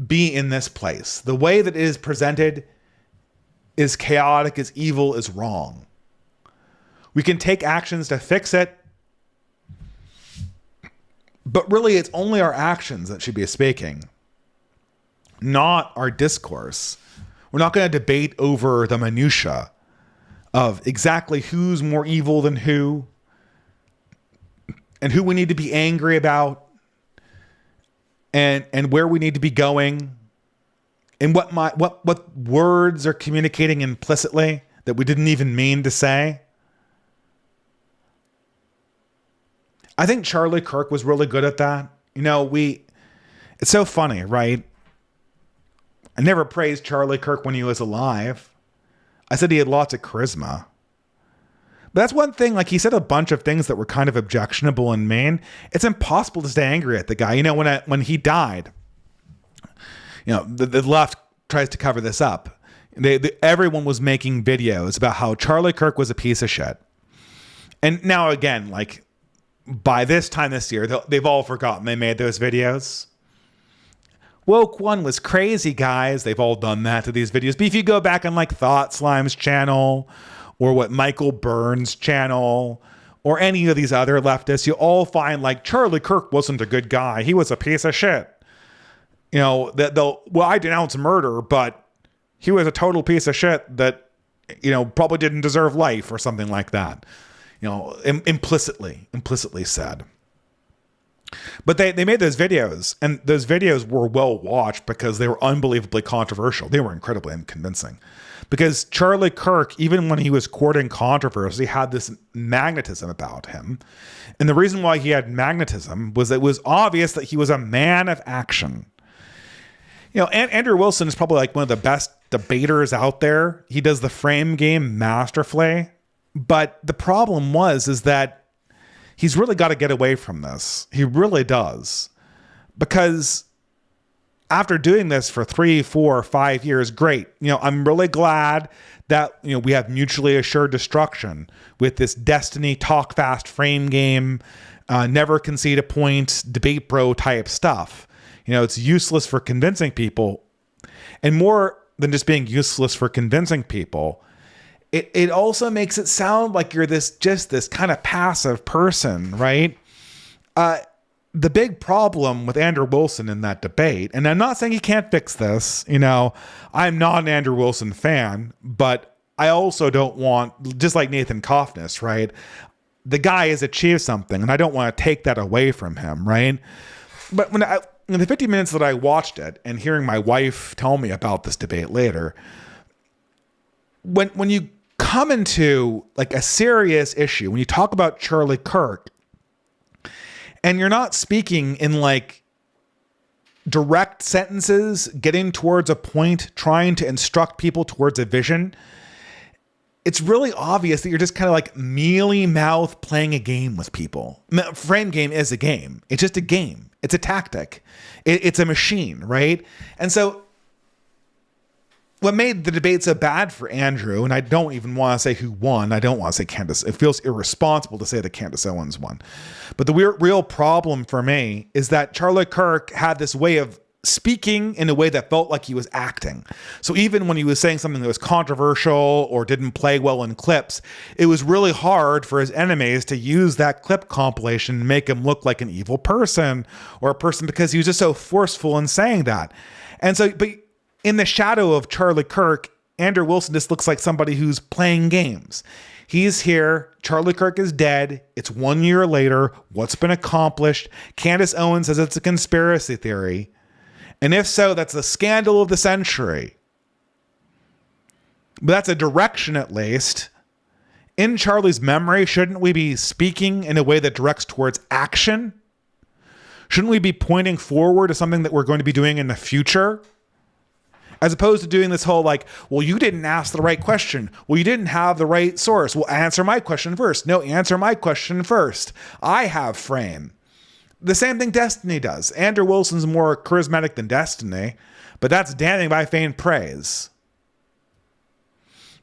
be in this place. The way that it is presented is chaotic, is evil, is wrong. We can take actions to fix it, but really it's only our actions that should be speaking, not our discourse. We're not going to debate over the minutia of exactly who's more evil than who, and who we need to be angry about, and where we need to be going, and what words are communicating implicitly that we didn't even mean to say. I think Charlie Kirk was really good at that. You know, it's so funny, right? I never praised Charlie Kirk when he was alive. I said he had lots of charisma. But that's one thing, like he said a bunch of things that were kind of objectionable and mean. It's impossible to stay angry at the guy. You know, when he died, you know, the left tries to cover this up. Everyone was making videos about how Charlie Kirk was a piece of shit. And now again, like by this time this year, they've all forgotten they made those videos. Woke One was crazy, guys. They've all done that to these videos. But if you go back on like Thought Slime's channel or what Michael Burns' channel or any of these other leftists, you all find like Charlie Kirk wasn't a good guy. He was a piece of shit. You know, I denounce murder, but he was a total piece of shit that, you know, probably didn't deserve life or something like that. You know, implicitly said. But they made those videos, and those videos were well watched because they were unbelievably controversial. They were incredibly convincing. Because Charlie Kirk, even when he was courting controversy, had this magnetism about him. And the reason why he had magnetism was that it was obvious that he was a man of action. You know, Andrew Wilson is probably like one of the best debaters out there. He does the frame game masterfully. But the problem is that he's really got to get away from this. He really does. Because after doing this for 3, 4, 5 years, great. You know, I'm really glad that, you know, we have mutually assured destruction with this Destiny talk fast frame game, never concede a point, debate bro type stuff. You know, it's useless for convincing people. And more than just being useless for convincing people, it also makes it sound like you're this kind of passive person, right? The big problem with Andrew Wilson in that debate, and I'm not saying he can't fix this, you know, I'm not an Andrew Wilson fan, but I also don't want, just like Nathan Kaufness, right? The guy has achieved something, and I don't want to take that away from him, right? But in the 50 minutes that I watched it, and hearing my wife tell me about this debate later, when you come into like a serious issue, when you talk about Charlie Kirk, and you're not speaking in like direct sentences, getting towards a point, trying to instruct people towards a vision, it's really obvious that you're just kind of like mealy mouth playing a game with people. Frame game is a game. It's just a game. It's a tactic. It's a machine, right? And so what made the debate so bad for Andrew, and I don't even want to say who won. I don't want to say Candace. It feels irresponsible to say that Candace Owens won. But the real problem for me is that Charlie Kirk had this way of speaking in a way that felt like he was acting. So even when he was saying something that was controversial or didn't play well in clips, it was really hard for his enemies to use that clip compilation and make him look like an evil person or a person because he was just so forceful in saying that. And so, but in the shadow of Charlie Kirk, Andrew Wilson just looks like somebody who's playing games. He's here. Charlie Kirk is dead. It's 1 year later. What's been accomplished? Candace Owens says it's a conspiracy theory. And if so, that's the scandal of the century. But that's a direction at least. in Charlie's memory, shouldn't we be speaking in a way that directs towards action? Shouldn't we be pointing forward to something that we're going to be doing in the future? As opposed to doing this whole like, well, you didn't ask the right question. Well, you didn't have the right source. Well, answer my question first. No, answer my question first. I have frame. The same thing Destiny does. Andrew Wilson's more charismatic than Destiny, but that's damning by faint praise.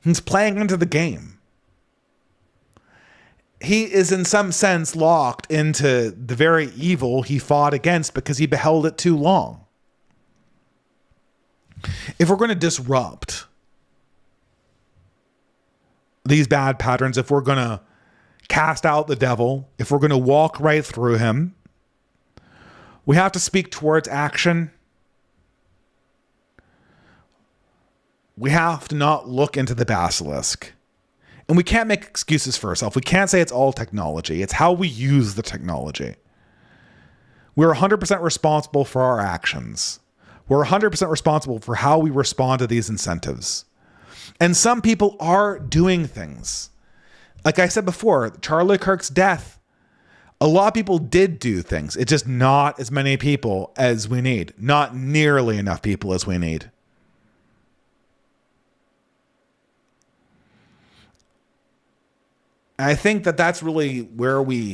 He's playing into the game. He is in some sense locked into the very evil he fought against because he beheld it too long. If we're going to disrupt these bad patterns, if we're going to cast out the devil, if we're going to walk right through him, we have to speak towards action. We have to not look into the basilisk. And we can't make excuses for ourselves. We can't say it's all technology. It's how we use the technology. We're 100% responsible for our actions. We're 100% responsible for how we respond to these incentives. And some people are doing things. Like I said before, Charlie Kirk's death, a lot of people did do things. It's just not as many people as we need. Not nearly enough people as we need. And I think that that's really where we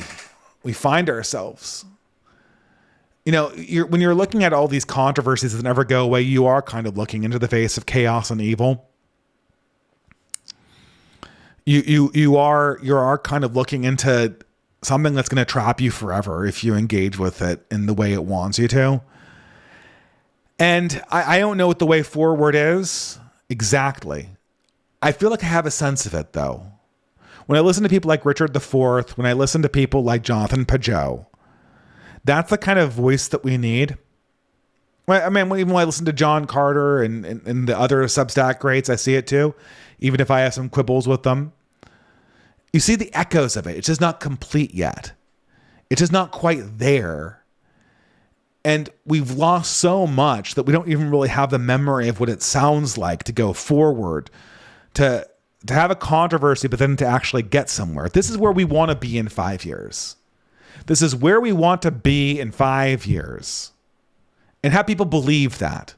find ourselves. You know, when you're looking at all these controversies that never go away, you are kind of looking into the face of chaos and evil. You are kind of looking into something that's going to trap you forever if you engage with it in the way it wants you to. And I don't know what the way forward is exactly. I feel like I have a sense of it though. When I listen to people like Richard IV, when I listen to people like Jonathan Pageau, that's the kind of voice that we need. I mean, even when I listen to John Carter and the other Substack greats, I see it too, even if I have some quibbles with them. You see the echoes of it. It's just not complete yet. It's just not quite there. And we've lost so much that we don't even really have the memory of what it sounds like to go forward, to have a controversy, but then to actually get somewhere. This is where we want to be in 5 years. This is where we want to be in 5 years. And have people believe that.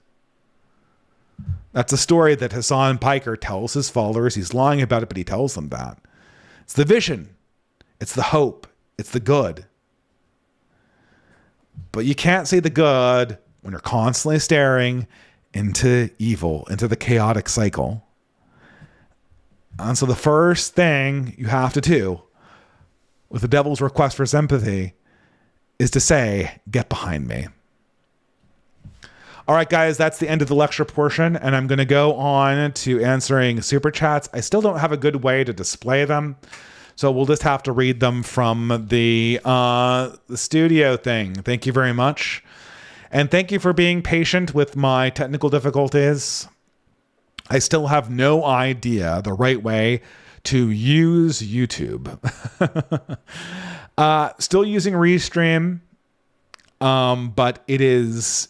That's a story that Hassan Piker tells his followers. He's lying about it, but he tells them that. It's the vision. It's the hope. It's the good. But you can't see the good when you're constantly staring into evil, into the chaotic cycle. And so the first thing you have to do with the devil's request for sympathy is to say, get behind me. All right, guys, that's the end of the lecture portion, and I'm going to go on to answering super chats. I still don't have a good way to display them, so we'll just have to read them from the studio thing. Thank you very much. And thank you for being patient with my technical difficulties. I still have no idea the right way to use YouTube. Still using Restream, but it is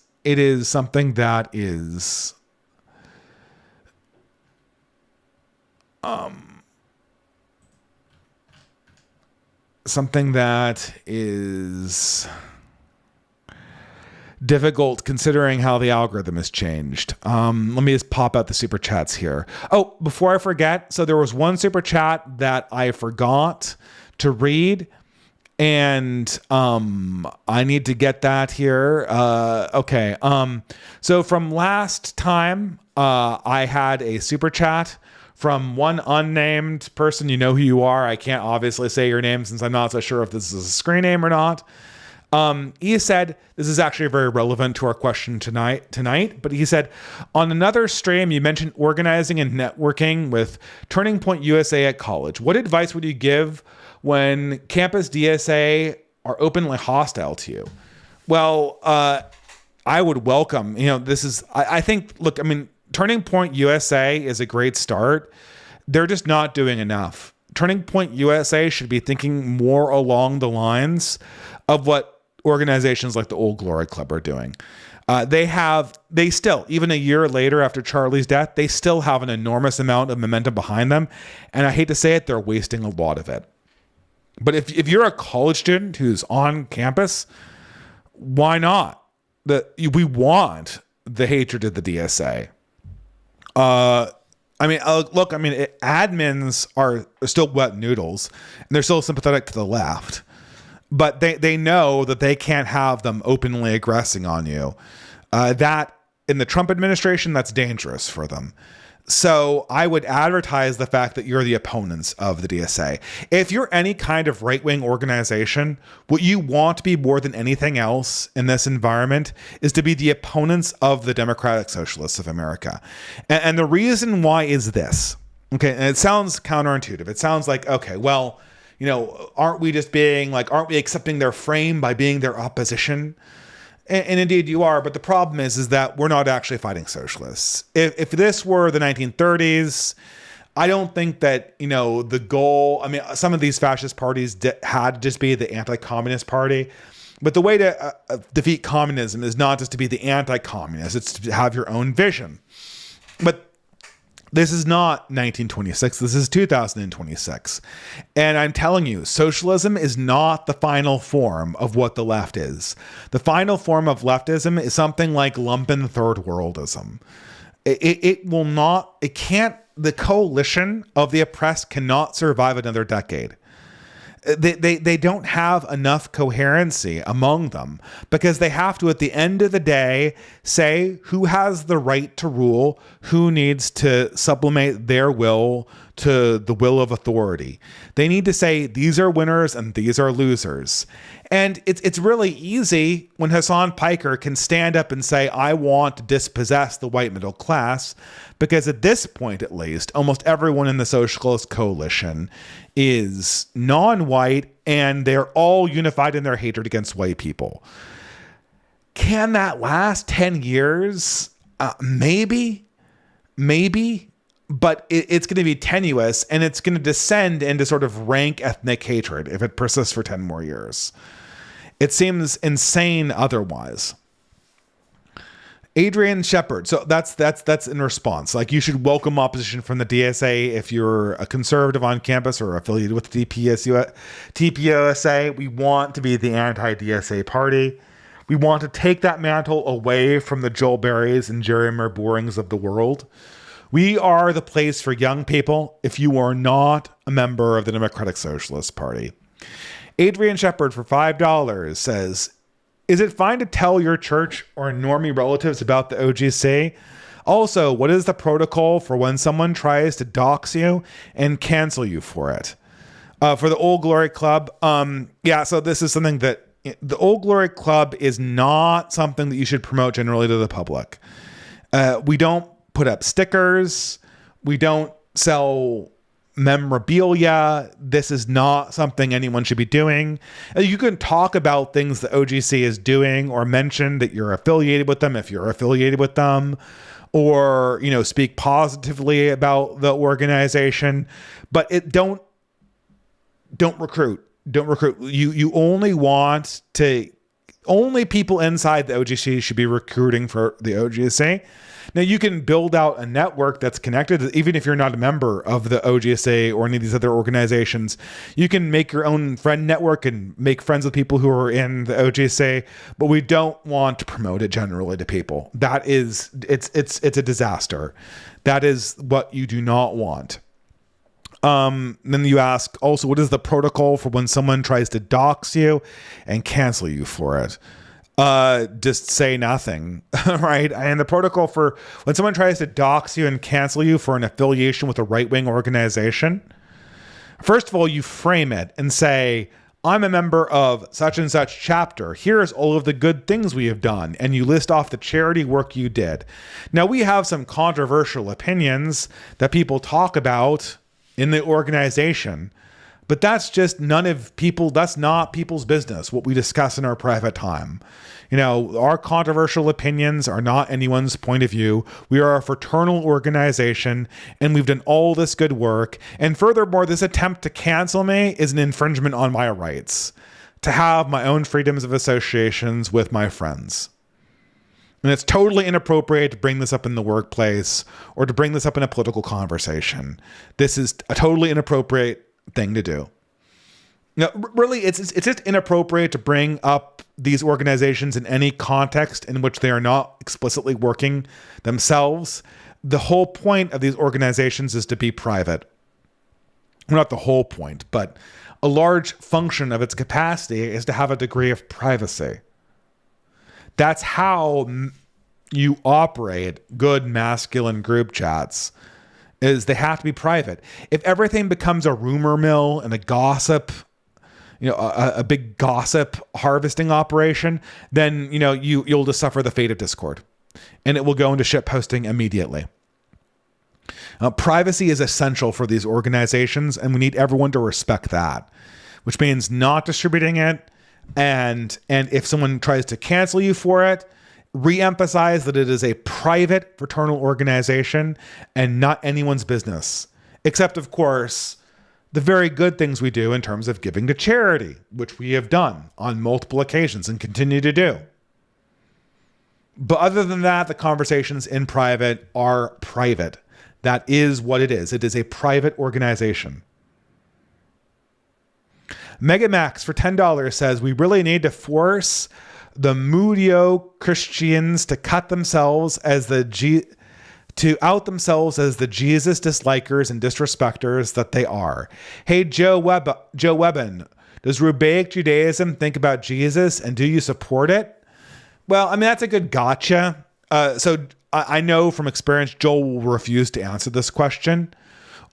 something that is something that is difficult considering how the algorithm has changed. Let me just pop out the super chats here. Oh, before I forget, so there was one super chat that I forgot to read, and I need to get that here. Okay. So from last time, I had a super chat from one unnamed person. You know who you are. I can't obviously say your name since I'm not so sure if this is a screen name or not. He said, this is actually very relevant to our question tonight, but he said, on another stream, you mentioned organizing and networking with Turning Point USA at college. What advice would you give when campus DSA are openly hostile to you? Well, I would welcome, I think, look, I mean, Turning Point USA is a great start. They're just not doing enough. Turning Point USA should be thinking more along the lines of what organizations like the Old Glory Club are doing. They still, even a year later after Charlie's death, they still have an enormous amount of momentum behind them. And I hate to say it, they're wasting a lot of it. But if you're a college student who's on campus, why not? We want the hatred of the DSA. Admins are still wet noodles, and they're still sympathetic to the left. But they know that they can't have them openly aggressing on you. That in the Trump administration, that's dangerous for them. So I would advertise the fact that you're the opponents of the DSA. If you're any kind of right-wing organization, what you want to be more than anything else in this environment is to be the opponents of the Democratic Socialists of America. And the reason why is this. Okay, and it sounds counterintuitive. It sounds like, okay, well, aren't we accepting their frame by being their opposition? And indeed you are, but the problem is that we're not actually fighting socialists. If this were the 1930s, I don't think that, the goal, some of these fascist parties had to just be the anti-communist party, but the way to defeat communism is not just to be the anti-communist, it's to have your own vision. But this is not 1926. This is 2026. And I'm telling you, socialism is not the final form of what the left is. The final form of leftism is something like lumpen third worldism. The coalition of the oppressed cannot survive another decade. They don't have enough coherency among them because they have to, at the end of the day, say who has the right to rule, who needs to sublimate their will to the will of authority. They need to say these are winners and these are losers. And it's really easy when Hassan Piker can stand up and say, I want to dispossess the white middle class, because at this point, at least, almost everyone in the socialist coalition is non-white and they're all unified in their hatred against white people. Can that last 10 years? Maybe, but it's going to be tenuous and it's going to descend into sort of rank ethnic hatred if it persists for 10 more years. It seems insane otherwise. Adrian Shepard. So that's in response. Like, you should welcome opposition from the DSA if you're a conservative on campus or affiliated with the TPOSA. We want to be the anti-DSA party. We want to take that mantle away from the Joel Berrys and Jeremy Borings of the world. We are the place for young people if you are not a member of the Democratic Socialist Party. Adrian Shepard for $5 says, is it fine to tell your church or normie relatives about the OGC? Also, what is the protocol for when someone tries to dox you and cancel you for it? For the Old Glory Club, so this is something that the Old Glory Club is not something that you should promote generally to the public. We don't put up stickers. We don't sell memorabilia. This is not something anyone should be doing. You can talk about things the OGC is doing or mention that you're affiliated with them if you're affiliated with them, or speak positively about the organization, but don't recruit. You only people inside the OGC should be recruiting for the OGC. Now, you can build out a network that's connected, even if you're not a member of the OGSA or any of these other organizations. You can make your own friend network and make friends with people who are in the OGSA, but we don't want to promote it generally to people. It's a disaster. That is what you do not want. Then you ask also, what is the protocol for when someone tries to dox you and cancel you for it? Just say nothing, right? And the protocol for when someone tries to dox you and cancel you for an affiliation with a right-wing organization, first of all, you frame it and say, I'm a member of such and such chapter. Here's all of the good things we have done. And you list off the charity work you did. Now, we have some controversial opinions that people talk about in the organization, but that's not people's business, what we discuss in our private time. Our controversial opinions are not anyone's point of view. We are a fraternal organization, and we've done all this good work. And furthermore, this attempt to cancel me is an infringement on my rights. to have my own freedoms of associations with my friends. And it's totally inappropriate to bring this up in the workplace or to bring this up in a political conversation. This is a totally inappropriate thing to do. No, really, it's just inappropriate to bring up these organizations in any context in which they are not explicitly working themselves. The whole point of these organizations is to be private. Well, not the whole point, but a large function of its capacity is to have a degree of privacy. That's how you operate good masculine group chats, is they have to be private. If everything becomes a rumor mill and a gossip, a big gossip harvesting operation, then, you'll just suffer the fate of Discord and it will go into shit posting immediately. Privacy is essential for these organizations, and we need everyone to respect that, which means not distributing it. And if someone tries to cancel you for it, re-emphasize that it is a private fraternal organization and not anyone's business, except, of course, the very good things we do in terms of giving to charity, which we have done on multiple occasions and continue to do. But other than that, the conversations in private are private. That is what it is. It is a private organization. Megamax for $10 says, we really need to force the Mudio Christians to cut themselves as to out themselves as the Jesus dislikers and disrespecters that they are. Hey, Joe Webben, does Rubaic Judaism think about Jesus, and do you support it? Well, I mean, that's a good gotcha. So I know from experience, Joel will refuse to answer this question,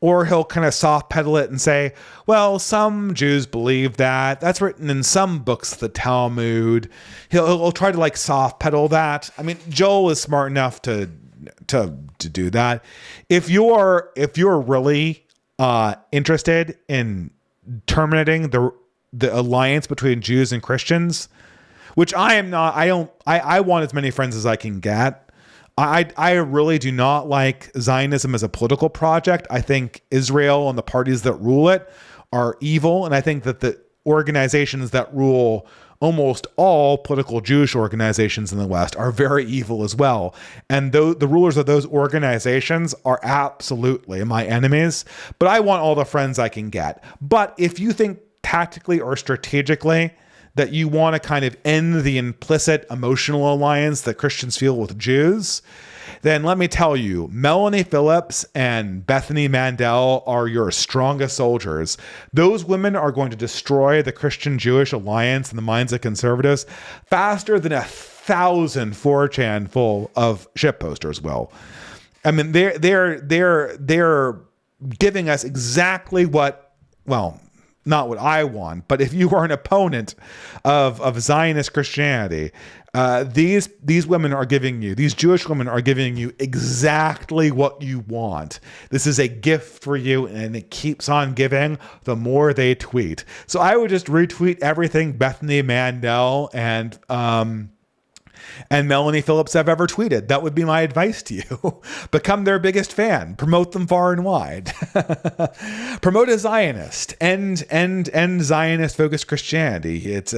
or he'll kind of soft pedal it and say, well, some Jews believe that. That's written in some books of the Talmud. He'll try to like soft pedal that. I mean, Joel is smart enough to do that. If you're really interested in terminating the alliance between Jews and Christians, which I am not, I want as many friends as I can get. I really do not like Zionism as a political project. I think Israel and the parties that rule it are evil. And I think that the organizations that rule almost all political Jewish organizations in the West are very evil as well. And the rulers of those organizations are absolutely my enemies. But I want all the friends I can get. But if you think tactically or strategically that you want to kind of end the implicit emotional alliance that Christians feel with Jews, then let me tell you, Melanie Phillips and Bethany Mandel are your strongest soldiers. Those women are going to destroy the Christian-Jewish alliance in the minds of conservatives faster than 1,000 4chan full of shit posters will. I mean, they're giving us exactly what, well, not what I want, but if you are an opponent of Zionist Christianity, these women are giving you, these Jewish women are giving you exactly what you want. This is a gift for you, and it keeps on giving the more they tweet. So I would just retweet everything Bethany Mandel and Melanie Phillips have ever tweeted. That would be my advice to you. Become their biggest fan. Promote them far and wide. Promote a Zionist. End Zionist-focused Christianity. It's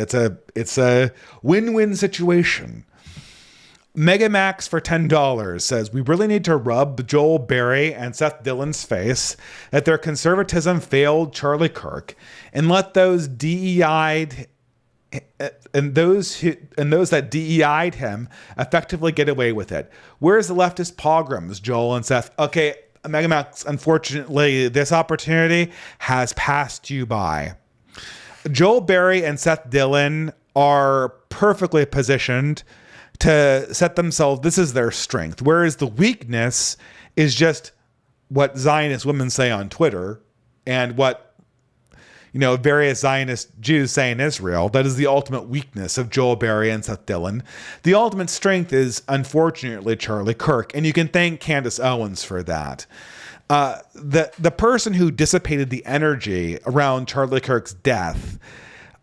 a win-win situation. Megamax for $10 says, we really need to rub Joel Berry and Seth Dillon's face that their conservatism failed Charlie Kirk, and let those DEI'd and those that DEI'd him effectively get away with it. Where's the leftist pogroms, Joel and Seth? Okay, Megamax, unfortunately, this opportunity has passed you by. Joel Berry and Seth Dillon are perfectly positioned to set themselves, this is their strength. Whereas the weakness is just what Zionist women say on Twitter and what various Zionist Jews say in Israel. That is the ultimate weakness of Joel Berry and Seth Dillon. The ultimate strength is, unfortunately, Charlie Kirk, and you can thank Candace Owens for that. The person who dissipated the energy around Charlie Kirk's death,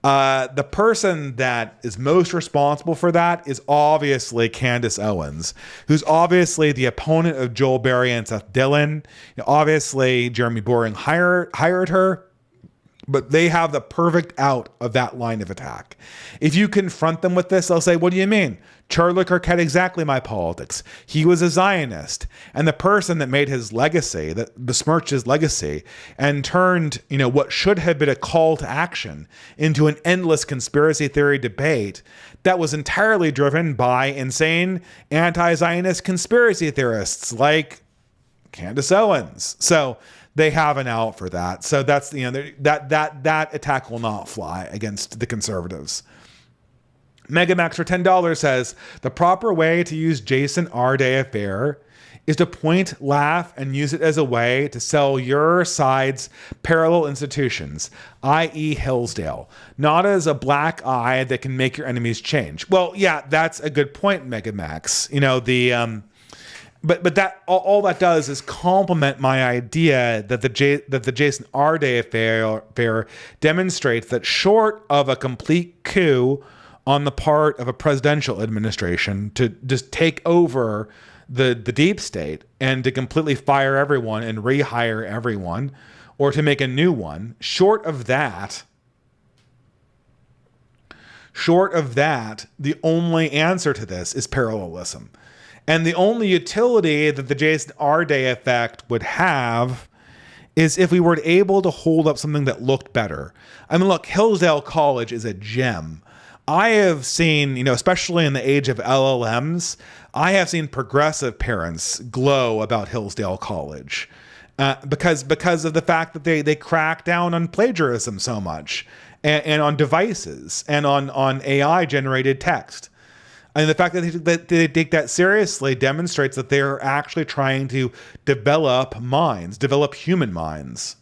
the person that is most responsible for that is obviously Candace Owens, who's obviously the opponent of Joel Berry and Seth Dillon. Obviously, Jeremy Boring hired her. But they have the perfect out of that line of attack. If you confront them with this, they'll say, what do you mean? Charlie Kirk had exactly my politics. He was a Zionist. And the person that made his legacy, that besmirched his legacy, and turned, what should have been a call to action into an endless conspiracy theory debate that was entirely driven by insane anti-Zionist conspiracy theorists like Candace Owens. So they have an out for that. So that's, that attack will not fly against the conservatives. Megamax for $10 says, the proper way to use Jason R. Day affair is to point, laugh, and use it as a way to sell your side's parallel institutions, i.e. Hillsdale, not as a black eye that can make your enemies change. Well, yeah, that's a good point, Megamax. But that all that does is complement my idea that the Jason R. Day affair demonstrates that short of a complete coup on the part of a presidential administration to just take over the deep state and to completely fire everyone and rehire everyone, or to make a new one, short of that, the only answer to this is parallelism. And the only utility that the Jason R. Day effect would have is if we were able to hold up something that looked better. I mean, look, Hillsdale College is a gem. I have seen, especially in the age of LLMs, I have seen progressive parents glow about Hillsdale College because of the fact that they crack down on plagiarism so much and on devices and on AI generated text. And the fact that they take that seriously demonstrates that they're actually trying to develop human minds,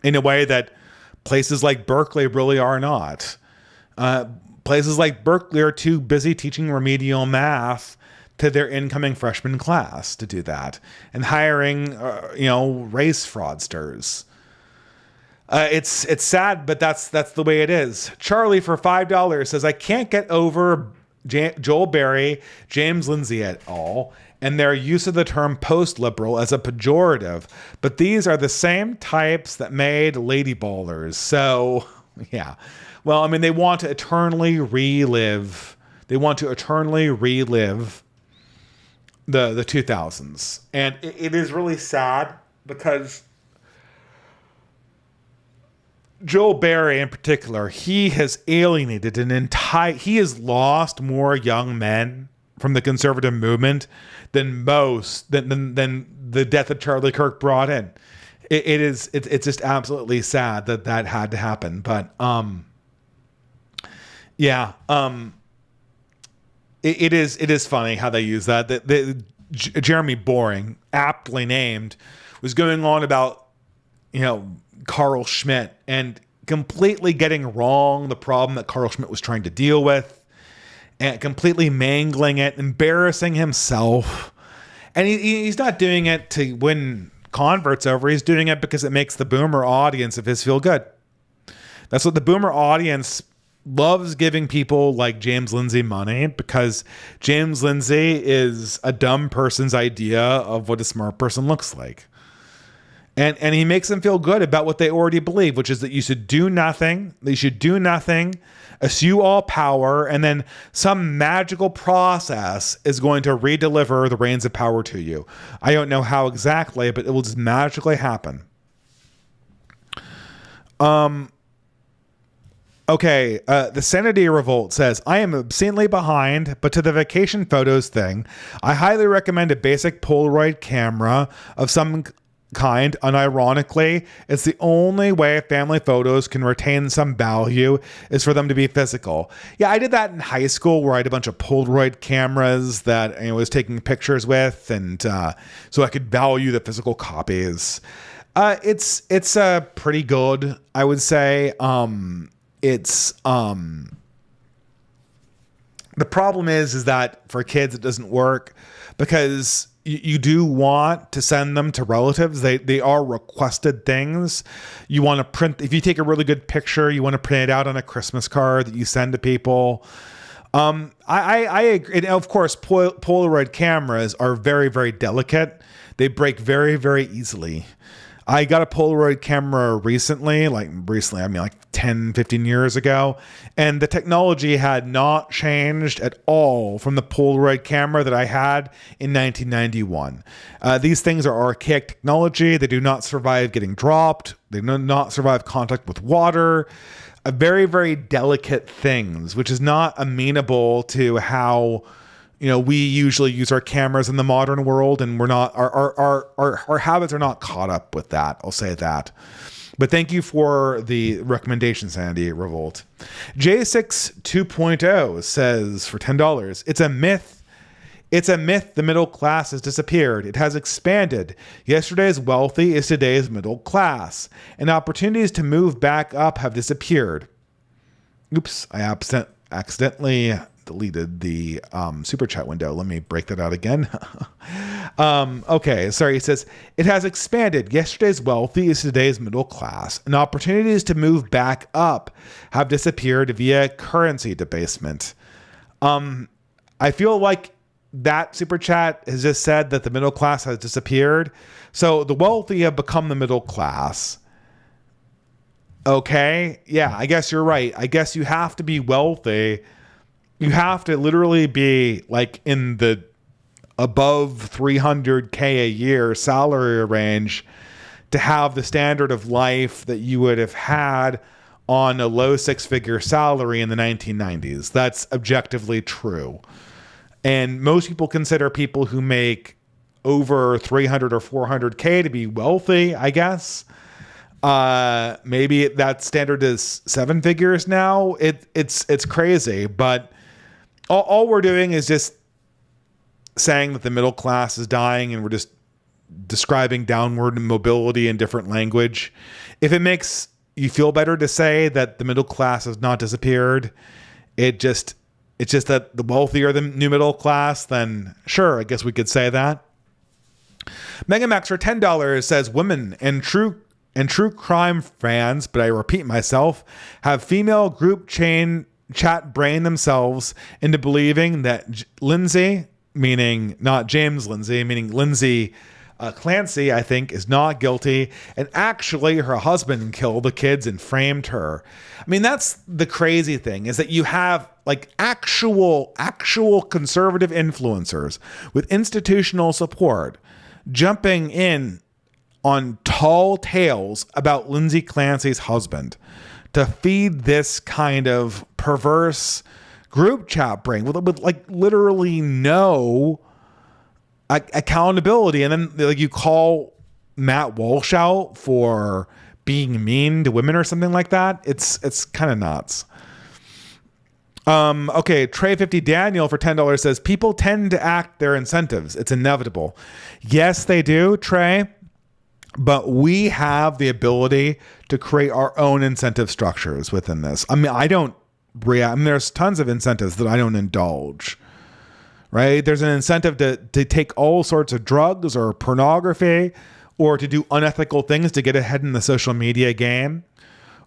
in a way that places like Berkeley really are not. Places like Berkeley are too busy teaching remedial math to their incoming freshman class to do that, and hiring, race fraudsters. It's sad, but that's the way it is. Charlie for $5 says, I can't get over Joel Berry, James Lindsay et al., and their use of the term post-liberal as a pejorative, but these are the same types that made Ladyballers. So, yeah. Well, I mean, they want to eternally relive the 2000s. And it is really sad because Joel Berry in particular, he has alienated he has lost more young men from the conservative movement than the death of Charlie Kirk brought in. It's just absolutely sad that had to happen. But, it is funny how they use that. Jeremy Boring, aptly named, was going on about, Carl Schmitt and completely getting wrong the problem that Carl Schmitt was trying to deal with, and completely mangling it, embarrassing himself. And he's not doing it to win converts over. He's doing it because it makes the boomer audience of his feel good. That's what the boomer audience loves, giving people like James Lindsay money, because James Lindsay is a dumb person's idea of what a smart person looks like. And he makes them feel good about what they already believe, which is that you should do nothing, eschew all power, and then some magical process is going to redeliver the reins of power to you. I don't know how exactly, but it will just magically happen. Okay, the Sanity Revolt says, I am obscenely behind, but to the vacation photos thing, I highly recommend a basic Polaroid camera of some kind. Unironically, it's the only way family photos can retain some value is for them to be physical. Yeah, I did that in high school, where I had a bunch of Polaroid cameras that I was taking pictures with, and so I could value the physical copies. It's pretty good, I would say. The problem is that for kids it doesn't work, because you do want to send them to relatives. They are requested things. You want to print, if you take a really good picture, you want to print it out on a Christmas card that you send to people. I agree. And of course, Polaroid cameras are very, very delicate. They break very, very easily. I got a Polaroid camera recently, I mean like 10, 15 years ago, and the technology had not changed at all from the Polaroid camera that I had in 1991. These things are archaic technology. They do not survive getting dropped. They do not survive contact with water. Very, very delicate things, which is not amenable to how we usually use our cameras in the modern world, and we're not, our habits are not caught up with that. I'll say that. But thank you for the recommendation, Sandy Revolt. J6 2.0 says for $10, it's a myth. It's a myth the middle class has disappeared. It has expanded. Yesterday's wealthy is today's middle class, and opportunities to move back up have disappeared. Oops, I accidentally deleted the super chat window. Let me break that out again. Okay, sorry. He says, it has expanded. Yesterday's wealthy is today's middle class, and opportunities to move back up have disappeared via currency debasement. I feel like that super chat has just said that the middle class has disappeared. So the wealthy have become the middle class. Okay. Yeah, I guess you're right. I guess you have to be wealthy. You have to literally be like in the above 300K a year salary range to have the standard of life that you would have had on a low six-figure salary in the 1990s. That's objectively true. And most people consider people who make over 300 or 400K to be wealthy, I guess. Maybe that standard is seven figures now. It's crazy, but all we're doing is just saying that the middle class is dying, and we're just describing downward mobility in different language. If it makes you feel better to say that the middle class has not disappeared, it's just that the wealthy are the new middle class, then sure, I guess we could say that. Megamax for $10 says women and true crime fans, but I repeat myself, have female group chat brain themselves into believing that Lindsay, meaning not James Lindsay, meaning Lindsay Clancy, I think, is not guilty, and actually her husband killed the kids and framed her. I mean, that's the crazy thing, is that you have like actual conservative influencers with institutional support jumping in on tall tales about Lindsay Clancy's husband to feed this kind of perverse group chat brain with like literally no accountability. And then like you call Matt Walsh out for being mean to women or something like that. It's kind of nuts. Okay, Trey50 Daniel for $10 says people tend to act their incentives. It's inevitable. Yes, they do, Trey. But we have the ability to create our own incentive structures within this. I mean, there's tons of incentives that I don't indulge, right? There's an incentive to take all sorts of drugs or pornography, or to do unethical things to get ahead in the social media game,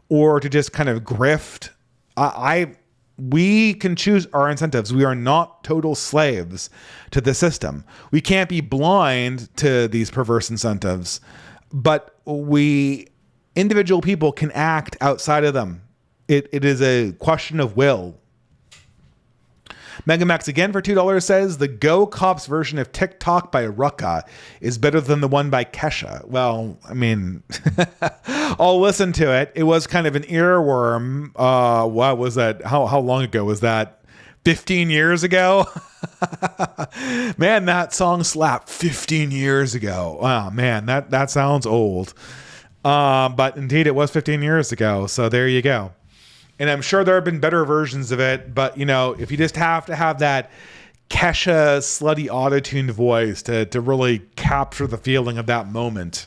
or to just kind of grift. We can choose our incentives. We are not total slaves to the system. We can't be blind to these perverse incentives. But individual people can act outside of them. It is a question of will. Megamax again for $2 says the Go Cops version of TikTok by Rucka is better than the one by Kesha. Well, I mean, I'll listen to it. It was kind of an earworm. What was that? How long ago was that? 15 years ago? Man, that song slapped 15 years ago. Oh man, that sounds old. But indeed it was 15 years ago. So there you go. And I'm sure there have been better versions of it, but if you just have to have that Kesha slutty auto-tuned voice to really capture the feeling of that moment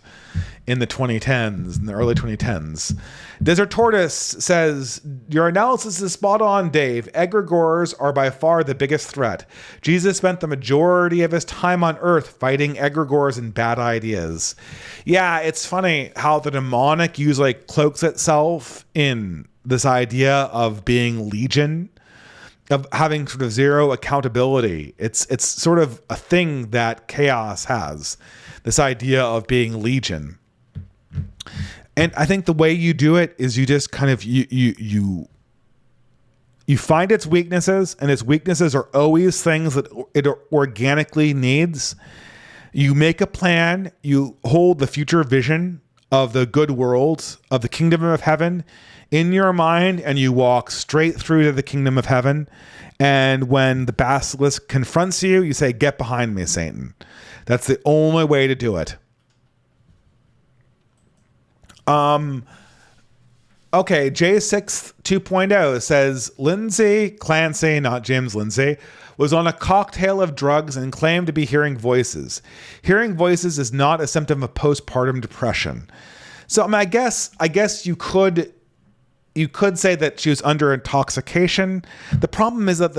in the 2010s, in the early 2010s. Desert Tortoise says, your analysis is spot on, Dave. Egregores are by far the biggest threat. Jesus spent the majority of his time on earth fighting egregores and bad ideas. Yeah, it's funny how the demonic usually cloaks itself in this idea of being legion, of having sort of zero accountability. It's sort of a thing that chaos has, this idea of being legion. And I think the way you do it is you just kind of you find its weaknesses, and its weaknesses are always things that it organically needs. You make a plan, you hold the future vision of the good world, of the kingdom of heaven in your mind, and you walk straight through to the kingdom of heaven. And when the basilisk confronts you, you say, "Get behind me, Satan." That's the only way to do it. Okay, J6 2.0 says Lindsay Clancy, not James Lindsay, was on a cocktail of drugs and claimed to be hearing voices. Hearing voices is not a symptom of postpartum depression. So I mean, I guess you could say that she was under intoxication. The problem is that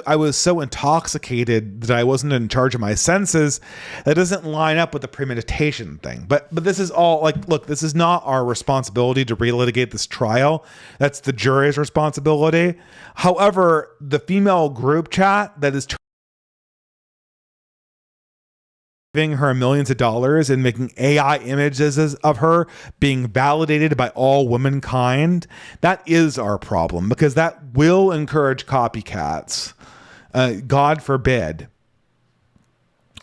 I was so intoxicated that I wasn't in charge of my senses. That doesn't line up with the premeditation thing. But this is all like, look, this is not our responsibility to relitigate this trial. That's the jury's responsibility. However, the female group chat that is giving her millions of dollars and making AI images of her being validated by all womankind, that is our problem, because that will encourage copycats. God forbid.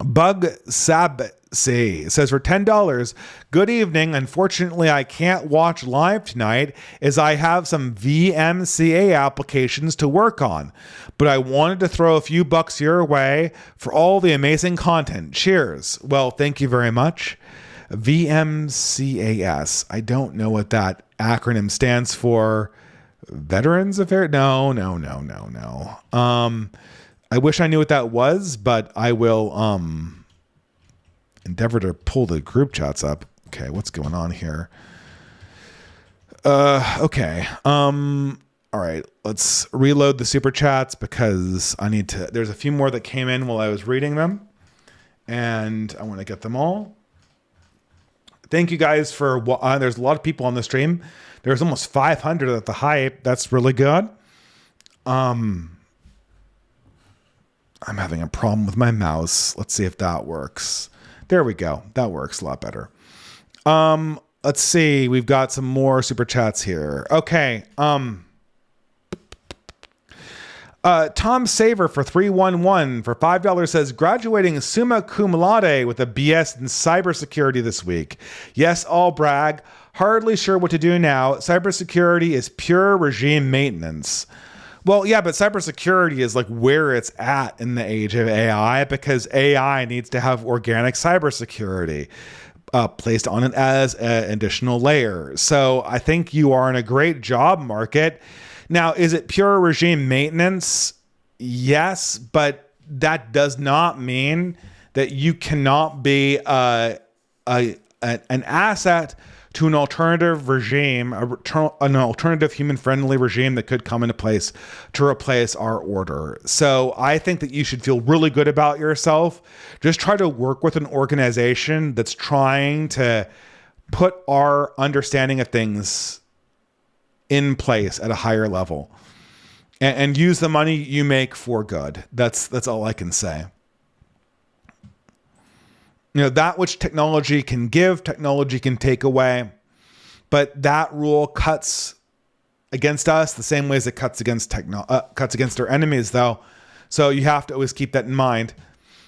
Bug Sabsi says, for $10, good evening. Unfortunately, I can't watch live tonight as I have some VMCA applications to work on, but I wanted to throw a few bucks your way for all the amazing content. Cheers. Well, thank you very much. VMCAS. I don't know what that acronym stands for. Veterans Affairs? No. I wish I knew what that was, but I will endeavor to pull the group chats up. Okay, what's going on here? Okay. All right, let's reload the super chats because I need to. There's a few more that came in while I was reading them, and I want to get them all. Thank you guys for. There's a lot of people on the stream. There's almost 500 at the hype. That's really good. I'm having a problem with my mouse. Let's see if that works. There we go. That works a lot better. Let's see. We've got some more super chats here. Okay. Tom Saver for 311 for $5 says, graduating summa cum laude with a BS in cybersecurity this week. Yes, all brag. Hardly sure what to do now. Cybersecurity is pure regime maintenance. Well, yeah, but cybersecurity is like where it's at in the age of AI, because AI needs to have organic cybersecurity placed on it as an additional layer. So I think you are in a great job market. Now, is it pure regime maintenance? Yes, but that does not mean that you cannot be an asset to an alternative regime, an alternative human-friendly regime that could come into place to replace our order. So I think that you should feel really good about yourself. Just try to work with an organization that's trying to put our understanding of things in place at a higher level, and use the money you make for good. That's all I can say. You know, that which technology can give, technology can take away. But that rule cuts against us the same way as it cuts against our enemies, though. So you have to always keep that in mind.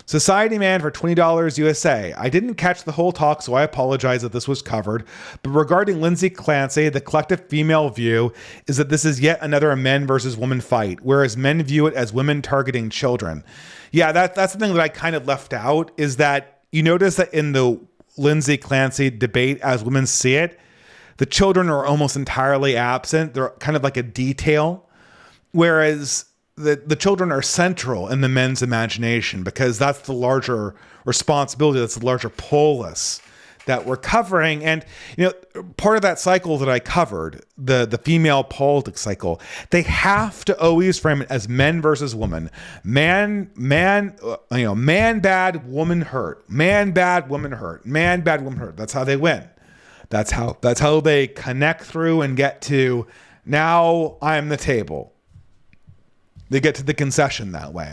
Society Man for $20 USA. I didn't catch the whole talk, so I apologize that this was covered. But regarding Lindsay Clancy, the collective female view is that this is yet another men versus women fight, whereas men view it as women targeting children. Yeah, that's something that I kind of left out, is that you notice that in the Lindsay Clancy debate, as women see it, the children are almost entirely absent. They're kind of like a detail, whereas the children are central in the men's imagination, because that's the larger responsibility, that's the larger polis that we're covering. And, you know, part of that cycle that I covered, the female politics cycle, they have to always frame it as men versus woman. Man bad, woman hurt. Man bad, woman hurt. Man bad, woman hurt. That's how they win. That's how they connect through and get to, now I'm the table. They get to the concession that way.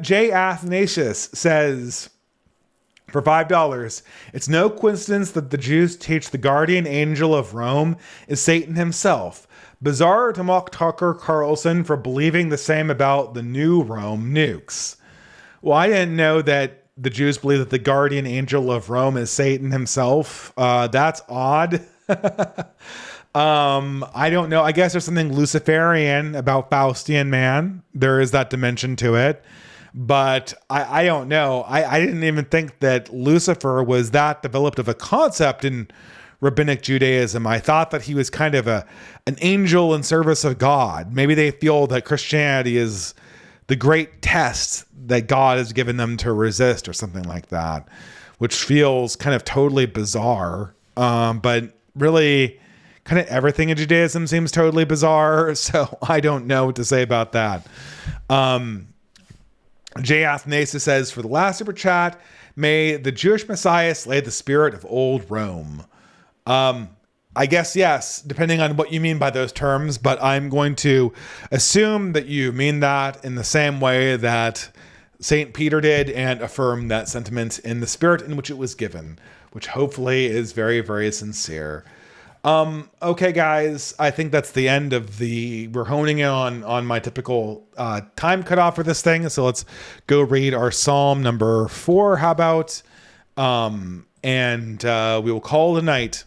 Jay Athanasius says, For $5, it's no coincidence that the Jews teach the guardian angel of Rome is Satan himself. Bizarre to mock Tucker Carlson for believing the same about the new Rome nukes. Well, I didn't know that the Jews believe that the guardian angel of Rome is Satan himself. That's odd. I don't know. I guess there's something Luciferian about Faustian man. There is that dimension to it. But I don't know. I didn't even think that Lucifer was that developed of a concept in rabbinic Judaism. I thought that he was kind of an angel in service of God. Maybe they feel that Christianity is the great test that God has given them to resist or something like that, which feels kind of totally bizarre. But really, kind of everything in Judaism seems totally bizarre. So I don't know what to say about that. Jay Athanasius says, for the last super chat, may the Jewish Messiah slay the spirit of old Rome. I guess yes, depending on what you mean by those terms, but I'm going to assume that you mean that in the same way that St. Peter did and affirm that sentiment in the spirit in which it was given, which hopefully is very, very sincere. Okay, guys, I think that's the end of we're honing in on my typical time cutoff for this thing. So let's go read our Psalm number 4. How about, and we will call it a night.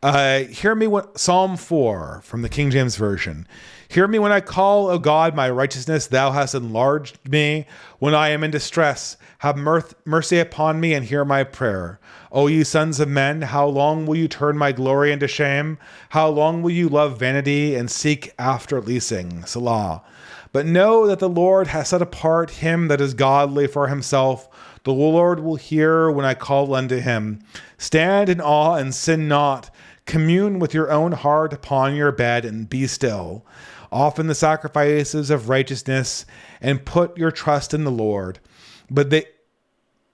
Hear me Psalm 4 from the King James Version. Hear me when I call, O God, my righteousness, thou hast enlarged me. When I am in distress, have mercy upon me and hear my prayer. O ye sons of men, how long will you turn my glory into shame? How long will you love vanity and seek after leasing? Selah. But know that the Lord has set apart him that is godly for himself. The Lord will hear when I call unto him. Stand in awe and sin not. Commune with your own heart upon your bed and be still. Offer the sacrifices of righteousness and put your trust in the Lord. But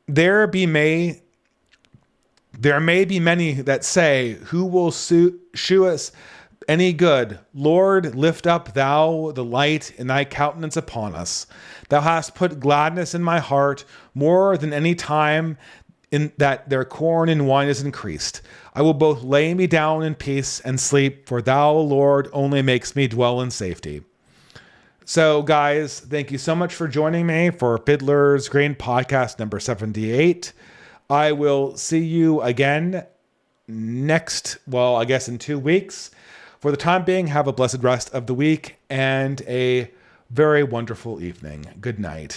there may be many that say, who will shew us any good? Lord, lift up thou the light in thy countenance upon us. Thou hast put gladness in my heart more than any time in that their corn and wine is increased. I will both lay me down in peace and sleep, for thou, Lord, only makes me dwell in safety. So, guys, thank you so much for joining me for Fiddler's Green Podcast number 78. I will see you again in 2 weeks. For the time being, have a blessed rest of the week and a very wonderful evening. Good night.